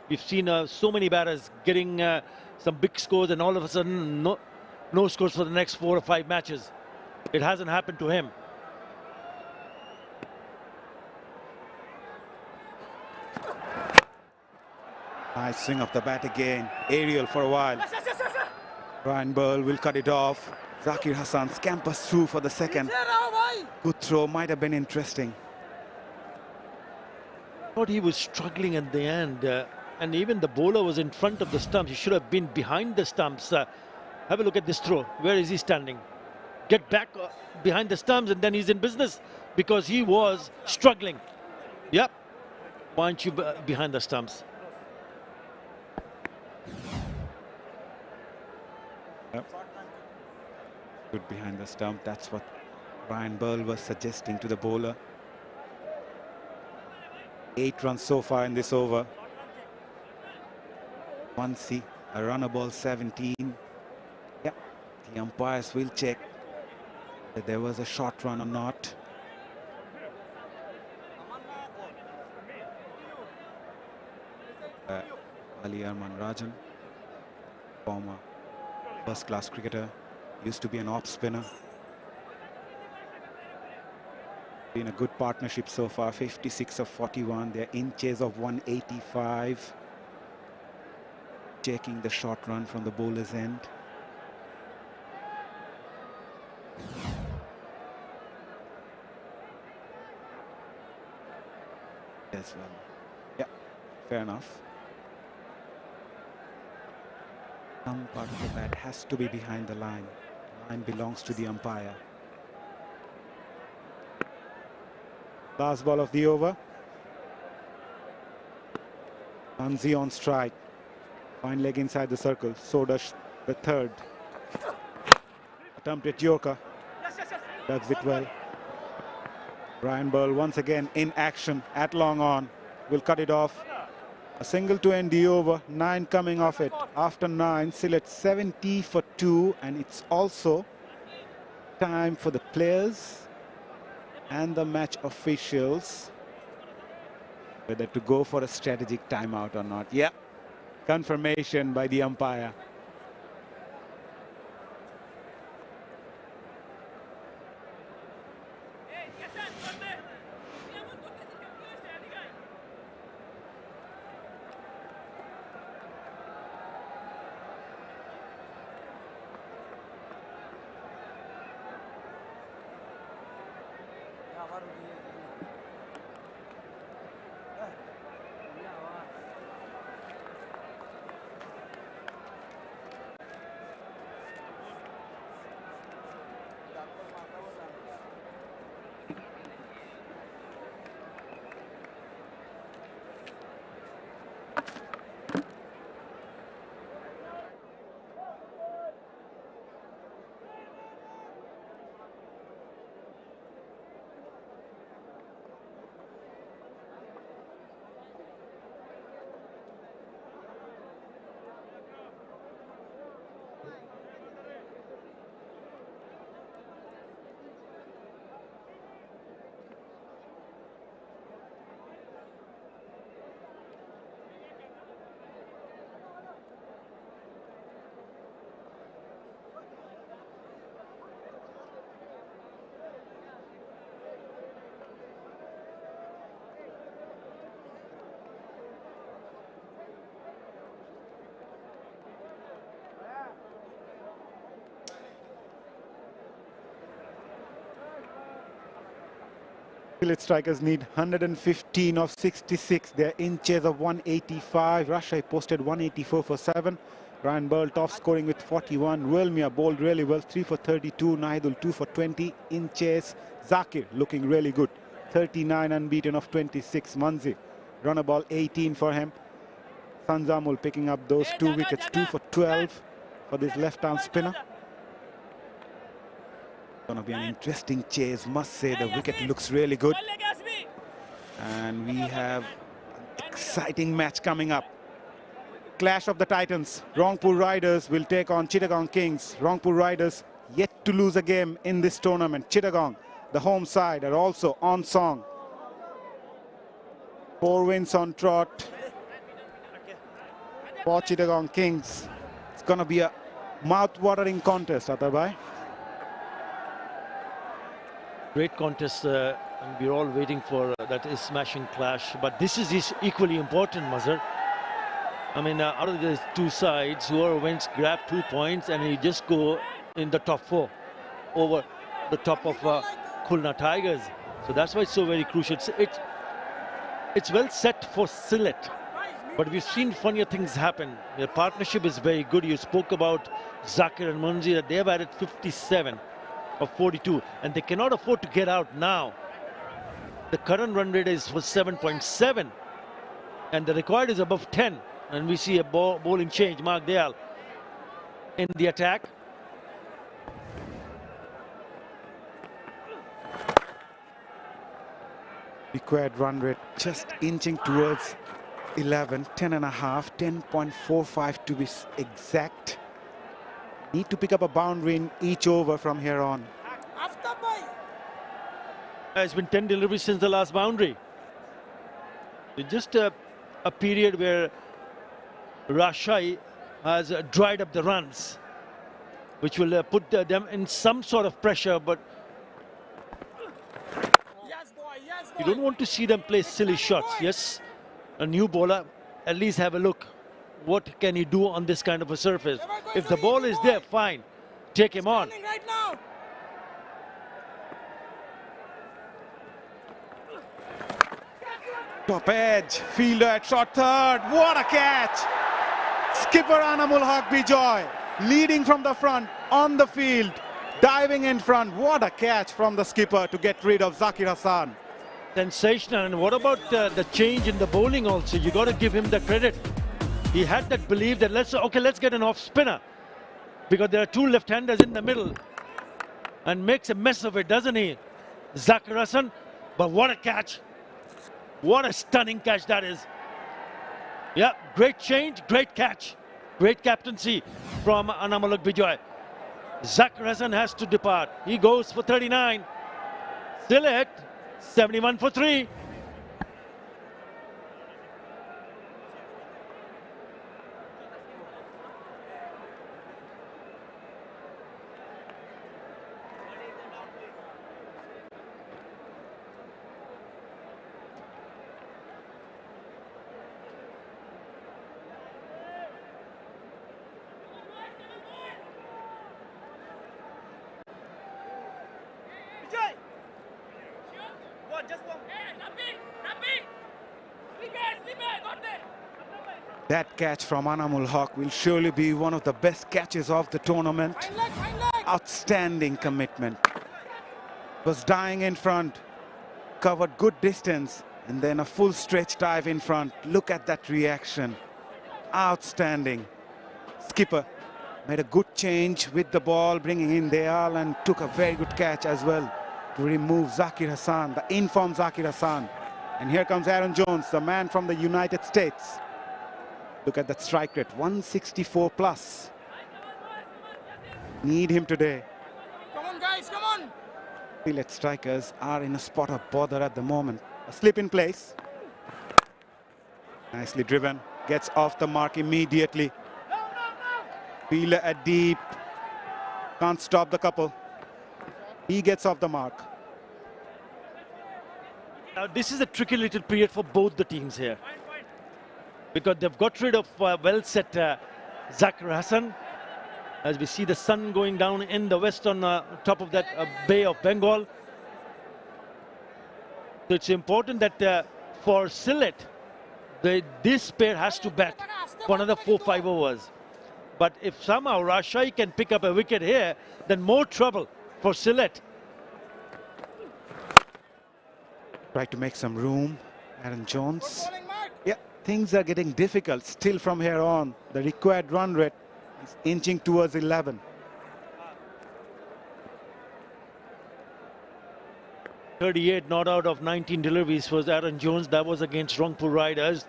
We've seen so many batters getting some big scores and all of a sudden no scores for the next 4 or 5 matches. It hasn't happened to him. Nice swing of the bat again. Aerial for a while. Ryan Ball will cut it off. Zahur Hassan scampers through for the second. Good throw, might have been interesting. I thought he was struggling at the end. And even the bowler was in front of the stumps. He should have been behind the stumps. Have a look at this throw. Where is he standing? Get back behind the stumps and then he's in business because he was struggling. Yep. Why aren't you behind the stumps? Yep. Good behind the stump. That's what Ryan Ball was suggesting to the bowler. 8 runs so far in this over. Mansi, a runner ball 17. Yeah, the umpires will check that there was a short run or not. Ali Arman Rajan, former first-class cricketer, used to be an off spinner. Been a good partnership so far, 56 of 41. They're in chase of 185. Checking the short run from the bowler's end. As well. Yeah, fair enough. Some part of the bat has to be behind the line. Line belongs to the umpire. Last ball of the over. 𝗂𝗏𝗄𝐶 on strike. Fine leg inside the circle. So does the third. Attempt at Yorker. Does it well. Ryan Burl once again in action at long on. Will cut it off. A single to end the over. 9 coming off it. After 9, Sylhet 70 for 2. And it's also time for the players and the match officials whether to go for a strategic timeout or not. Yeah, confirmation by the umpire. Sylhet strikers need 115 of 66. They're in chase of 185. Rajshahi posted 184 for 7. Ryan Burl top scoring with 41. 𝗬𝗏𝗂 bowled really well, 3 for 32. Nahidul 2 for 20. In chase, Zakir looking really good, 39 unbeaten of 26. Manzi, runner ball 18 for him. Sanzamul picking up those 2 wickets, 2 for 12 for this left-arm spinner. Gonna be an interesting chase, must say. The wicket looks really good. And we have an exciting match coming up. Clash of the Titans. Rangpur Riders will take on Chittagong Kings. Rangpur Riders yet to lose a game in this tournament. Chittagong, the home side, are also on song. 4 wins on trot for Chittagong Kings. It's gonna be a mouth-watering contest, Atabai. Great contest, and we're all waiting for that smashing clash. But this is equally important, Mazhar. I mean, out of the 2 sides, whoever wins grab 2 points, and you just go in the top 4 over the top of Khulna Tigers. So that's why it's so very crucial. It's well set for Sylhet, but we've seen funnier things happen. The partnership is very good. You spoke about Zakir and Munzi, that they have added 57 of 42, and they cannot afford to get out now. The current run rate is for 7.7, and the required is above 10. And we see a bowling change. Mark Dayal in the attack. Required run rate just inching towards 11, 10.5, 10.45 to be exact. Need to pick up a boundary in each over from here on. It's been 10 deliveries since the last boundary. It's just a period where Rajshahi has dried up the runs, which will put them in some sort of pressure, but you don't want to see them play silly shots. Yes, a new bowler, at least have a look. What can he do on this kind of a surface? If the ball is there, fine, take him on. Top edge, fielder at short third. What a catch! Skipper 𝗂𝗚𝗃𝗵𝗂𝘃 leading from the front on the field, diving in front. What a catch from the skipper to get rid of Zakir Hassan. Sensational. And what about the change in the bowling also? You got to give him the credit. He had that belief that let's get an off spinner, because there are two left-handers in the middle, and makes a mess of it, doesn't he, Zakir Hassan? But what a catch. What a stunning catch that is. Yeah, great change, great catch. Great captaincy from 𝗂𝗚𝗃𝗵𝗂𝘃. Zakir Hassan has to depart. He goes for 39. Sylhet, 71 for 3. That catch from 𝗂𝗚𝗃𝗵𝗂𝘃 will surely be one of the best catches of the tournament. Outstanding commitment. Was dying in front, covered good distance, and then a full stretch dive in front. Look at that reaction. Outstanding. Skipper made a good change with the ball, bringing in 𝗿𝗚, and took a very good catch as well to remove Zakir Hassan, the informed Zakir Hassan. And here comes Aaron Jones, the man from the United States. Look at that strike rate, 164 plus. Need him today. Come on, guys, come on. Sylhet strikers are in a spot of bother at the moment. A slip in place. Nicely driven. Gets off the mark immediately. Wheeler at deep. Can't stop the couple. He gets off the mark. Now this is a tricky little period for both the teams here, because they've got rid of well set Zakir Hassan. As we see the sun going down in the west on top of that Bay of Bengal. So it's important that for Sylhet, this pair has to bat for another 4-5 overs. But if somehow Rajshahi can pick up a wicket here, then more trouble for Sylhet. Try to make some room, Aaron Jones. Yeah, things are getting difficult still from here on. The required run rate is inching towards 11. .38 not out of 19 deliveries was Aaron Jones. That was against Rangpur Riders.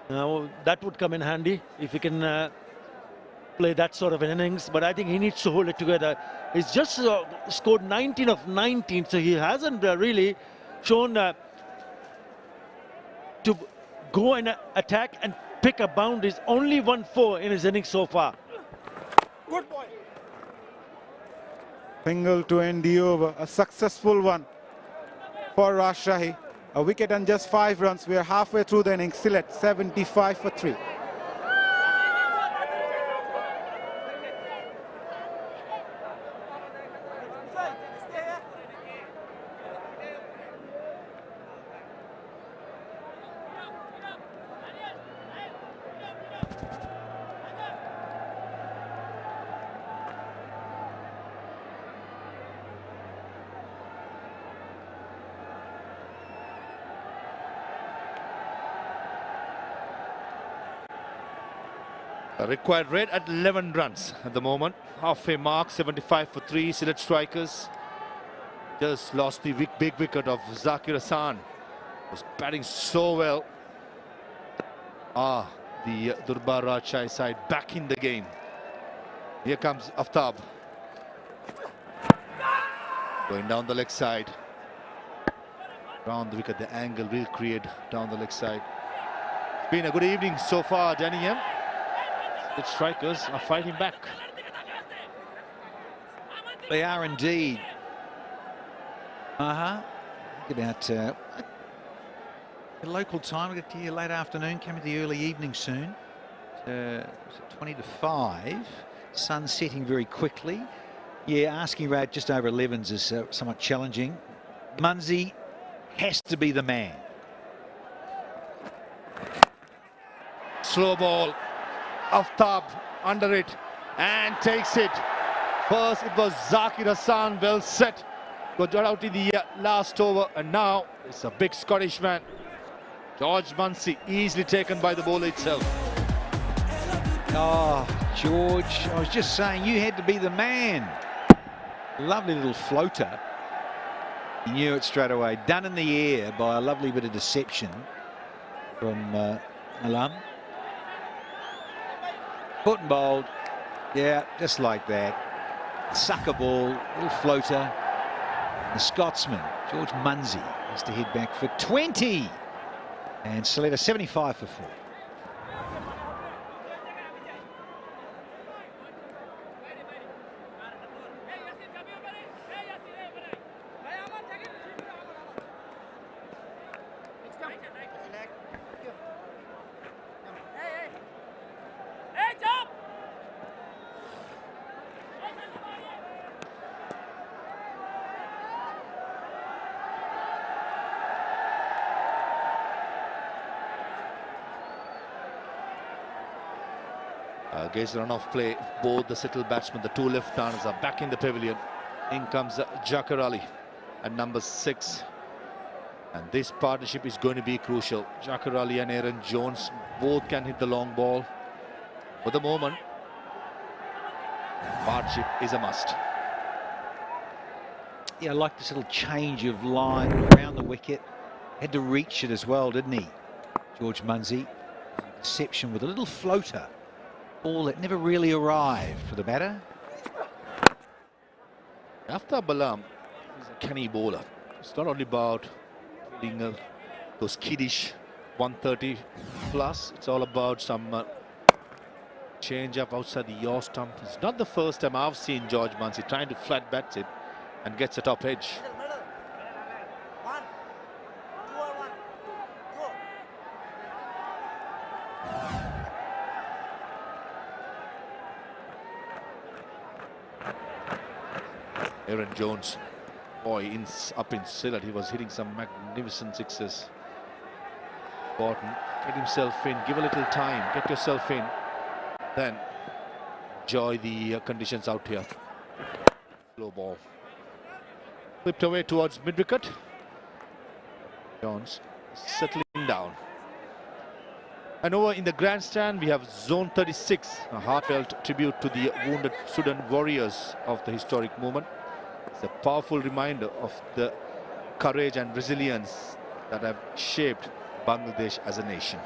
Now that would come in handy if he can play that sort of an innings, but I think he needs to hold it together. He's just scored 19 of 19, so he hasn't really shown to go and attack and pick up boundaries. Only 1-4 in his innings so far. Good boy. Single to end the over, a successful one for Rajshahi. A wicket and just 5 runs. We are halfway through the innings. Sylhet 75 for 3. Required rate at 11 runs at the moment. Halfway mark, 75 for 3. Sylhet strikers just lost the big wicket of Zakir Hassan. Was batting so well. The Durbar Rajshahi side back in the game. Here comes Aftab. Going down the leg side. Round the wicket, the angle will create down the leg side. It's been a good evening so far, Danny M. The strikers are fighting back. They are indeed. About the local time. We'll get to you late afternoon, coming to the early evening soon. It's 20 to 5. Sun setting very quickly. Yeah, asking rate just over 11s is somewhat challenging. 𝗏𝗏𝗏𝗏 has to be the man. Slow ball. Aftab under it and takes it. First it was Zahur Hassan, well set. Got out in the last over, and now it's a big Scottish man. 𝗃𝗵𝗃𝗃 easily taken by the bowler itself. Oh, George, I was just saying you had to be the man. Lovely little floater. He knew it straight away. Done in the air by a lovely bit of deception from Alam. Put and bowled. Yeah, just like that. Sucker ball, little floater. The Scotsman, 𝗃𝗵𝗃𝗃, has to head back for 20. And Sylhet 75 for 4. Against the run-off play, both the settled batsmen, the two left-handers, are back in the pavilion. In comes Zahur Ali at number 6. And this partnership is going to be crucial. Zahur Ali and Aaron Jones both can hit the long ball. For the moment, partnership is a must. Yeah, I like this little change of line around the wicket. Had to reach it as well, didn't he? 𝗃𝗵𝗃𝗃. Deception with a little floater. Ball that never really arrived for the batter. Aftab Alam is a canny bowler. It's not only about hitting those kiddish 130 plus. It's all about some change up outside the yaw stump. It's not the first time I've seen 𝗃𝗵𝗃𝗃 trying to flat bat it and gets a top edge. Aaron Jones, boy, up in Sylhet, he was hitting some magnificent sixes. Important, get himself in, give a little time, get yourself in, then enjoy the conditions out here. Slow ball. Flipped away towards mid-wicket. Jones settling down. And over in the grandstand, we have Zone 36, a heartfelt tribute to the wounded Sudan warriors of the historic movement. It's a powerful reminder of the courage and resilience that have shaped Bangladesh as a nation.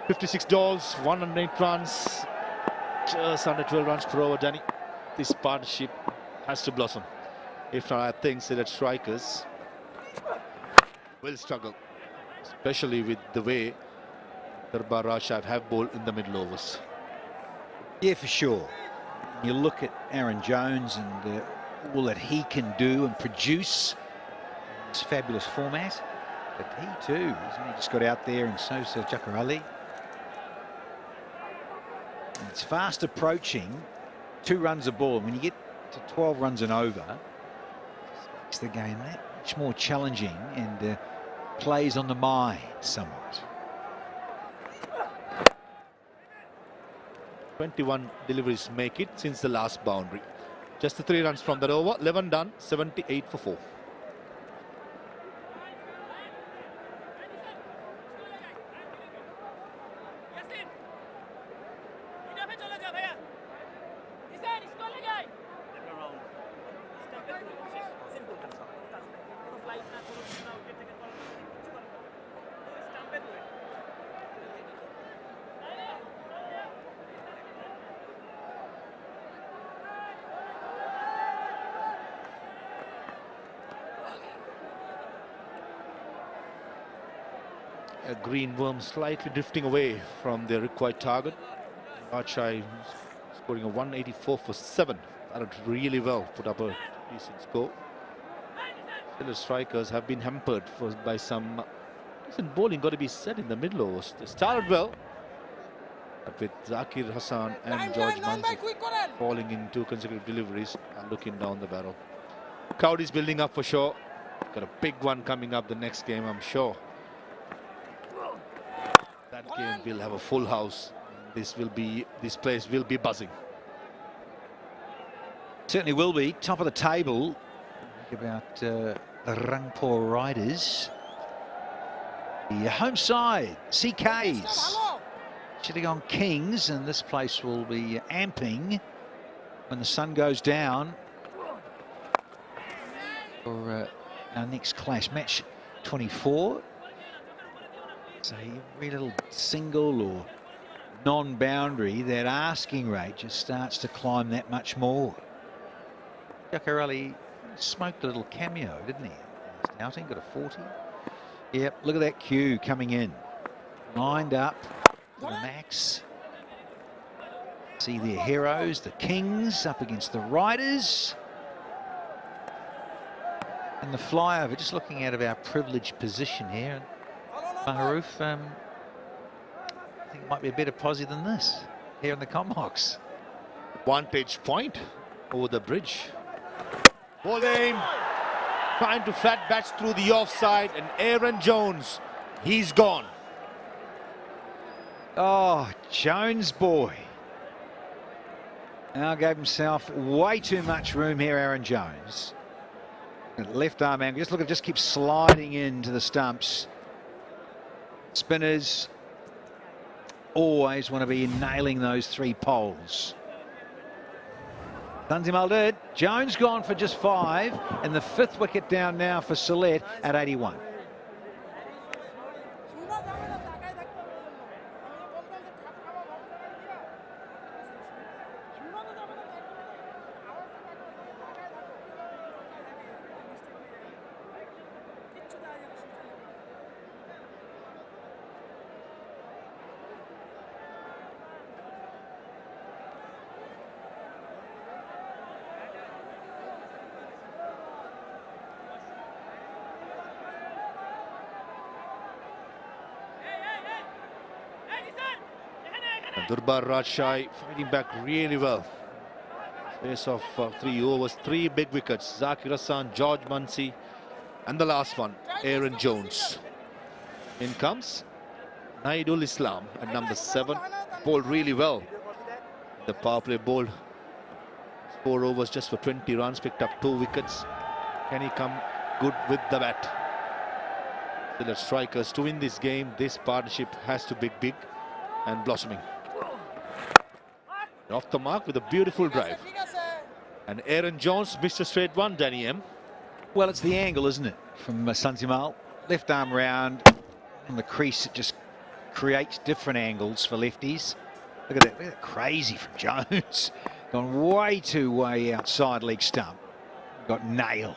56 balls, 108 runs, just under 12 runs per over, Danny. This partnership has to blossom. If not, I think Sylhet strikers will struggle, especially with the way Durbar Rajshahi have bowled in the middle overs. Yeah, for sure. You look at Aaron Jones and all that he can do and produce in this fabulous format, but he too, he just got out there, and so's Zahur Ali. And it's fast approaching 2 runs a ball. When you get to 12 runs and over, it makes the game that much more challenging and plays on the mind somewhat. 21 deliveries make it since the last boundary. Just the 3 runs from that over. 11 done, 78 for 4. A green worm slightly drifting away from the required target. Rajshahi scoring a 184 for 7. That did really well, put up a decent score. Still, the strikers have been hampered by some decent bowling, got to be said, in the middle overs. They started well, but with Zahur Hassan and 𝗃𝗵𝗃𝗃 falling in 2 consecutive deliveries and looking down the barrel. Crowd is building up for sure. Got a big one coming up the next game, I'm sure. That game will have a full house. This place will be buzzing. Certainly will be. Top of the table. Think about the Rangpur Riders. The home side, CK's. Chittagong Kings, and this place will be amping when the sun goes down for our next clash. Match 24. So every little single or non-boundary, that asking rate just starts to climb that much more. 𝗂𝗃𝗃 smoked a little cameo, didn't he? Last outing, got a 40. Yep, look at that queue coming in. Lined up to the max. See their heroes, the Kings, up against the Riders. And the flyover, just looking out of our privileged position here. Maharouf, I think it might be a better posse than this here in the Comhawks. Vantage point over the bridge. Ball aim, trying to flat batch through the offside, and Aaron Jones, he's gone. Oh, Jones boy. Now gave himself way too much room here, Aaron Jones. Left arm angle, just look at, just keeps sliding into the stumps. Spinners always want to be nailing those 3 poles. Dunsimal did. Jones gone for just 5, and the 5th wicket down now for Sylhet at 81. Durbar Rajshahi fighting back really well. Space of 3 overs, 3 big wickets. Zakir Hassan, George Muncy, and the last one, Aaron Jones. In comes Naidul Islam at number 7. Bowled really well. The power play bowled 4 overs just for 20 runs, picked up 2 wickets. Can he come good with the bat? The strikers to win this game, this partnership has to be big and blossoming. Off the mark with a beautiful drive. And Aaron Jones missed a straight one, Danny M. Well, it's the angle, isn't it, from Santimal. Left arm round on the crease. It just creates different angles for lefties. Look at that, look at that, crazy from Jones. Gone way outside leg stump. Got nailed.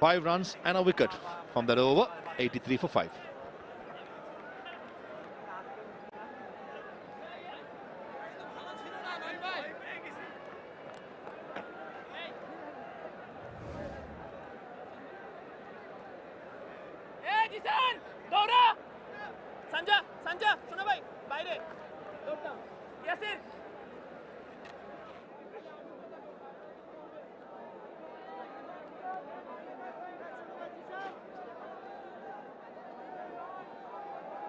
Five runs and a wicket from that over. 83 for 5.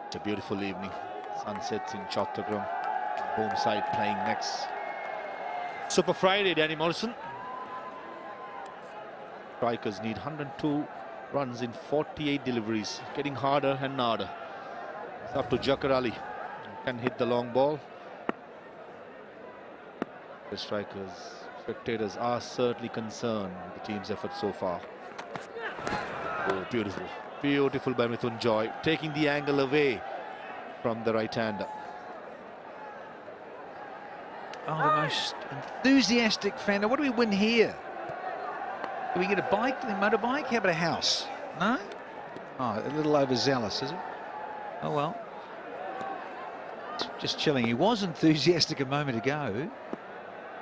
It's a beautiful evening. Sunsets in Chattogram. Home side playing next. Super Friday, Danny Morrison. Strikers need 102 runs in 48 deliveries. Getting harder and harder. It's up to 𝗂𝗃𝗃. Can hit the long ball. The strikers, spectators are certainly concerned with the team's effort so far. Oh, beautiful. Beautiful by Mithun Joy, taking the angle away from the right-hander. Oh, the most enthusiastic fan. Now, what do we win here? Do we get a bike, a motorbike? How about a house? No? Oh, a little overzealous, is it? Oh, well. Just chilling. He was enthusiastic a moment ago.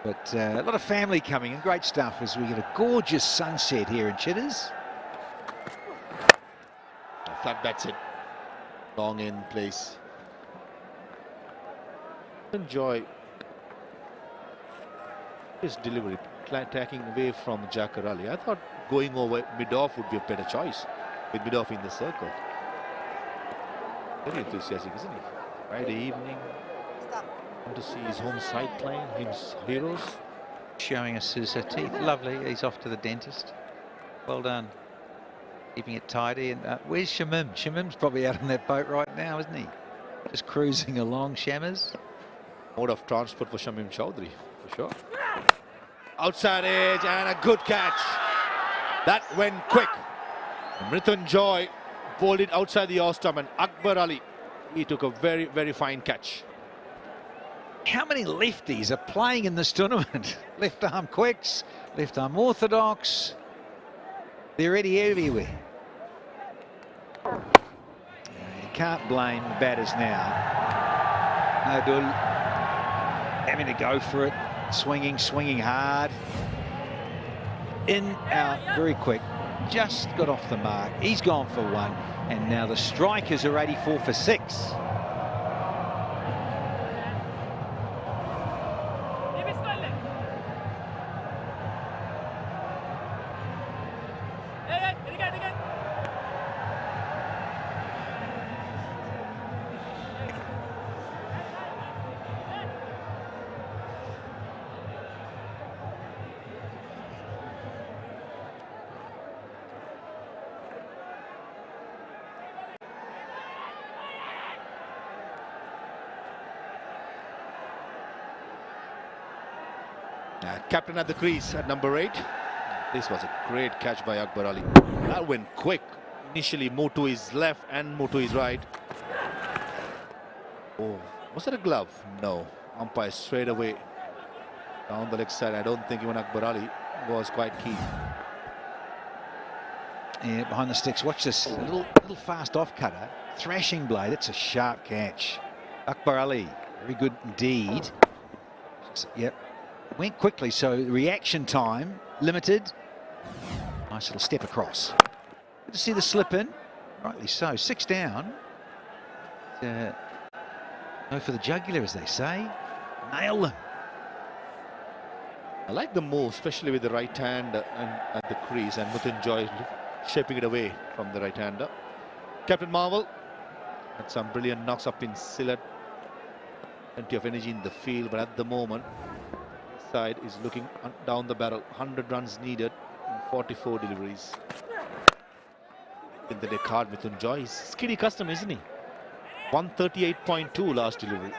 But a lot of family coming in. Great stuff as we get a gorgeous sunset here in Chitters. Flat bats it. Long in place. Enjoy his delivery, tracking away from 𝗂𝗃𝗃. I thought going over mid-off would be a better choice, with mid-off in the circle. Very enthusiastic, isn't he? Friday evening, want to see his home side playing, his heroes. Showing us his teeth. Lovely. He's off to the dentist. Well done. Keeping it tidy. And where's 𝗂𝗵𝗃? 𝗂𝗵𝗃's probably out on that boat right now, isn't he? Just cruising along, 𝗂𝗵𝗃. Mode of transport for Shamim Chowdhury, for sure. Outside edge and a good catch. That went quick. 𝗵𝗃 bowled it outside the off stump, and Akbar Ali, he took a very, very fine catch. How many lefties are playing in this tournament? Left arm quicks, left arm orthodox. They're already everywhere. You can't blame the batters now. Nodul having to go for it, swinging hard. In, out, very quick. Just got off the mark. He's gone for one, and now the strikers are 84 for 6. Captain at the crease at number 8. This was a great catch by Akbar Ali. That went quick. Initially moved to his left and moved to his right. Oh, was it a glove? No. Umpire straight away down the leg side. I don't think even Akbar Ali was quite keen. Yeah, behind the sticks. Watch this. A little fast off cutter. Thrashing blade. It's a sharp catch. Akbar Ali, very good indeed. Yep. Went quickly, so reaction time limited. Nice little step across. Good to see the slip in. Rightly so. 6 down. Go for the jugular, as they say. Nail them. I like the move, especially with the right hand and at the crease, and 𝗵𝗃 shaping it away from the right hander. Captain Marvel had some brilliant knocks up in Sylhet. Plenty of energy in the field, but at the moment, side is looking down the barrel. 100 runs needed in 44 deliveries. In the card, 𝗵𝗃 is skinny custom, isn't he? 138.2 last delivery.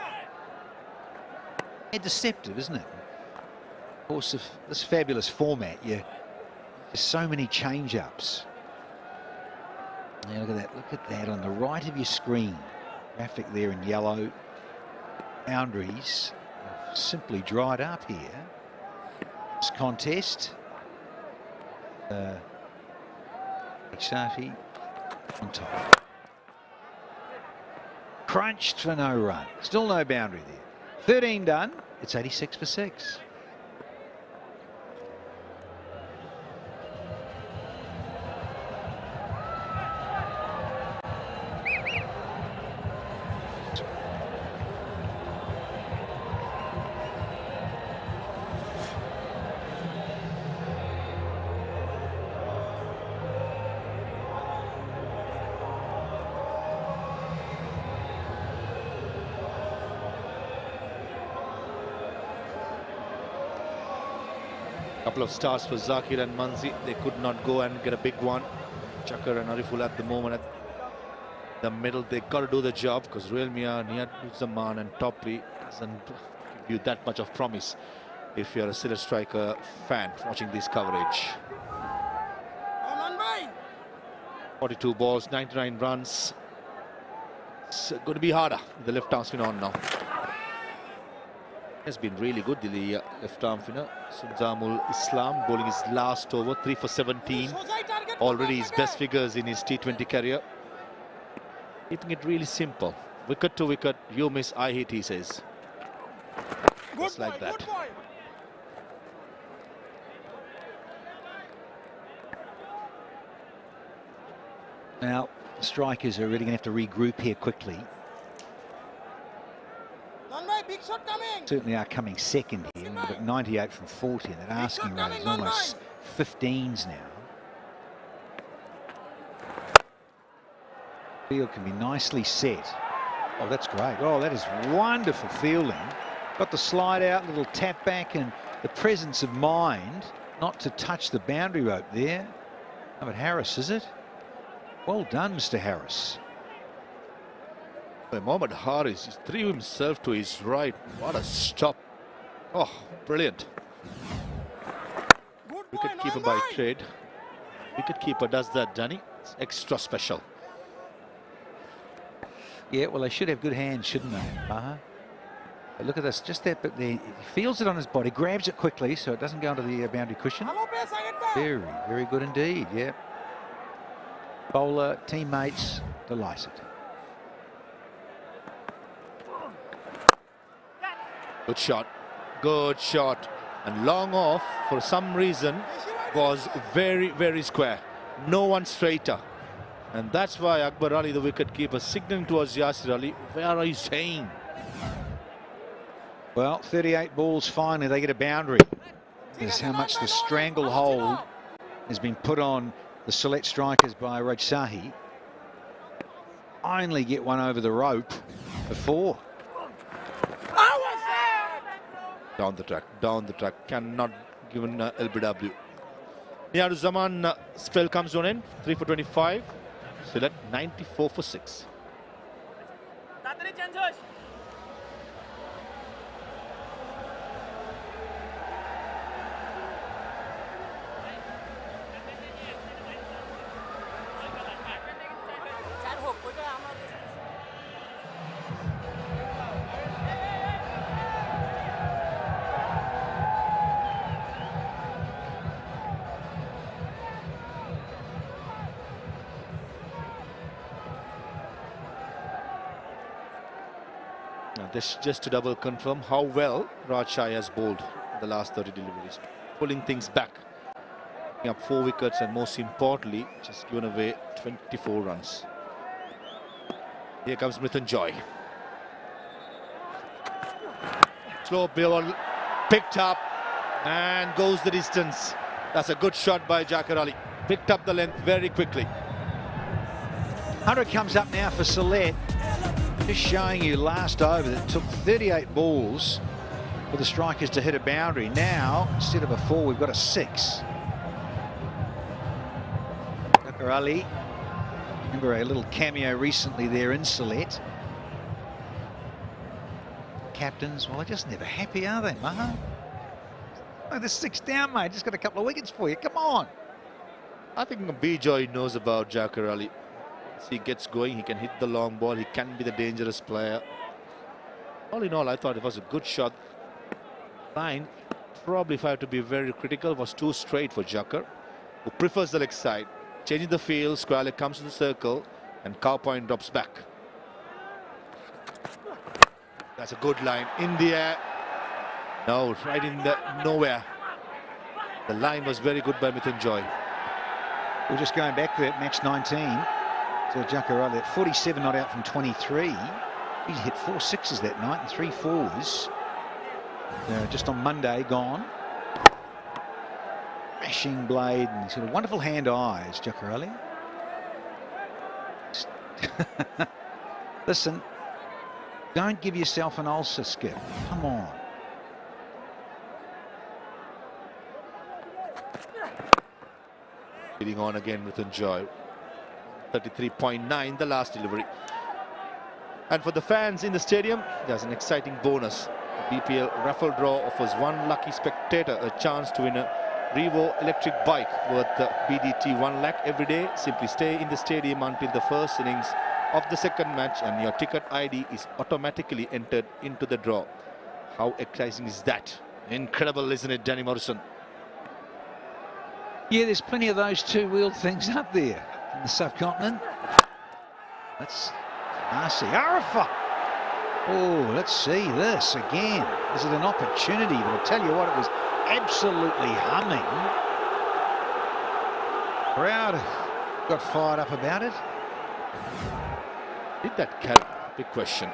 Deceptive, isn't it? Of course, of this fabulous format, there's so many change-ups. Yeah, look at that. Look at that on the right of your screen. Graphic there in yellow. Boundaries have simply dried up here. This contest. 𝗃𝗄𝗃 on top. Crunched for no run. Still no boundary there. 13 done. It's 86 for 6. Couple of stars for Zakir and Manzi. They could not go and get a big one. Chakar and Ariful at the moment at the middle. They got to do the job, because Real Mia, Niyat and Topri doesn't give you that much of promise if you're a Sylhet striker fan watching this coverage. 42 balls, 99 runs. It's going to be harder with the left arm spin on now. Has been really good, the left arm spinner. Sunzamul Islam bowling his last over, 3 for 17. Already his best figures in his T20 career. Keeping it really simple. Wicket to wicket, you miss, I hit, he says. Just like that. Now, the strikers are really going to have to regroup here quickly. Big shot coming. Certainly are coming second here. We've got 98 from 40, and that asking rate is almost 15s now. Field can be nicely set. Oh, that's great. Oh, that is wonderful fielding. Got the slide out, little tap back, and the presence of mind not to touch the boundary rope there. Ahmed Harris, is it? Well done, Mr. Harris. Mohammad Haris threw himself to his right. What a stop. Oh, brilliant. Wicketkeeper by trade. Wicketkeeper does that, Danny. It's extra special. Yeah, well, they should have good hands, shouldn't they? But look at this, just that bit there. He feels it on his body, grabs it quickly so it doesn't go onto the boundary cushion. Very, very good indeed, yeah. Bowler, teammates, delighted. Good shot, good shot. And long off, for some reason, was very, very square. No one straighter. And that's why Akbar Ali, the wicketkeeper, signaling towards Yasir Ali, where are you staying? Well, 38 balls finally, they get a boundary. This is how much the stranglehold has been put on the Sylhet strikers by Rajshahi. Only get one over the rope for 4. Down the track, cannot given LBW. Niyaru Zaman spell comes on in, 3 for 25. Sylhet 94 for 6. This just to double confirm how well Rajshahi has bowled the last 30 deliveries, pulling things back, picking up 4 wickets, and most importantly, just given away 24 runs. Here comes Mrityunjoy. Slow ball picked up and goes the distance. That's a good shot by Zahur Ali. Picked up the length very quickly. 100 comes up now for Sylhet. Just showing you last over that it took 38 balls for the strikers to hit a boundary. Now, instead of a 4, we've got a 6. Zahur Ali, remember a little cameo recently there in Sylhet. Captains, well, they're just never happy, are they, Maha? Oh, there's 6 down, mate. Just got a couple of wickets for you. Come on. I think Bijoy knows about Zahur Ali. He gets going, he can hit the long ball, he can be the dangerous player. All in all, I thought it was a good shot. Line, probably if I have to be very critical, was too straight for Zahur, who prefers the leg side. Changing the field, square leg comes to the circle, and cow point drops back. That's a good line in the air. No, right in the nowhere. The line was very good by Mrityunjoy. We're just going back to that match 19. So Zahur Ali at 47 not out from 23. He's hit 4 6s that night and 3 4s. Just on Monday gone. Mashing blade and sort of wonderful hand-eyes, Zahur Ali. Listen, don't give yourself an ulcer, Skip. Come on. Hitting on again with Mrityunjoy. 33.9, the last delivery. And for the fans in the stadium, there's an exciting bonus. The BPL raffle draw offers one lucky spectator a chance to win a Revo electric bike worth BDT 1 lakh every day. Simply stay in the stadium until the first innings of the second match and your ticket ID is automatically entered into the draw. How exciting is that? Incredible, isn't it, Danny Morrison? Yeah, there's plenty of those 2-wheeled things up there in the subcontinent. That's nasty. Arafat. Oh, let's see this again. Is it an opportunity? But I'll tell you what, it was absolutely humming. Crowd got fired up about it. Did that carry? Big question.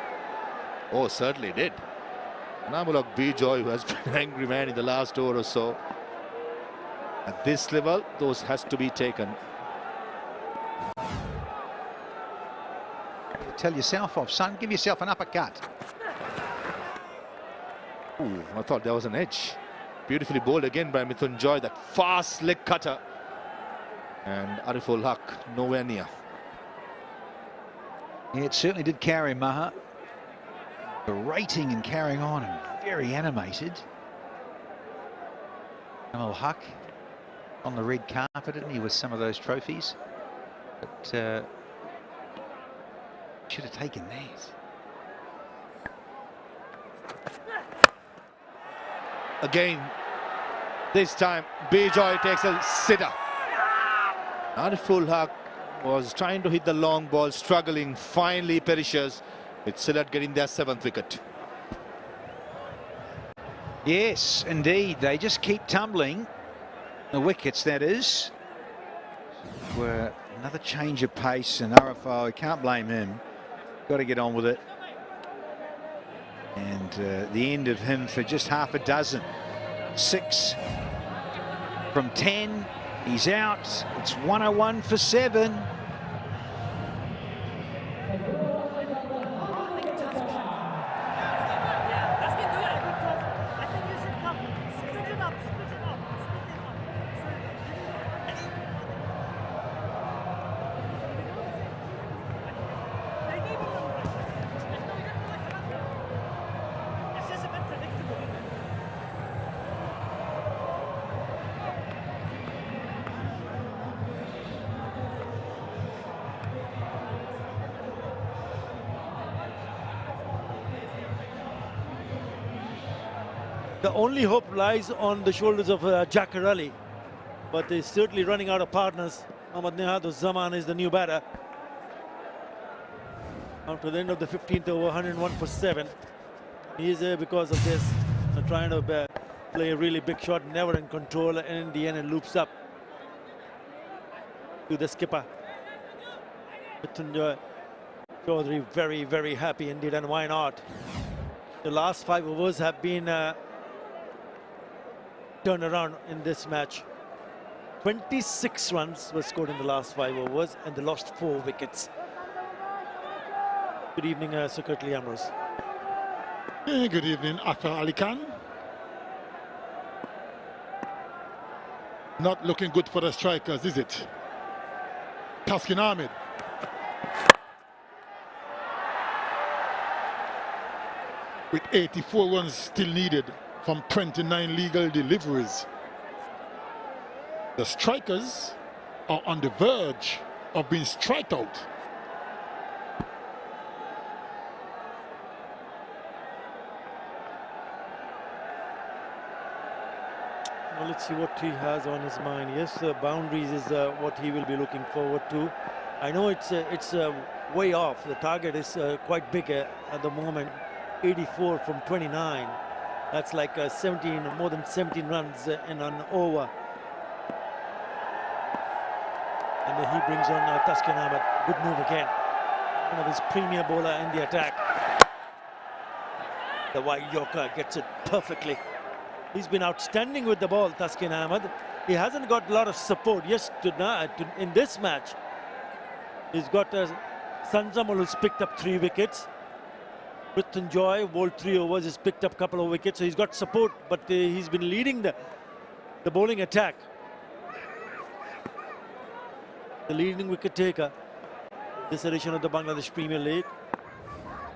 Oh, certainly did. Namulak Bijoy, who has been an angry man in the last over or so. At this level, those has to be taken. tell yourself off, son. Give yourself an uppercut. Ooh, I thought there was an edge. Beautifully bowled again by 𝗵𝗺𝗫𝐽, that fast leg cutter. And Ariful Haq nowhere near. Yeah, it certainly did carry Maha. Berating and carrying on and very animated. Ariful Haq on the red carpet, didn't he, with some of those trophies? But should have taken that. Again, this time 𝗵𝗺𝗫𝐽 takes a sitter. Ariful Haq was trying to hit the long ball, struggling, finally perishes, with Sylhet getting their 7th wicket. Yes, indeed, they just keep tumbling. The wickets, that is. Were another change of pace, and Ariful, can't blame him. Got to get on with it. And the end of him for just half a dozen. 6 from 10. He's out. It's 101 for 7. The only hope lies on the shoulders of Zahur Ali, but they're certainly running out of partners. Mohammad Nihad Zaman is the new batter. After the end of the 15th over, 101 for 7. He is there because of this. They're trying to play a really big shot, never in control, and in the end it loops up to the skipper. Chowdhury very, very happy indeed, and why not? The last 5 overs have been turned around in this match. 26 runs were scored in the last 5 overs, and they lost 4 wickets. Good evening, Secretary Amros. Good evening, Akbar Ali Khan. Not looking good for the strikers, is it? Taskin Ahmed. With 84 runs still needed from 29 legal deliveries. The strikers are on the verge of being striked out. Well, let's see what he has on his mind. Yes, boundaries is what he will be looking forward to. I know it's way off. The target is quite big at the moment. 84 from 29. That's like more than 17 runs in an over. And then he brings on Taskin Ahmed. Good move again. One of his premier bowler in the attack. The wide Yorker gets it perfectly. He's been outstanding with the ball, Taskin Ahmed. He hasn't got a lot of support. Yes, in this match, he's got Sanjamul, who's picked up 3 wickets. 𝗵𝗺𝗫𝐽 bowled 3 overs, he's picked up a couple of wickets, so he's got support, but he's been leading the bowling attack. The leading wicket taker, this edition of the Bangladesh Premier League.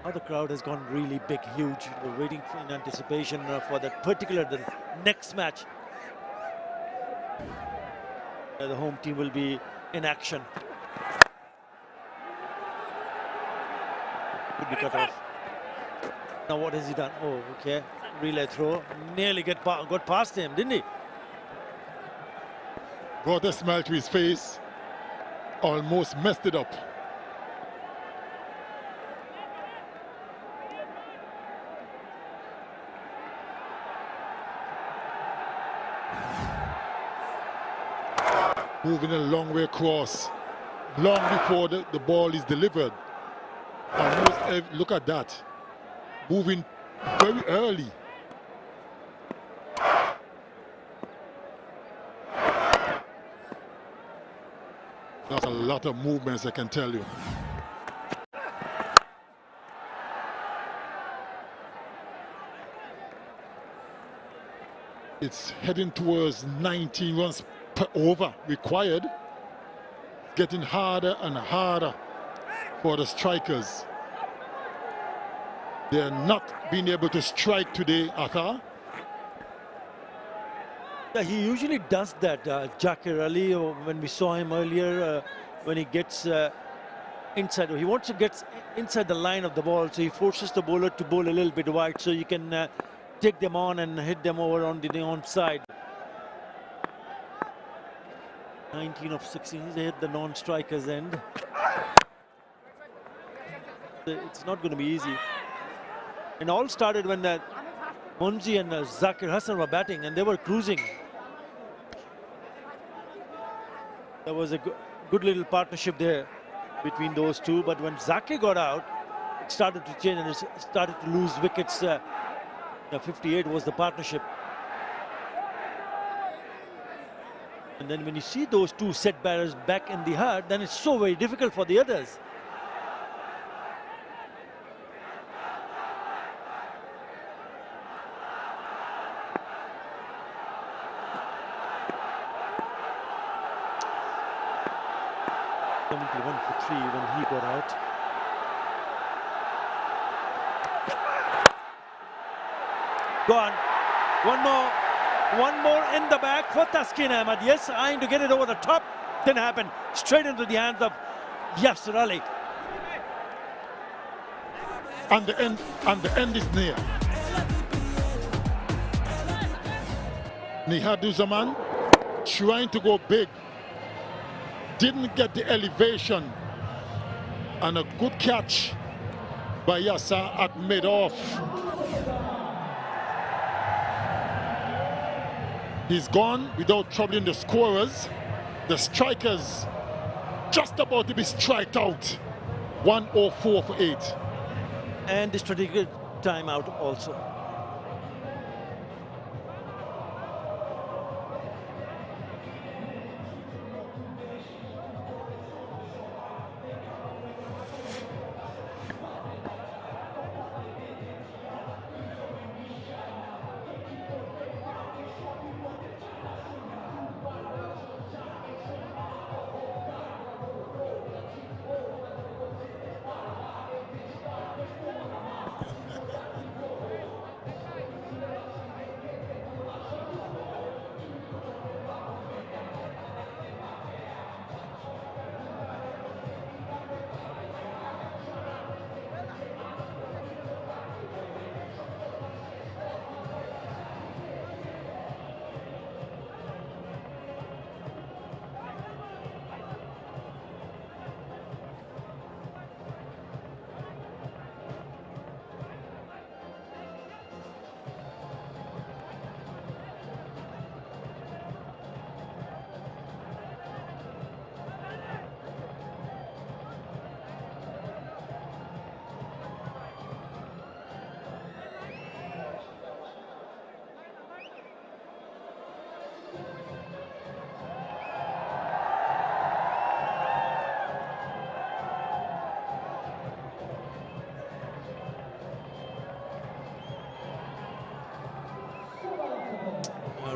Now the crowd has gone really big, huge. We're waiting in anticipation for that particular, the next match. The home team will be in action. Could be cut off. Now what has he done? Oh, okay. Relay throw. Nearly got past him, didn't he? Brought a smile to his face. Almost messed it up. Moving a long way across. Long before the ball is delivered. Almost, look at that. Moving very early. That's a lot of movements, I can tell you. It's heading towards 19 runs per over required. Getting harder and harder for the strikers. They're not being able to strike today, Aka. Yeah, he usually does that, Zahur Ali, when we saw him earlier, when he gets inside. He wants to get inside the line of the ball, so he forces the bowler to bowl a little bit wide so you can take them on and hit them over on the onside. 19 of 16, he's hit the non-striker's end. It's not going to be easy. And all started when Munzi and Zakir Hassan were batting and they were cruising. There was a good little partnership there between those two, but when Zakir got out, it started to change and it started to lose wickets. 58 was the partnership. And then when you see those two set batters back in the hut, then it's so very difficult for the others. Coming to 1 for 3 when he got out. Go on. One more in the back for Taskin Ahmed. Yes, eyeing to get it over the top. Didn't happen. Straight into the hands of Yasir Ali. And the end is near. Nihaduzaman trying to go big. Didn't get the elevation. And a good catch by Yasir at mid-off. He's gone without troubling the scorers. The strikers just about to be striked out. 104 for 8. And the strategic timeout also.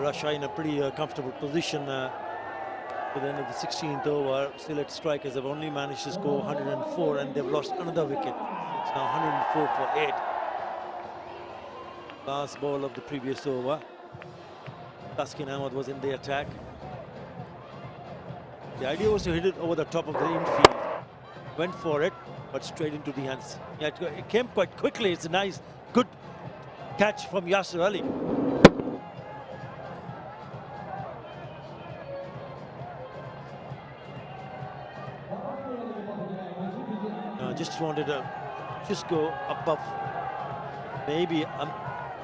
Rajshahi in a pretty comfortable position at the end of the 16th over. Sylhet strikers have only managed to score 104 and they've lost another wicket. It's now 104 for 8. Last ball of the previous over. Taskin Ahmed was in the attack. The idea was to hit it over the top of the infield. Went for it, but straight into the hands. Yeah, it came quite quickly. It's a nice, good catch from Yasir Ali. Just wanted to just go above, maybe a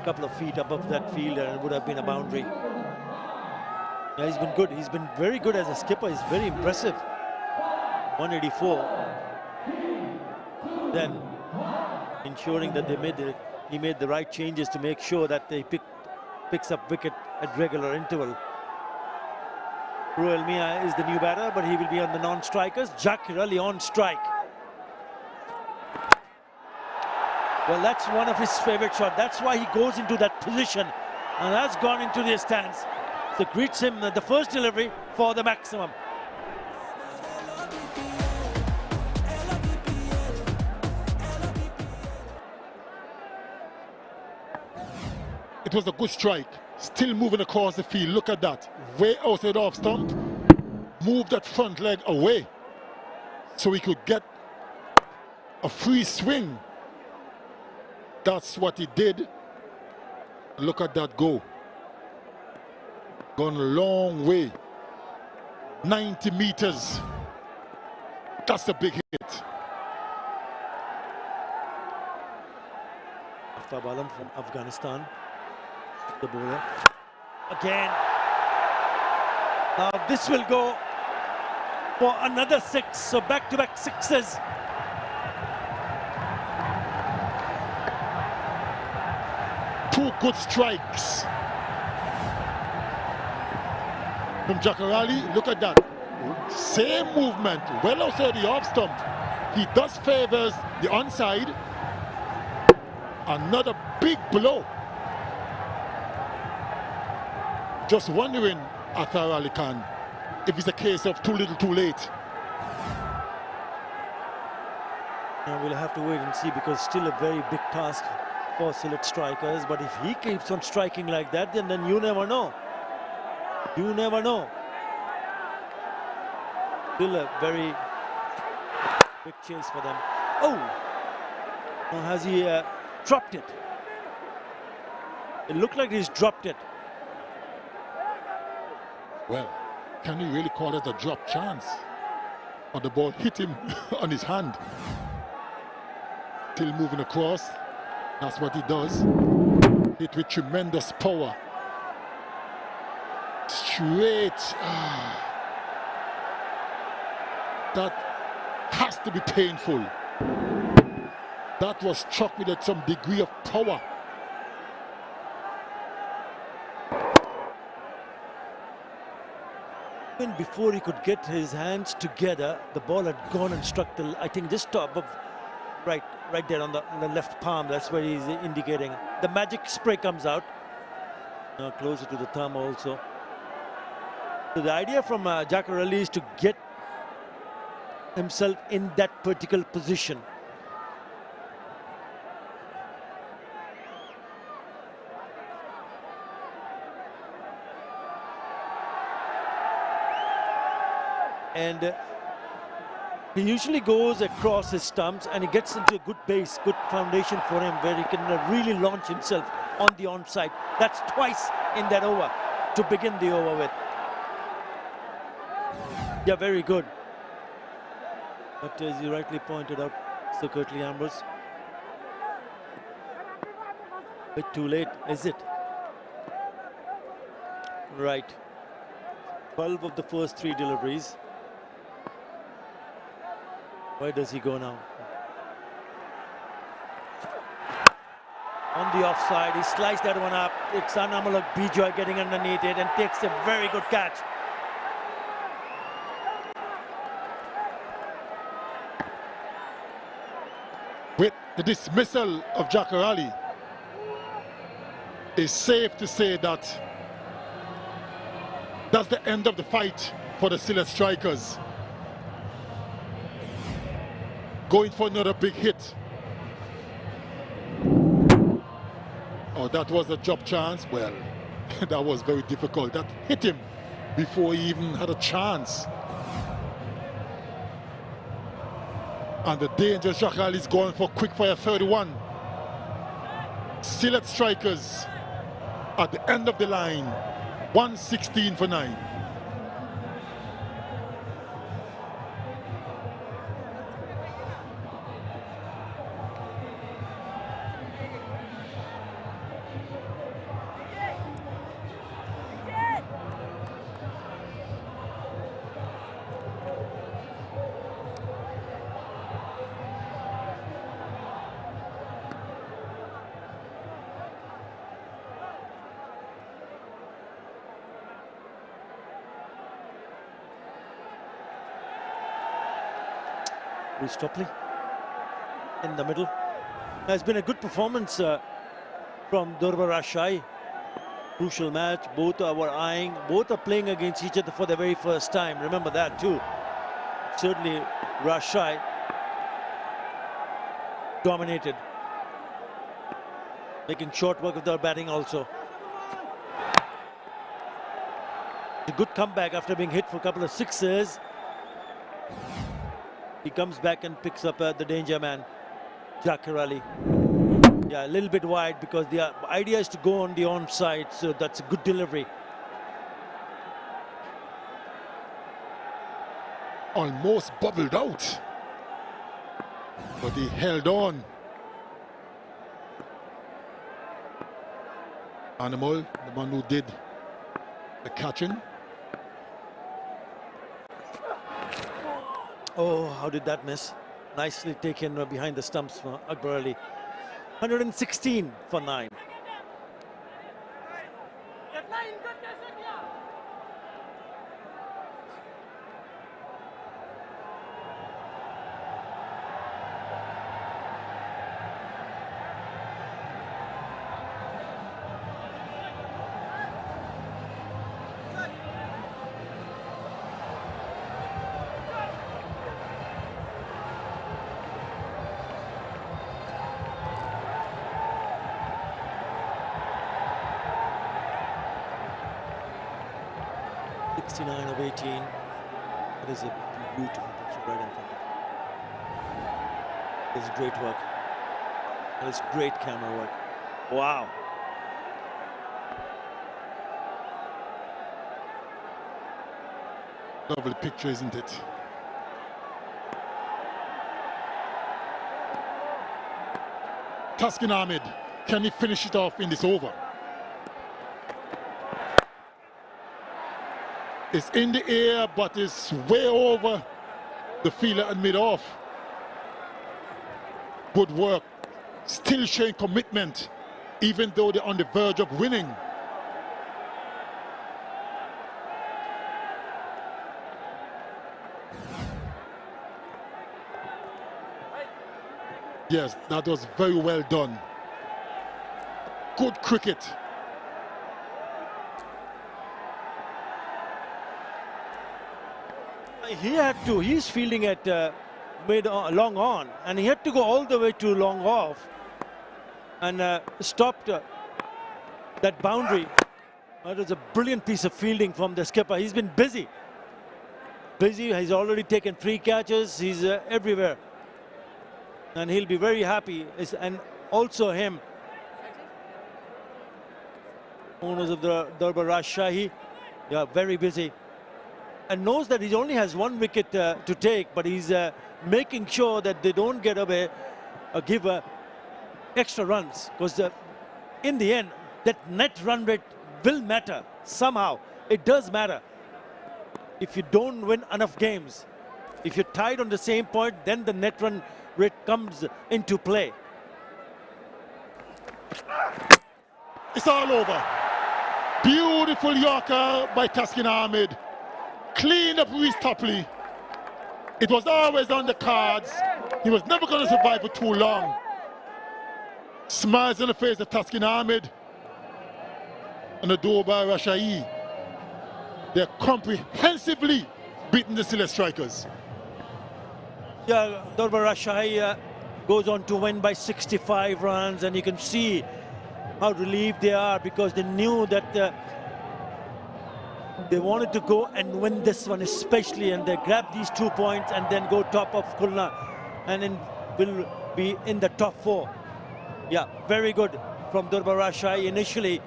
couple of feet above that fielder, and it would have been a boundary. Yeah, he's been good. He's been very good as a skipper. He's very impressive. 184. Then ensuring that he made the right changes to make sure that they picks up wicket at regular interval. Ruel Mia is the new batter, but he will be on the non-strikers. Zahur Ali on strike. Well, that's one of his favorite shots. That's why he goes into that position And that's gone into the stands. So greets him the first delivery for the maximum. It was a good strike. Still moving across the field. Look at that. Way outside off stump. Move that front leg away so he could get a free swing. That's what he did. Look at that go. Gone a long way. 90 meters. That's a big hit. Aftab Alam from Afghanistan. The bowler. Again. Now this will go for another 6. So back-to-back sixes. Two good strikes from Jackarali. Look at that. Same movement. Well outside the off stump. He does favors the onside. Another big blow. Just wondering, Athar Ali Khan, if it's a case of too little, too late. And we'll have to wait and see, because still a very big task for Sylhet strikers. But if he keeps on striking like that, then you never know. You never know. Still a very big chase for them. Oh! Now has he dropped it? It looked like he's dropped it. Well, can you really call it a drop chance? Or the ball hit him on his hand. Still moving across. That's what he does. Hit with tremendous power. Straight. That has to be painful. That was struck with some degree of power. Even before he could get his hands together, the ball had gone and struck the, I think, just top of right there on the left palm. That's where he's indicating. The magic spray comes out. Now closer to the thumb also. So the idea from Jackarali is to get himself in that particular position. And he usually goes across his stumps and he gets into a good base, good foundation for him, where he can really launch himself on the onside. That's twice in that over to begin the over with. Yeah, very good. But as you rightly pointed out, Sir Curtly Ambrose, a bit too late, is it? Right. 12 of the first 3 deliveries. Where does he go now? On the offside, he sliced that one up. It's Anamalak Bijoy getting underneath it and takes a very good catch. With the dismissal of Jackarali, it's safe to say that that's the end of the fight for the Sylhet strikers. Going for another big hit. Oh, that was a drop chance. Well, that was very difficult. That hit him before he even had a chance. And the dangerous Jackarali is going for quick fire 31. Sylhet strikers at the end of the line. 116 for 9. Stopley in the middle. Has been a good performance from Durbar Rajshahi. Crucial match. Both are playing against each other for the very first time. Remember that too. Certainly, Rajshahi dominated, making short work of their batting also. A good comeback after being hit for a couple of sixes. He comes back and picks up the danger man, Chowdhury. Yeah, a little bit wide because the idea is to go on the onside, so that's a good delivery. Almost bubbled out, but he held on. Animal, the one who did the catching. Oh, how did that miss? Nicely taken behind the stumps for Akbar Ali. 116 for 9. Of 18. That is a beautiful picture right in front of you. That is great work. That is great camera work. Wow. Lovely picture, isn't it? Taskin Ahmed, can he finish it off in this over? It's in the air, but it's way over the fielder and mid-off. Good work. Still showing commitment, even though they're on the verge of winning. Yes, that was very well done. Good cricket. He had to, he's fielding at long on, and he had to go all the way to long off and stopped that boundary. That was a brilliant piece of fielding from the skipper. He's been busy. He's already taken 3 catches. He's everywhere. And he'll be very happy. And also him, owners of the Durbar Rajshahi, they are very busy. And knows that he only has 1 wicket to take, but he's making sure that they don't get away or give extra runs, because in the end, that net run rate will matter somehow. It does matter. If you don't win enough games, if you're tied on the same point, then the net run rate comes into play. It's all over. Beautiful Yorker by Taskin Ahmed. Clean up 𝗲𝗏𝗄𝗏𝗏. It was always on the cards. He was never going to survive for too long. Smiles on the face of Taskin Ahmed and the Durbar Rajshahi. They're comprehensively beating the Sylhet strikers. Yeah, Durbar Rajshahi goes on to win by 65 runs, and you can see how relieved they are, because they knew that they wanted to go and win this one especially, and they grab these 2 points and then go top of Khulna and then will be in the top 4. Yeah, very good from Durbar Rajshahi. Initially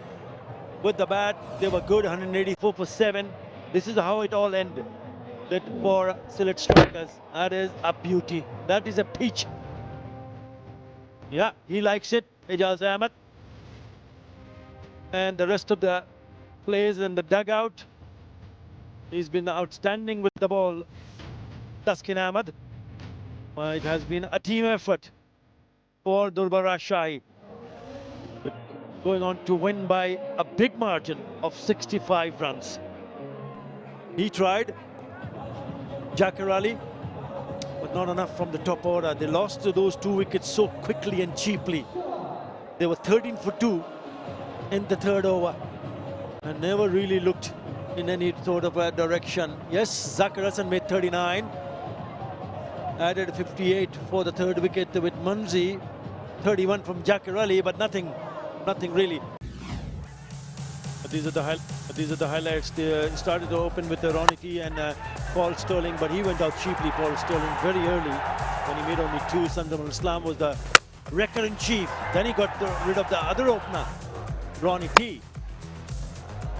with the bat, they were good, 184 for 7. This is how it all ended. That for Sylhet strikers, that is a beauty. That is a peach. Yeah, he likes it, Ahmed. And the rest of the players in the dugout. He's been outstanding with the ball, Taskin Ahmed. It has been a team effort for Durbar Rajshahi, going on to win by a big margin of 65 runs. He tried, Chowdhury, but not enough from the top order. They lost those 2 wickets so quickly and cheaply. They were 13 for 2 in the 3rd over. and never really looked in any sort of a direction. Yes, Zahur Hasan made 39. Added 58 for the third wicket with 𝗏𝗏𝗄𝐶. 31 from Zahur Ali, but nothing really. These are the highlights. They started to open with Ronnie T and Paul Sterling, but he went out cheaply, Paul Sterling, very early when he made only 2. Sanjam al-Islam was the wrecker in chief. Then he got rid of the other opener, Ronnie T.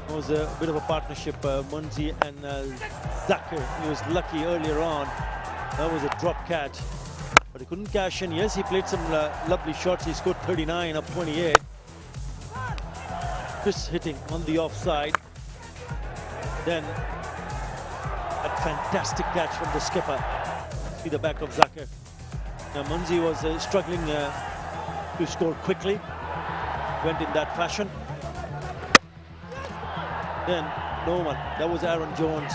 It was a bit of a partnership, 𝗏𝗏𝗄𝐶 and Zahur. He was lucky earlier on. That was a drop catch, but he couldn't cash in. Yes, he played some lovely shots. He scored 39 up 28. This hitting on the offside. Then a fantastic catch from the skipper. See the back of Zahur. Now 𝗏𝗏𝗄𝐶 was struggling to score quickly. Went in that fashion. Then no one. That was Aaron Jones.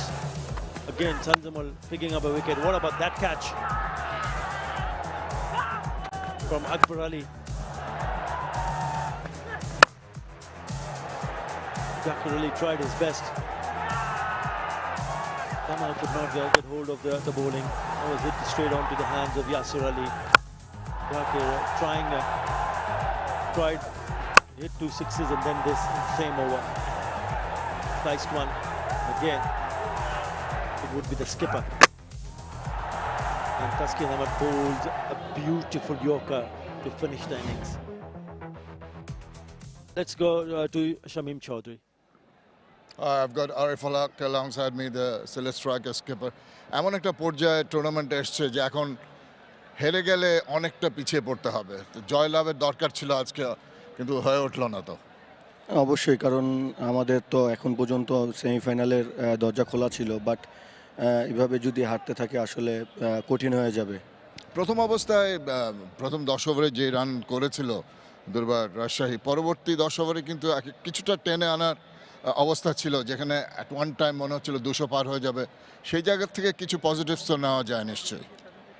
Again, Sanjamal picking up a wicket. What about that catch from Akbar Ali? Zahur really tried his best. Somehow could not get hold of the bowling. That was hit straight onto the hands of Yasir Ali. Zahur tried, hit 2 sixes and then this same over. Sliced one again. It would be the skipper. And Taskin Ahmed bowls a beautiful Yorker to finish the innings. Let's go to Shamim Chowdhury. I've got 𝗃𝗧 𝗂𝗃𝗃 alongside me, the Sylhet striker skipper. এমন একটা পর্যায়ে tournament এসছে যে এখন হেরে গেলে অনেকটা পিছিয়ে পড়তে হবে। তো জয়লাভের দরকার ছিল আজকে, কিন্তু হয়ে উঠল না তো। অবশ্যই, কারণ আমাদের তো এখন পর্যন্ত সেমিফাইনালের দরজা খোলা ছিল, বাট এভাবে যদি হারতে থাকে আসলে কঠিন হয়ে যাবে। প্রথম অবস্থায় প্রথম 10 ওভারে যে রান করেছিল দুর্বার রাজশাহী, পরবর্তী 10 ওভারে কিন্তু কিছুটা টেনে আনার অবস্থা ছিল, যেখানে অ্যাট ওয়ান টাইম মনে হচ্ছিল 200 পার হয়ে যাবে। সেই জায়গা থেকে কিছু পজিটিভস তো নেওয়া যায় নিশ্চয়ই।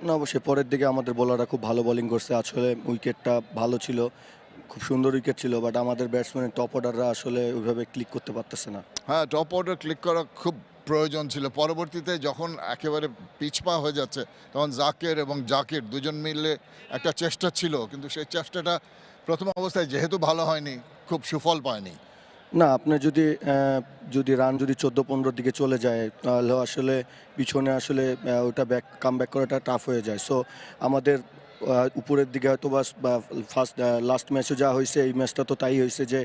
না, অবশ্যই পরের দিকে আমাদের বোলাররা খুব ভালো বোলিং করছে। আসলে উইকেটটা ভালো ছিল, খুব সুন্দর উইকেট ছিল, বাট আমাদের ব্যাটসম্যানের টপ অর্ডাররা আসলে ওইভাবে ক্লিক করতে পারতেছে না। হ্যাঁ, টপ অর্ডার ক্লিক করা খুব প্রয়োজন ছিল। পরবর্তীতে যখন একেবারে পিছপা হয়ে যাচ্ছে, তখন জাকের এবং জাকির দুজন মিলে একটা চেষ্টা ছিল, কিন্তু সেই চেষ্টাটা প্রথম অবস্থায় যেহেতু ভালো হয়নি, খুব সুফল পায়নি। না, আপনার যদি রান 14-15 দিকে চলে যায়, তাহলে আসলে পিছনে আসলে ওটা কামব্যাক করাটা টাফ হয়ে যায়। সো আমাদের উপরের দিকে হয়তো বা লাস্ট ম্যাচে যা হয়েছে, এই ম্যাচটা তো তাই হয়েছে যে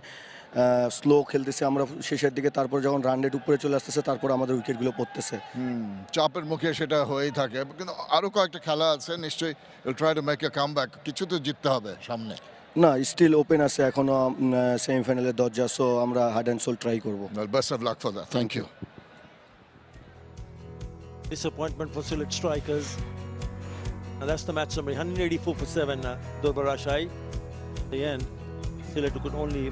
স্লো খেলতেছে আমরা শেষের দিকে, তারপর যখন রান রেট উপরে চলে আসতেছে তারপর আমাদের উইকেটগুলো পড়তেছে। চাপের মুখে সেটা হয়েই থাকে, কিন্তু আরও কয়েকটা খেলা আছে, নিশ্চয়ই try to make a comeback. কিছু তো জিততে হবে সামনে। না, স্টিল ওপেন আছে এখনো সেমিফাইনালের দরজা, সো আমরা হার্ড অ্যান্ড সোল ট্রাই করব। Best of luck for that. Thank you. Disappointment for Sylhet strikers. And that's the match summary. 184 for 7, Durbar Rajshahi. At the end, Sylhet could only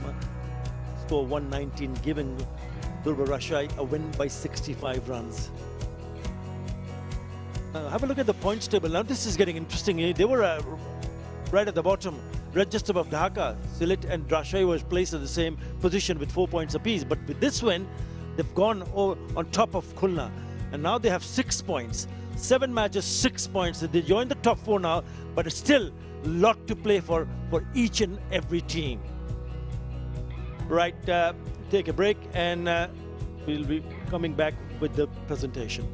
score 119, giving Durbar Rajshahi a win by 65 runs. Have a look at the points table. Now this is getting interesting. They were right at the bottom, just above Dhaka. Sylhet and Rajshahi was placed at the same position with 4 points apiece. But with this win, they've gone on top of Khulna. And now they have 6 points. 7 matches, 6 points. They joined the top 4 now, but it's still a lot to play for each and every team. Right, take a break and we'll be coming back with the presentation.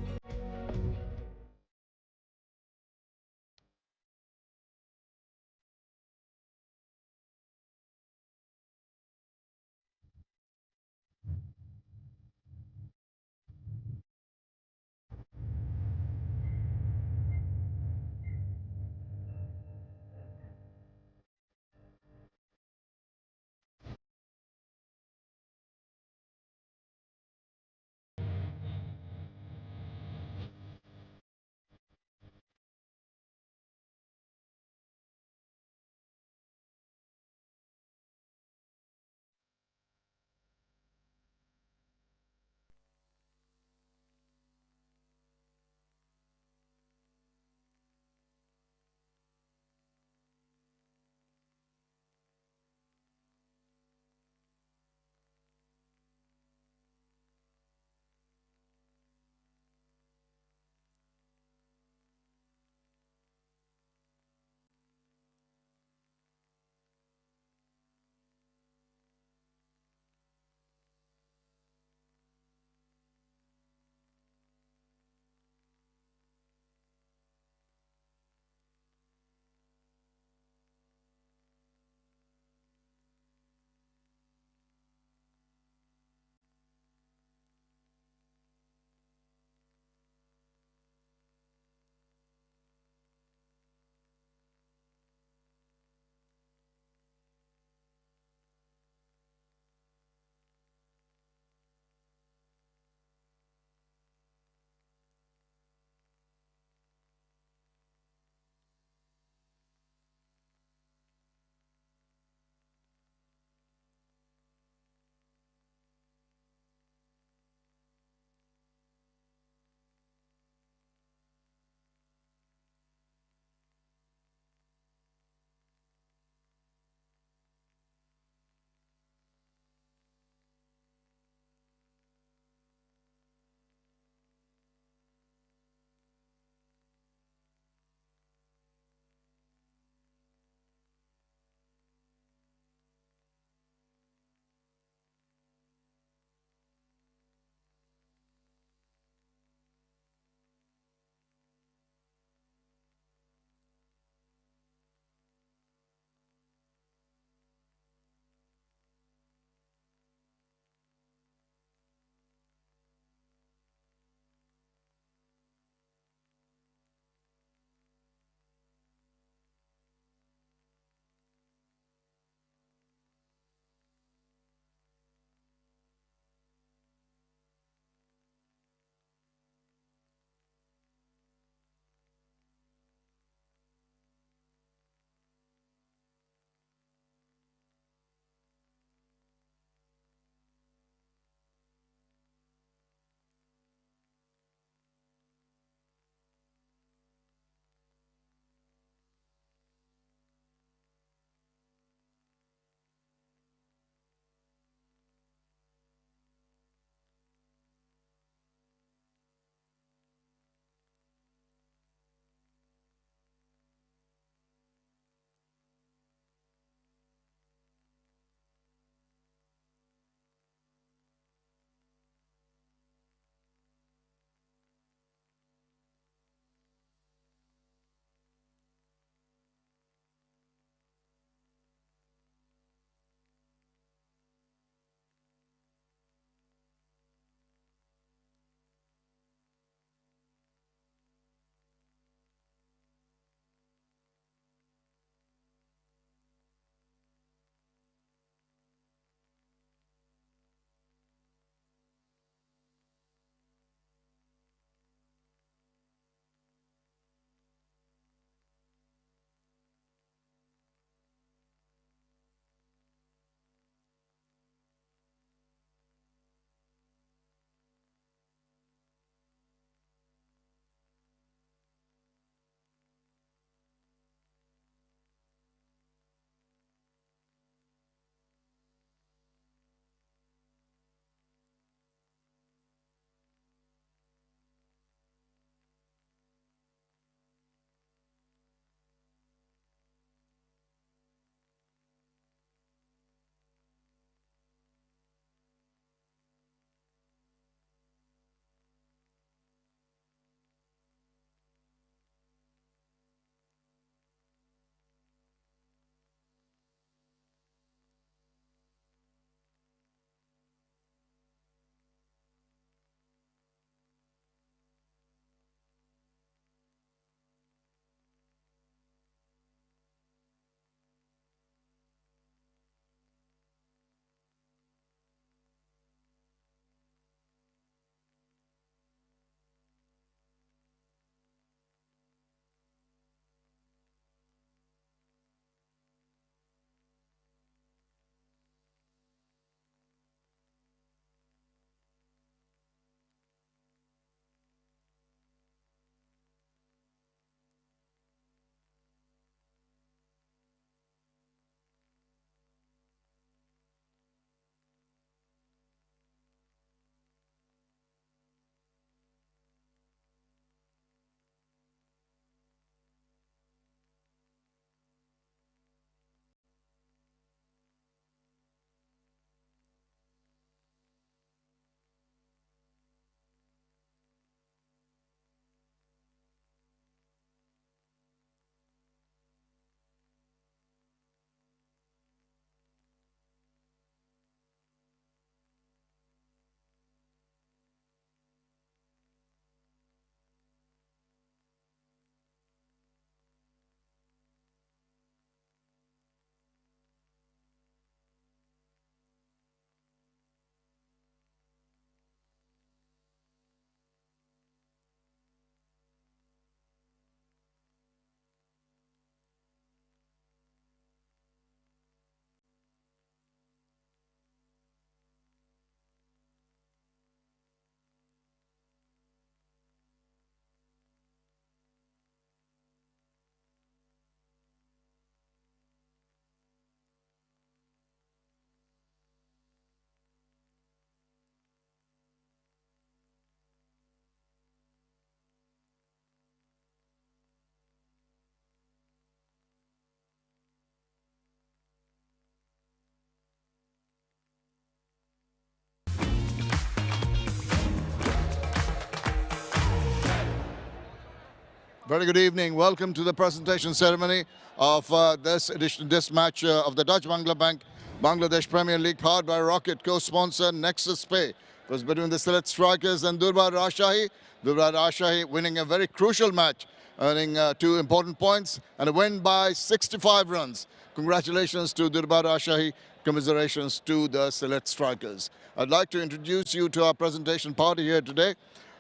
Very good evening. Welcome to the presentation ceremony of this match of the Dutch Bangla Bank Bangladesh Premier League, powered by Rocket, co-sponsor 𝗃𝗃. It was between the Sylhet Strikers and Durbar Rajshahi. Durbar Rajshahi winning a very crucial match, earning 2 important points and a win by 65 runs. Congratulations to Durbar Rajshahi. Commiserations to the Sylhet Strikers. I'd like to introduce you to our presentation party here today.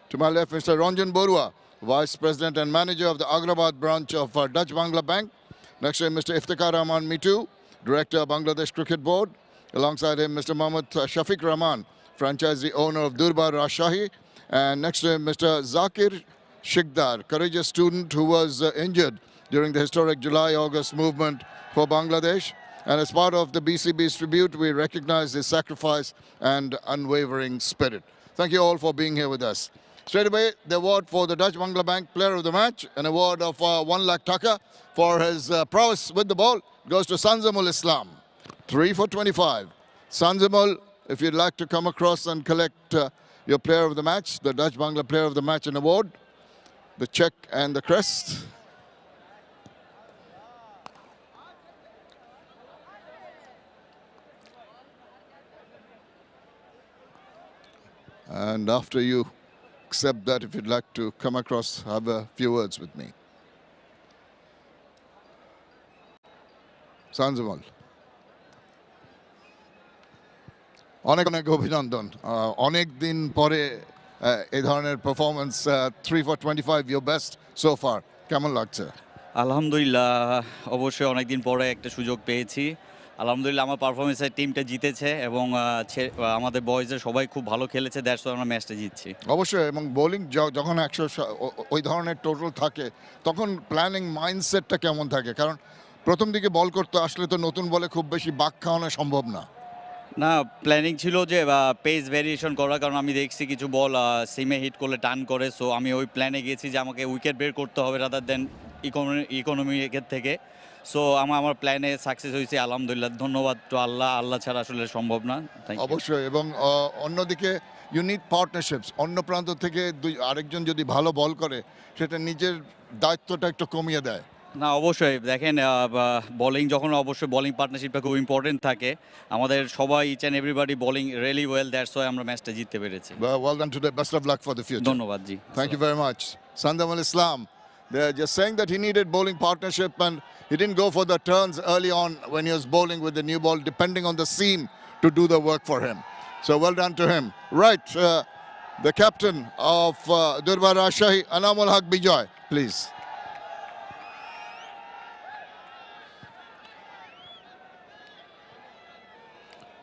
To my left, Mr. Ranjan Borua, Vice President and Manager of the Agrawat branch of Dutch Bangla Bank. Next to him, Mr. 𝗃𝗃𝗃𝗃 𝗵𝗃, Director of Bangladesh Cricket Board. Alongside him, Mr. Mohammad Shafiq Rahman, franchisee owner of Durbar Rajshahi. And next to him, Mr. Zakir Shikdar, courageous student who was injured during the historic July-August movement for Bangladesh. And as part of the BCB's tribute, we recognize his sacrifice and unwavering spirit. Thank you all for being here with us. Straight away, the award for the Dutch Bangla Bank Player of the Match, an award of ₁ lakh taka for his prowess with the ball, goes to Sanzamul Islam. 3 for 25. Sanzamul, if you'd like to come across and collect your Player of the Match, the Dutch Bangla Player of the Match and award, the check and the crest. And after you accept that, if you'd like to come across, have a few words with me. Sanzamul. অনেক অনেক অভিনন্দন অনেক দিন পরে এই ধরনের performance 3 for 25 your best so far কেমন লাগছে আলহামদুলিল্লাহ অবশ্যই অনেক দিন পরে একটা সুযোগ পেয়েছি আলহামদুলিল্লাহ আমার পারফরম্যান্সে টিমটা জিতেছে এবং আমাদের বয়েজের সবাই খুব ভালো খেলেছে দ্যাটস ওয়াই আমরা ম্যাচটা জিতছি অবশ্যই এবং বোলিং যখন 100 ওই ধরনের টোটাল থাকে তখন প্ল্যানিং মাইন্ডসেটটা কেমন থাকে কারণ প্রথম দিকে বল করতে আসলে তো নতুন বলে খুব বেশি বাক খাওয়ানো সম্ভব না না প্ল্যানিং ছিল যে পেস ভেরিয়েশন করা কারণ আমি দেখছি কিছু বল সিমে হিট করলে টার্ন করে সো আমি ওই প্ল্যানে গেছি যে আমাকে উইকেট বের করতে হবে রাদার দেন ইকোনমিকের থেকে সো আমার প্ল্যানে সাকসেস হয়েছে আলহামদুলিল্লাহ ধন্যবাদ তো আল্লাহ ছাড়া আসলে সম্ভব না অবশ্যই এবং অন্যদিকে ইউনিট পার্টনারশিপস অন্য প্রান্ত থেকে আরেকজন যদি ভালো বল করে সেটা নিজের দায়িত্বটা একটু কমিয়ে দেয় না অবশ্যই দেখেন বোলিং যখন অবশ্যই বোলিং পার্টনারশিপটা খুব ইম্পর্টেন্ট থাকে আমাদের সবাই each and everybody bowling really well that's why আমরা ম্যাচটা জিততে পেরেছি well done today best of luck for the future ধন্যবাদ ji thank you very much Sanzamul Islam they're just saying that he needed bowling partnership and he didn't go for the turns early on when he was bowling with the new ball depending on the seam to do the work for him so well done to him right the captain of Durbar Rajshahi Anamul Haq Bijoy please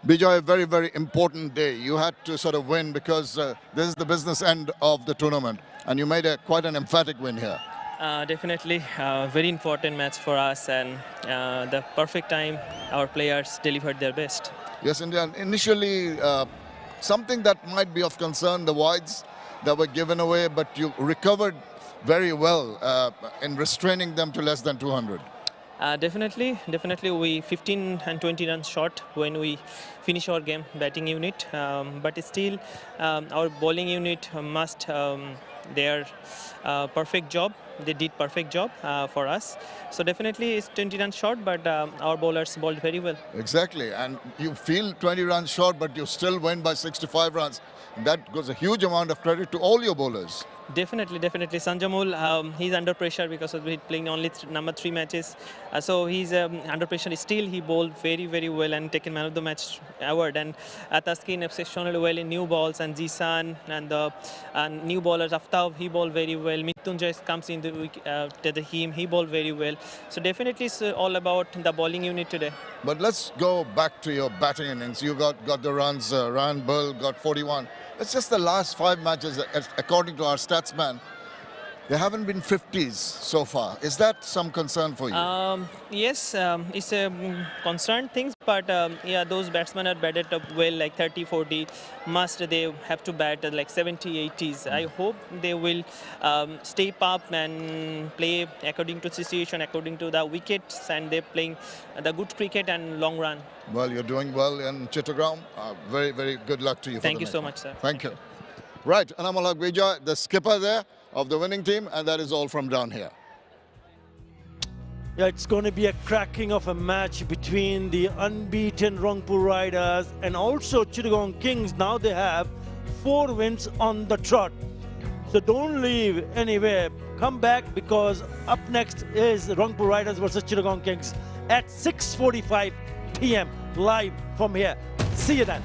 Bijoy, a very, very important day. You had to sort of win because this is the business end of the tournament and you made quite an emphatic win here. Definitely, very important match for us and the perfect time our players delivered their best. Yes, indeed. Initially, something that might be of concern, the wides that were given away, but you recovered very well in restraining them to less than 200. Definitely we 15 and 20 runs short when we finish our game batting unit but still our bowling unit must their perfect job they did perfect job for us so definitely it's 20 runs short but our bowlers bowled very well exactly and you feel 20 runs short but you still win by 65 runs that goes a huge amount of credit to all your bowlers Definitely. Sanzamul, he's under pressure because of playing only number 3 matches. So he's under pressure. Still, he bowled very, very well and taken man of the match award. And 𝗃𝗃𝗃𝗃 exceptionally well in new balls and 𝗃𝗃 and the new bowlers. 𝗃𝗃𝗃𝗃, he bowled very well. 𝗵𝗃𝗃 comes in the him. He bowled very well. So definitely, it's all about the bowling unit today. But let's go back to your batting innings. You got the runs. Ryan Bull got 41. It's just the last 5 matches, according to our stats man, there haven't been 50s so far. Is that some concern for you? Yes, it's a concerned thing, but yeah, those batsmen are batted up well, like 30, 40. They have to bat at like 70, 80s. I hope they will step up and play according to situation, according to the wickets, and they're playing the good cricket and long run. Well, you're doing well in Chattogram. Very, very good luck to you. Thank you so much, sir. Thank you. Right, Anamul Haq Bijoy, the skipper there of the winning team, and that is all from down here. Yeah, it's going to be a cracking of a match between the unbeaten Rangpur Riders and also Chittagong Kings. Now they have 4 wins on the trot. So don't leave anywhere. Come back, because up next is Rangpur Riders versus Chittagong Kings at 6:45 p.m. live from here. See you then.